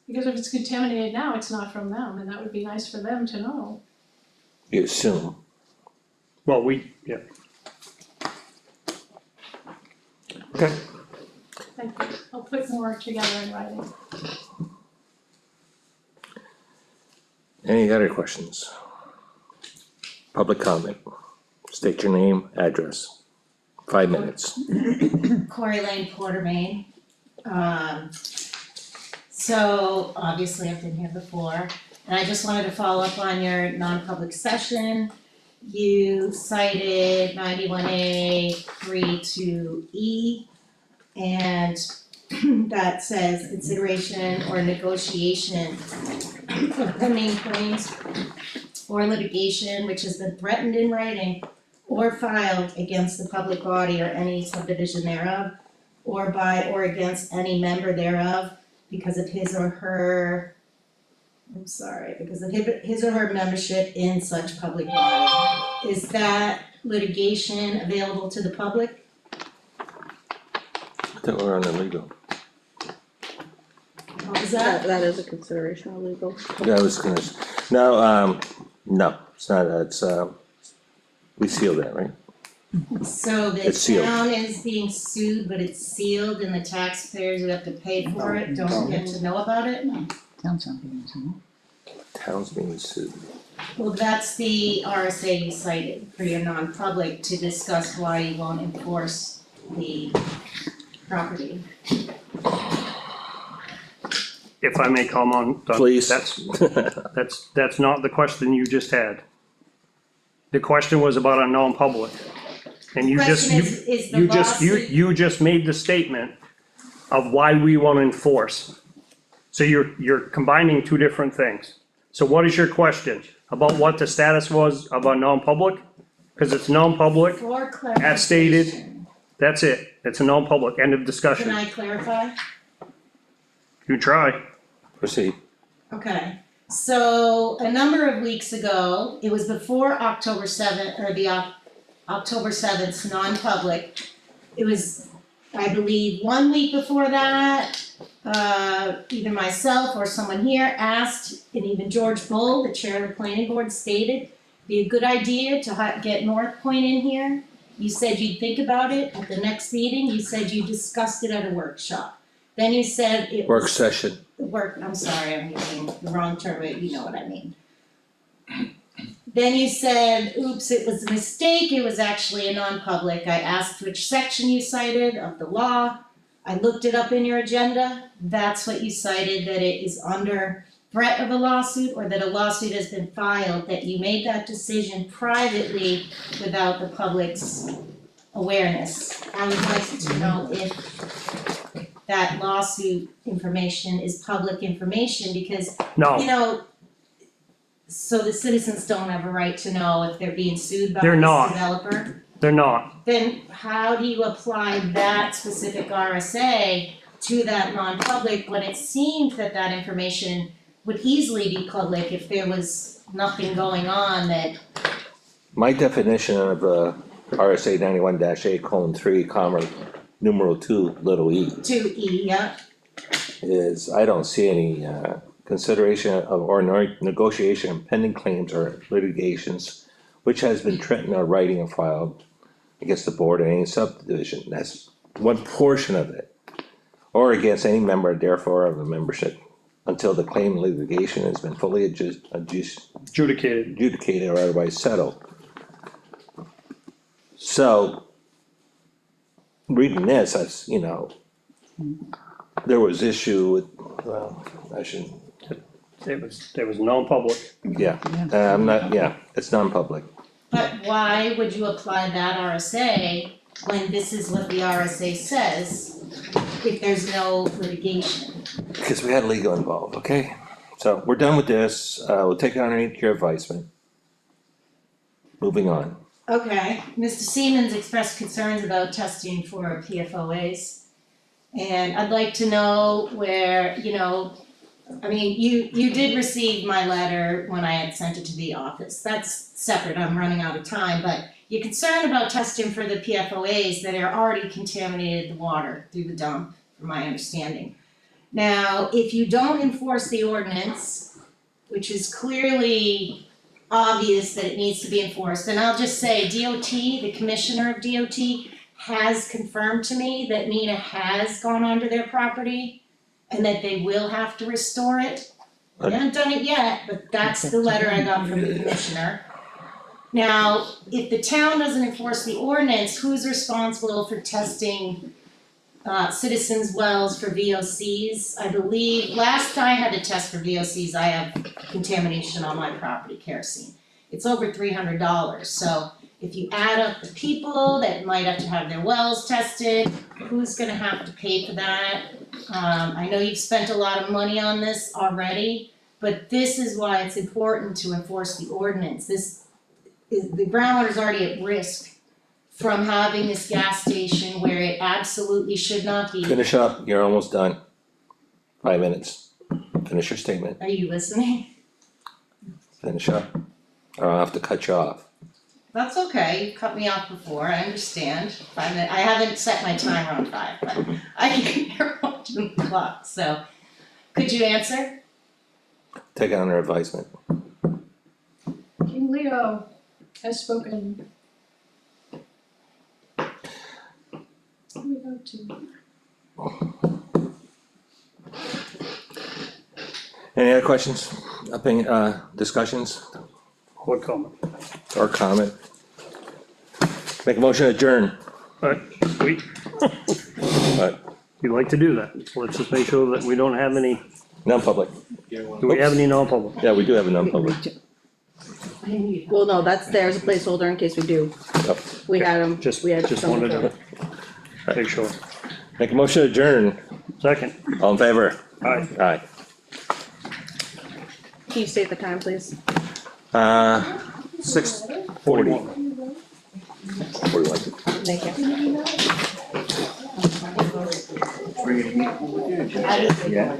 Because if it's contaminated now, it's not from them, and that would be nice for them to know. You assume, Well, yeah, okay, Thank you. I'll put more together in writing. any other questions? Public comment, state your name, address, 5 minutes. Corey Lane, Porter, Maine. So obviously I've been here before, and I just wanted to follow up on your non-public session. You cited 91A 3-2E, and that says consideration or negotiation of pending claims or litigation which has been threatened in writing or filed against the public body or any subdivision thereof, or by or against any member thereof because of his or her, because of his or her membership in such public body. Is that litigation available to the public? I thought we're on the legal. What was that? That is a consideration of legal. Yeah, I was gonna, no, it's not, it's, we sealed that, right? So the It's sealed. town is being sued, but it's sealed and the taxpayers who have to pay for it don't get to know about it? Sounds something, isn't Town's being sued. Well, that's the RSA you cited for your non-public to discuss why you won't enforce the property. if I may comment on. Please. That's not the question you just had. The question was about a non-public. And you just, Question is the you just, lawsuit- you just made the statement of why we wanna enforce. So you're combining two different things. So what is your question? About what the status was about non-public? Cause it's non-public, For as stated, clarification, that's it, it's a non-public, end of can discussion. I clarify? You try. Proceed. Okay, so a number of weeks ago, it was before October 7th, or the October 7th, non-public. It was, I believe, 1 week before that, either myself or someone here asked, and even George Bull, the chair of the planning board, stated, be a good idea to get North Point in here. You said you'd think about it at the next meeting, you said you discussed it at a workshop. Then you said it Work was. session. I'm sorry, I'm using the wrong term, but you know what I mean. Then you said, oops, it was a mistake, it was actually a non-public. I asked which section you cited of the law. I looked it up in your agenda, that's what you cited, that it is under threat of a lawsuit or that a lawsuit has been filed, that you made that decision privately without the public's awareness. I would like to know if that lawsuit information is public information, because, No, you know, so the citizens don't have a right to know if they're being sued by They're this not. developer. they're not. Then how do you apply that specific RSA to that non-public when it seemed that that information would easily be public if there was nothing going on that, My definition of RSA 91-A:3, comma, numeral 2, little e, to E, yeah, is I don't see any consideration of or negotiation of pending claims or litigations which has been threatened or writing or filed against the board or any subdivision. That's one portion of it. Or against any member therefore of the membership until the claim litigation has been fully Adjudicated. adjudicated or otherwise settled. So, reading this, as you know, there was issue with, well, I shouldn't, It was non-public. yeah, I'm not, yeah, it's non-public. but why would you apply that RSA when this is what the RSA says, if there's no litigation? Because we had legal involved, okay? So, we're done with this, we'll take it underneath your advisement. Moving on. Okay, Mr. Siemens expressed concerns about testing for PFOAs. And I'd like to know where, you know, I mean, you did receive my letter when I had sent it to the office. That's separate, I'm running out of time, but you're concerned about testing for the PFOAs that are already contaminated the water through the dump, from my understanding. Now, if you don't enforce the ordinance, which is clearly obvious that it needs to be enforced, and I'll just say DOT, the commissioner of DOT, has confirmed to me that Nina has gone onto their property and that they will have to restore it. They haven't done it yet, but that's the letter I got from the commissioner. Now, if the town doesn't enforce the ordinance, who's responsible for testing citizens' wells for VOCs? I believe, last I had to test for VOCs, I have contamination on my property, kerosene. It's over $300, so if you add up the people that might have to have their wells tested, who's gonna have to pay for that? I know you've spent a lot of money on this already, but this is why it's important to enforce the ordinance. The groundwater's already at risk from having this gas station where it absolutely should not be. Finish up, you're almost done. 5 minutes. Finish your statement, Are you listening? finish up, or I'll have to cut you off. That's okay, you cut me off before, I understand. 5 minutes, I haven't set my timer on 5, but I can hear watching the clock, so. Could you answer? Take it under advisement. King Leo has spoken. Who do we go to? Any other questions, discussions, What comment? or comment? Make a motion to adjourn, Alright, sweet. but You like to do that. So let's just make sure that we don't have any, non-public, do we have any non-public? yeah, we do have a non-public. Well, no, there's a placeholder in case we do. Oh, We had them, Just we had just some wanted before. to make sure. Make a motion to adjourn, Second, all in favor? aye. Aye. Can you state the time, please? 6:40. 41. Thank you. Yeah.